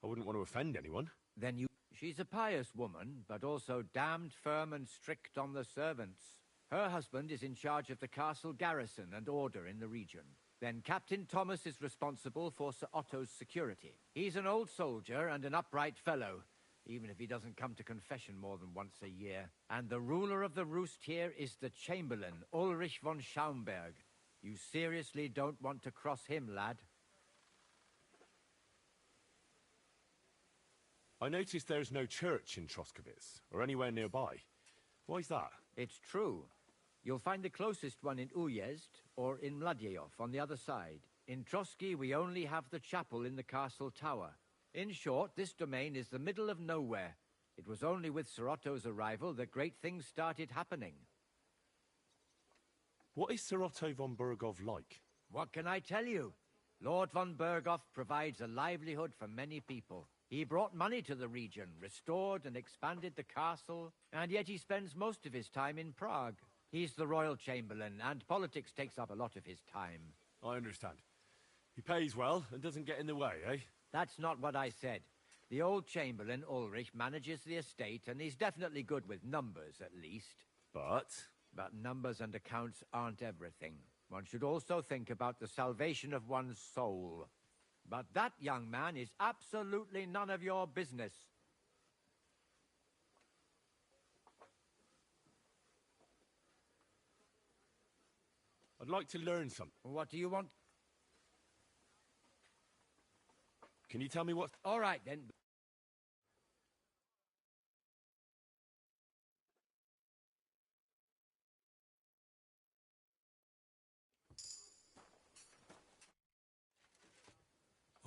I wouldn't want to offend anyone. Then you... She's a pious woman, but also damned firm and strict on the servants. Her husband is in charge of the castle garrison and order in the region. Then Captain Thomas is responsible for Sir Otto's security. He's an old soldier and an upright fellow, even if he doesn't come to confession more than once a year. And the ruler of the roost here is the Chamberlain, Ulrich von Schaumburg. You seriously don't want to cross him, lad? I noticed there's no church in Troskowitz, or anywhere nearby. Why is that? It's true. You'll find the closest one in Uyezd or in Mladejov on the other side. In Trotsky, we only have the chapel in the castle tower. In short, this domain is the middle of nowhere. It was only with Sir Otto's arrival that great things started happening. What is Sir Otto von Berghoff like? What can I tell you? Lord von Berghoff provides a livelihood for many people. He brought money to the region, restored and expanded the castle, and yet he spends most of his time in Prague. He's the royal chamberlain, and politics takes up a lot of his time. I understand. He pays well and doesn't get in the way, eh? That's not what I said. The old chamberlain, Ulrich, manages the estate, and he's definitely good with numbers, at least. But numbers and accounts aren't everything. One should also think about the salvation of one's soul. But that, young man, is absolutely none of your business. I'd like to learn something. What do you want? Can you tell me what... All right, then.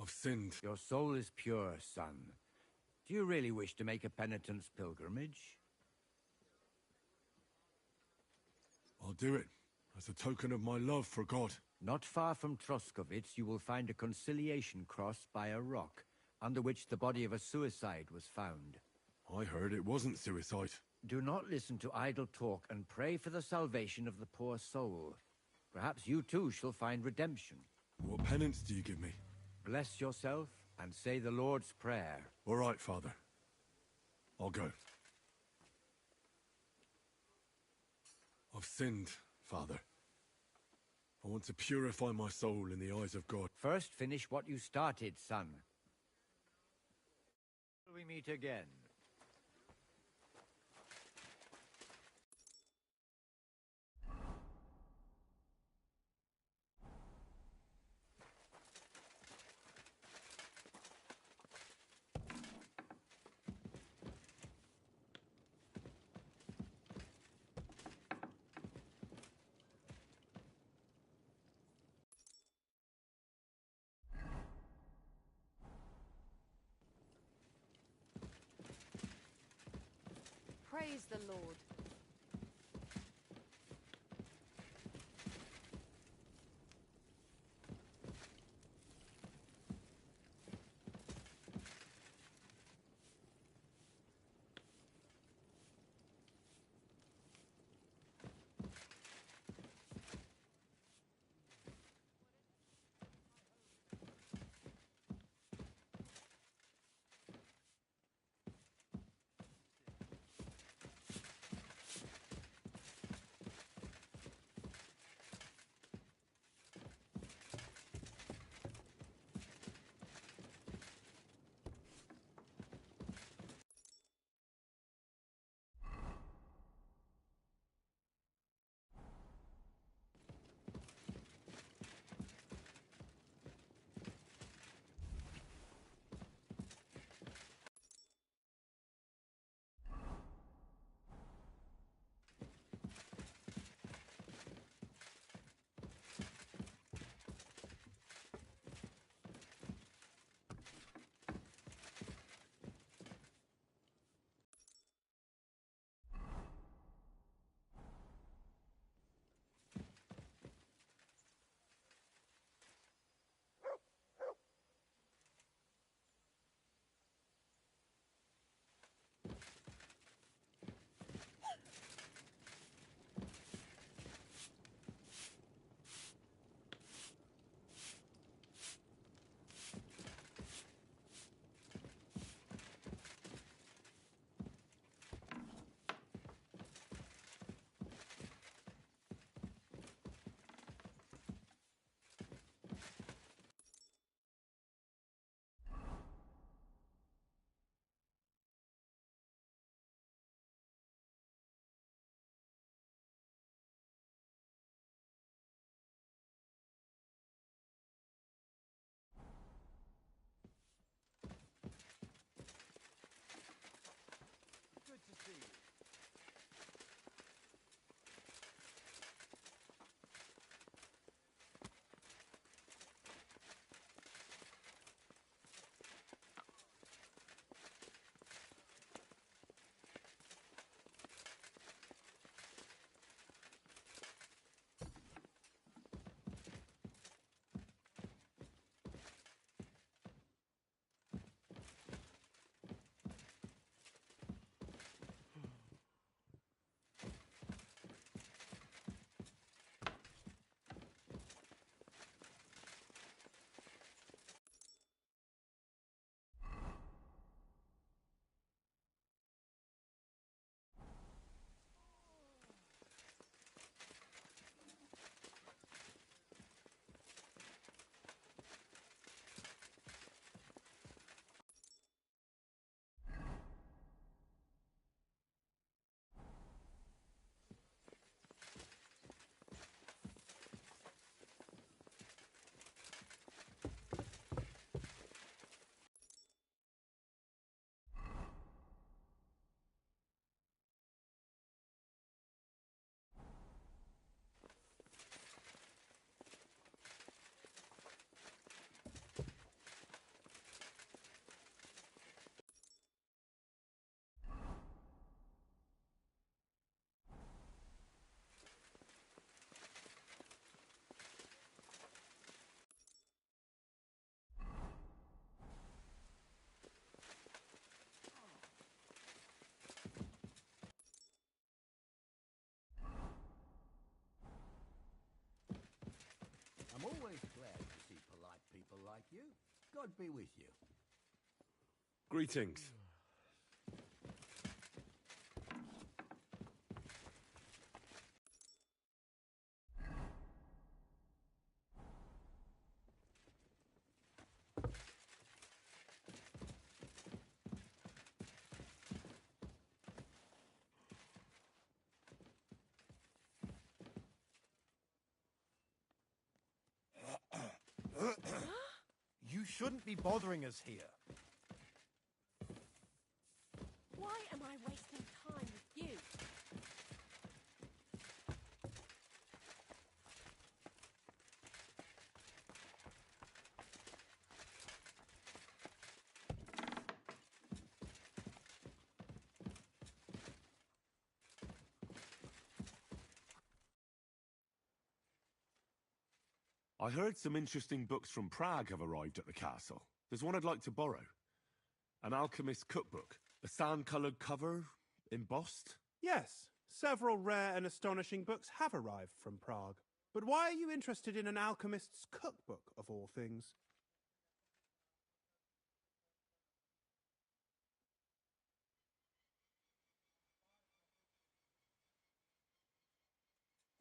I've sinned. Your soul is pure, son. Do you really wish to make a penitence pilgrimage? I'll do it, as a token of my love for God. Not far from Troskowitz, you will find a conciliation cross by a rock, under which the body of a suicide was found. I heard it wasn't suicide. Do not listen to idle talk and pray for the salvation of the poor soul. Perhaps you too shall find redemption. What penance do you give me? Bless yourself and say the Lord's Prayer. All right, Father. I'll go. I've sinned, Father. I want to purify my soul in the eyes of God. First finish what you started, son. Till we meet again. Praise the Lord. God be with you. Greetings. You shouldn't be bothering us here. Why am I wasting time with you? I heard some interesting books from Prague have arrived at the castle. There's one I'd like to borrow. An alchemist's cookbook. A sand-coloured cover, embossed. Yes, several rare and astonishing books have arrived from Prague. But why are you interested in an alchemist's cookbook, of all things?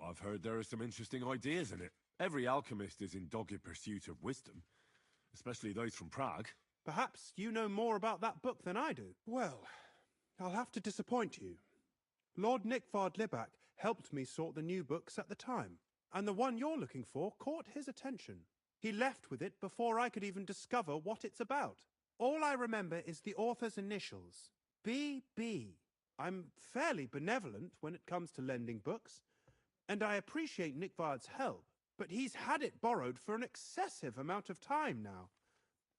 I've heard there are some interesting ideas in it. Every alchemist is in dogged pursuit of wisdom, especially those from Prague. Perhaps you know more about that book than I do. Well, I'll have to disappoint you. Lord Nickvard Libak helped me sort the new books at the time, and the one you're looking for caught his attention. He left with it before I could even discover what it's about. All I remember is the author's initials, B.B. I'm fairly benevolent when it comes to lending books, and I appreciate Nickvard's help, but he's had it borrowed for an excessive amount of time now.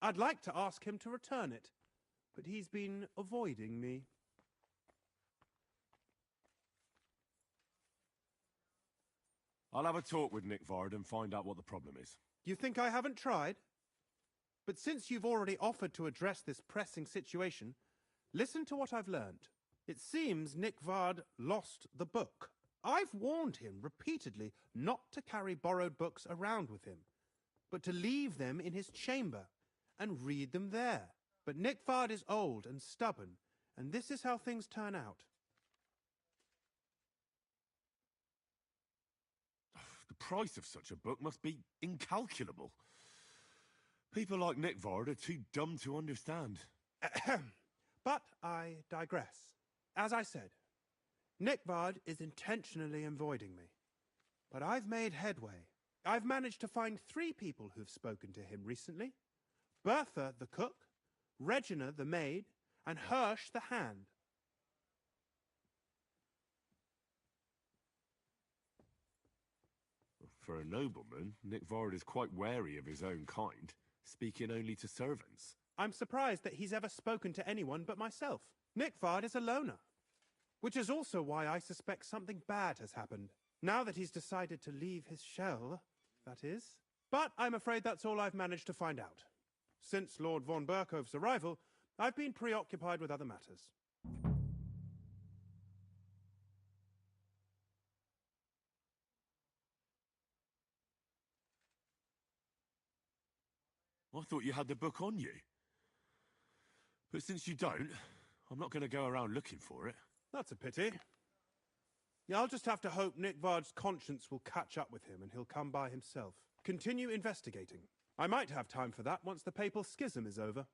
I'd like to ask him to return it, but he's been avoiding me. I'll have a talk with Nickvard and find out what the problem is. You think I haven't tried? But since you've already offered to address this pressing situation, listen to what I've learned. It seems Nickvard lost the book. I've warned him repeatedly not to carry borrowed books around with him, but to leave them in his chamber and read them there. But Nickvard is old and stubborn, and this is how things turn out. The price of such a book must be incalculable. People like Nickvard are too dumb to understand. But I digress. As I said, Nickvard is intentionally avoiding me. But I've made headway. I've managed to find 3 people who've spoken to him recently. Bertha the cook, Regina the maid, and Hirsch the hand. For a nobleman, Nickvard is quite wary of his own kind, speaking only to servants. I'm surprised that he's ever spoken to anyone but myself. Nickvard is a loner, which is also why I suspect something bad has happened. Now that he's decided to leave his shell, that is. But I'm afraid that's all I've managed to find out. Since Lord von Berkove's arrival, I've been preoccupied with other matters. I thought you had the book on you. But since you don't, I'm not going to go around looking for it. That's a pity. Yeah, I'll just have to hope Nickvard's conscience will catch up with him and he'll come by himself. Continue investigating. I might have time for that once the papal schism is over.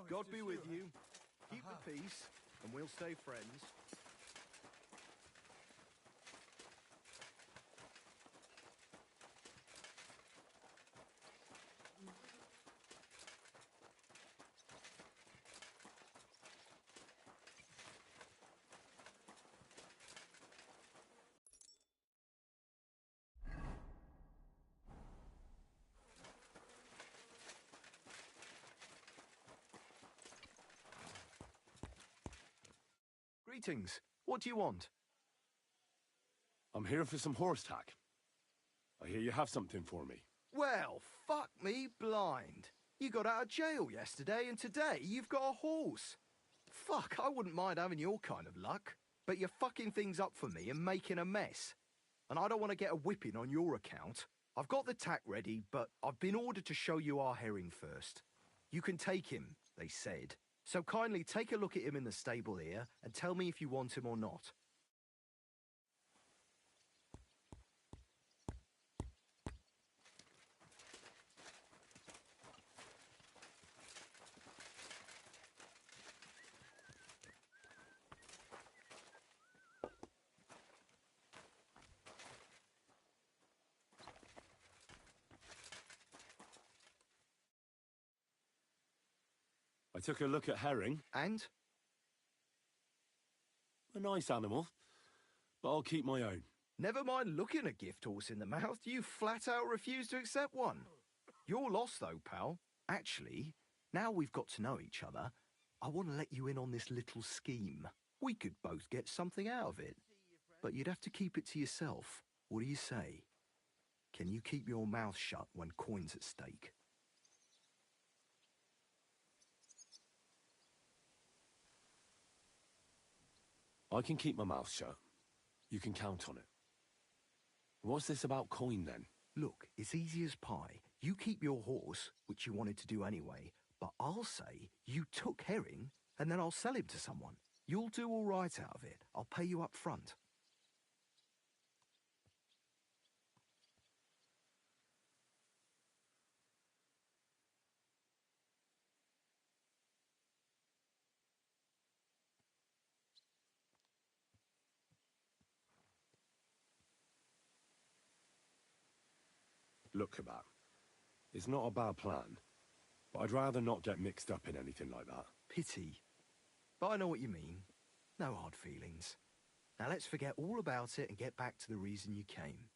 God be with you. Keep the peace, and we'll stay friends. Greetings. What do you want? I'm here for some horse tack. I hear you have something for me. Well, fuck me blind. You got out of jail yesterday, and today you've got a horse. Fuck, I wouldn't mind having your kind of luck. But you're fucking things up for me and making a mess. And I don't want to get a whipping on your account. I've got the tack ready, but I've been ordered to show you our herring first. You can take him, they said. So kindly take a look at him in the stable here and tell me if you want him or not. I took a look at herring. And? A nice animal, but I'll keep my own. Never mind looking a gift horse in the mouth, you flat out refuse to accept one. You're lost though, pal. Actually, now we've got to know each other, I want to let you in on this little scheme. We could both get something out of it. But you'd have to keep it to yourself. What do you say? Can you keep your mouth shut when coin's at stake? I can keep my mouth shut. You can count on it. What's this about coin, then? Look, it's easy as pie. You keep your horse, which you wanted to do anyway, but I'll say you took herring, and then I'll sell him to someone. You'll do all right out of it. I'll pay you up front. Look, Kabat, it's not a bad plan, but I'd rather not get mixed up in anything like that. Pity. But I know what you mean. No hard feelings. Now let's forget all about it and get back to the reason you came.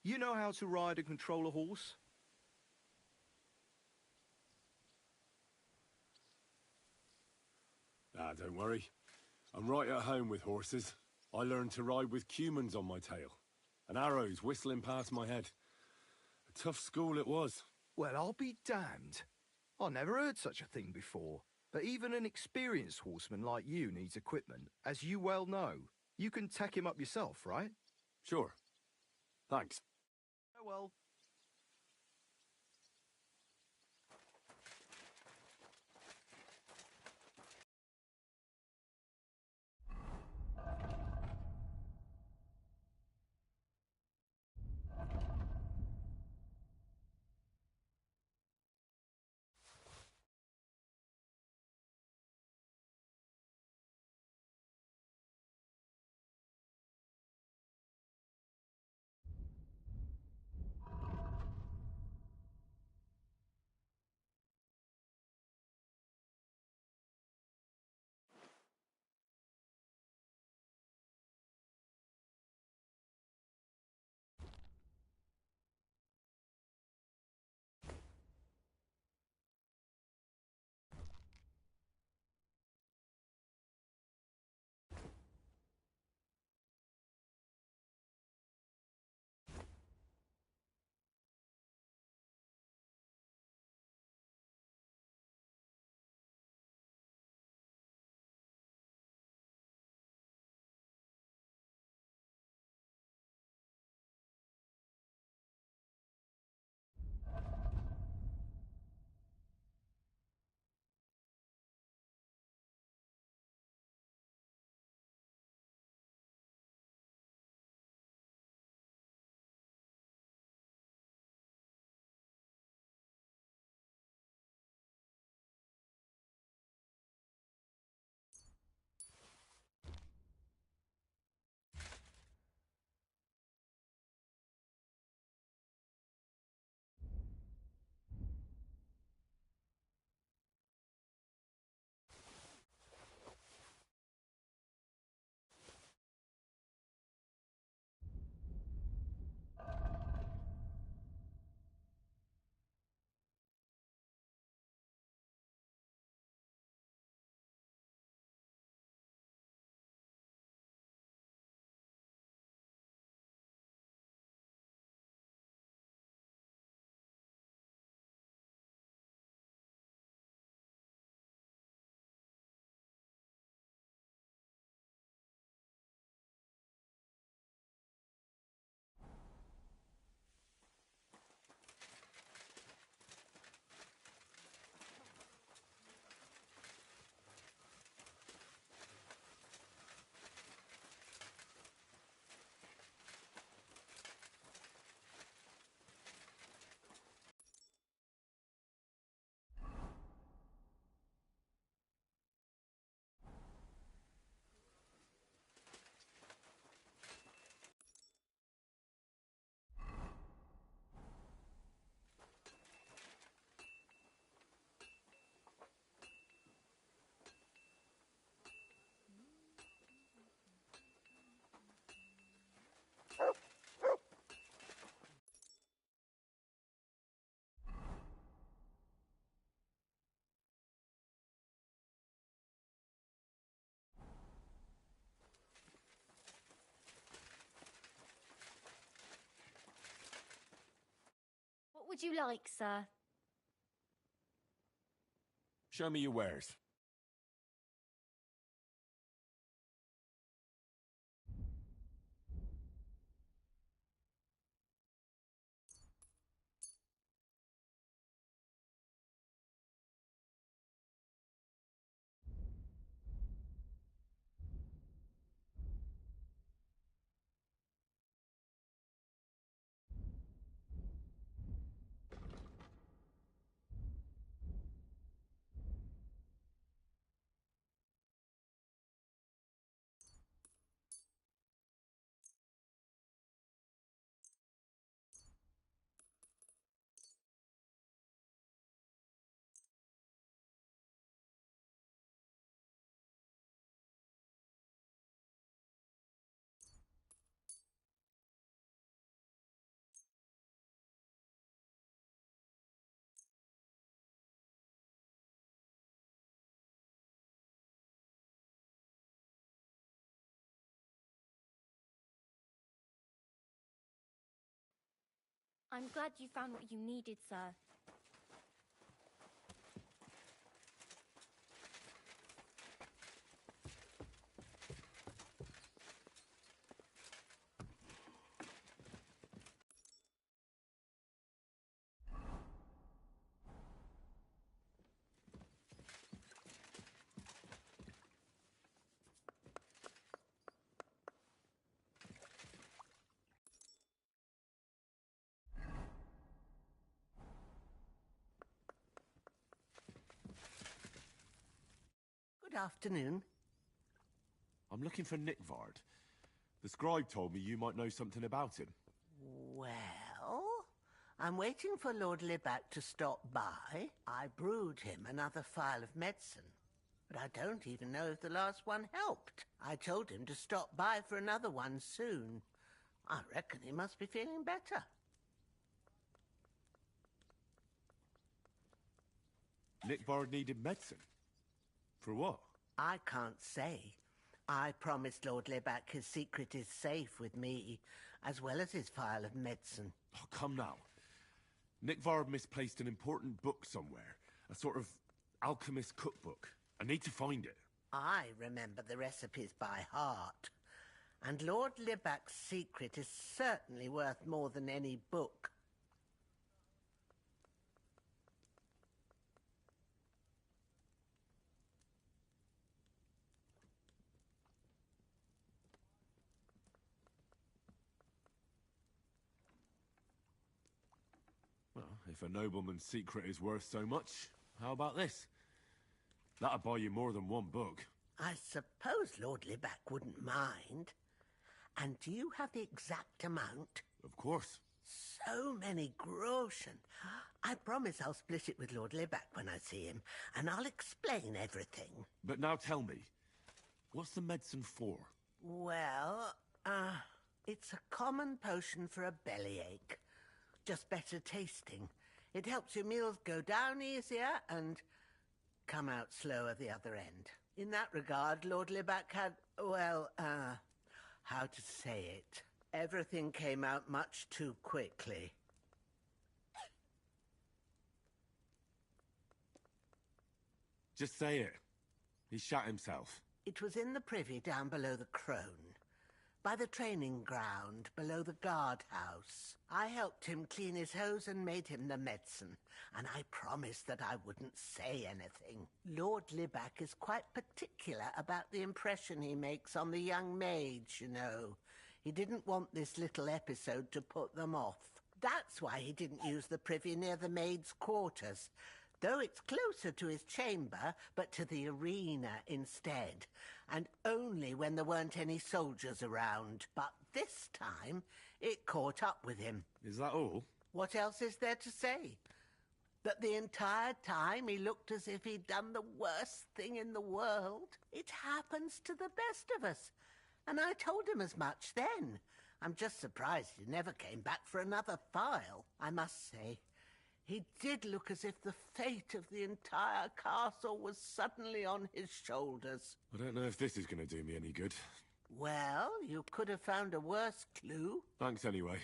You know how to ride and control a horse? Ah, don't worry. I'm right at home with horses. I learned to ride with cumans on my tail, and arrows whistling past my head. A tough school it was. Well, I'll be damned. I never heard such a thing before. But even an experienced horseman like you needs equipment, as you well know. You can tack him up yourself, right? Sure. Thanks. Oh well. would you like, sir? Show me your wares. I'm glad you found what you needed, sir. Good afternoon. I'm looking for Nickvard. The scribe told me you might know something about him. Well, I'm waiting for Lord Libac to stop by. I brewed him another phial of medicine, but I don't even know if the last one helped. I told him to stop by for another one soon. I reckon he must be feeling better. Nickvard needed medicine? For what? I can't say. I promised Lord Libac his secret is safe with me, as well as his phial of medicine. Oh, come now. Nickvard misplaced an important book somewhere. A sort of alchemist cookbook. I need to find it. I remember the recipes by heart. And Lord Libac's secret is certainly worth more than any book. Well, if a nobleman's secret is worth so much, how about this? That'll buy you more than one book. I suppose Lord Libac wouldn't mind. And do you have the exact amount? Of course. So many groschen. I promise I'll split it with Lord Libac when I see him, and I'll explain everything. But now tell me, what's the medicine for? Well, it's a common potion for a bellyache. Just better tasting. It helps your meals go down easier and come out slower the other end. In that regard, Lord Libac had, well, how to say it? Everything came out much too quickly. Just say it. He shot himself. It was in the privy down below the Crone, by the training ground below the guardhouse. I helped him clean his hose and made him the medicine, and I promised that I wouldn't say anything. Lord Libac is quite particular about the impression he makes on the young maids, you know. He didn't want this little episode to put them off. That's why he didn't use the privy near the maids' quarters, though it's closer to his chamber, but to the arena instead, and only when there weren't any soldiers around. But this time, it caught up with him. Is that all? What else is there to say? That the entire time he looked as if he'd done the worst thing in the world. It happens to the best of us, and I told him as much then. I'm just surprised he never came back for another file. I must say, he did look as if the fate of the entire castle was suddenly on his shoulders. I don't know if this is going to do me any good. Well, you could have found a worse clue. Thanks anyway.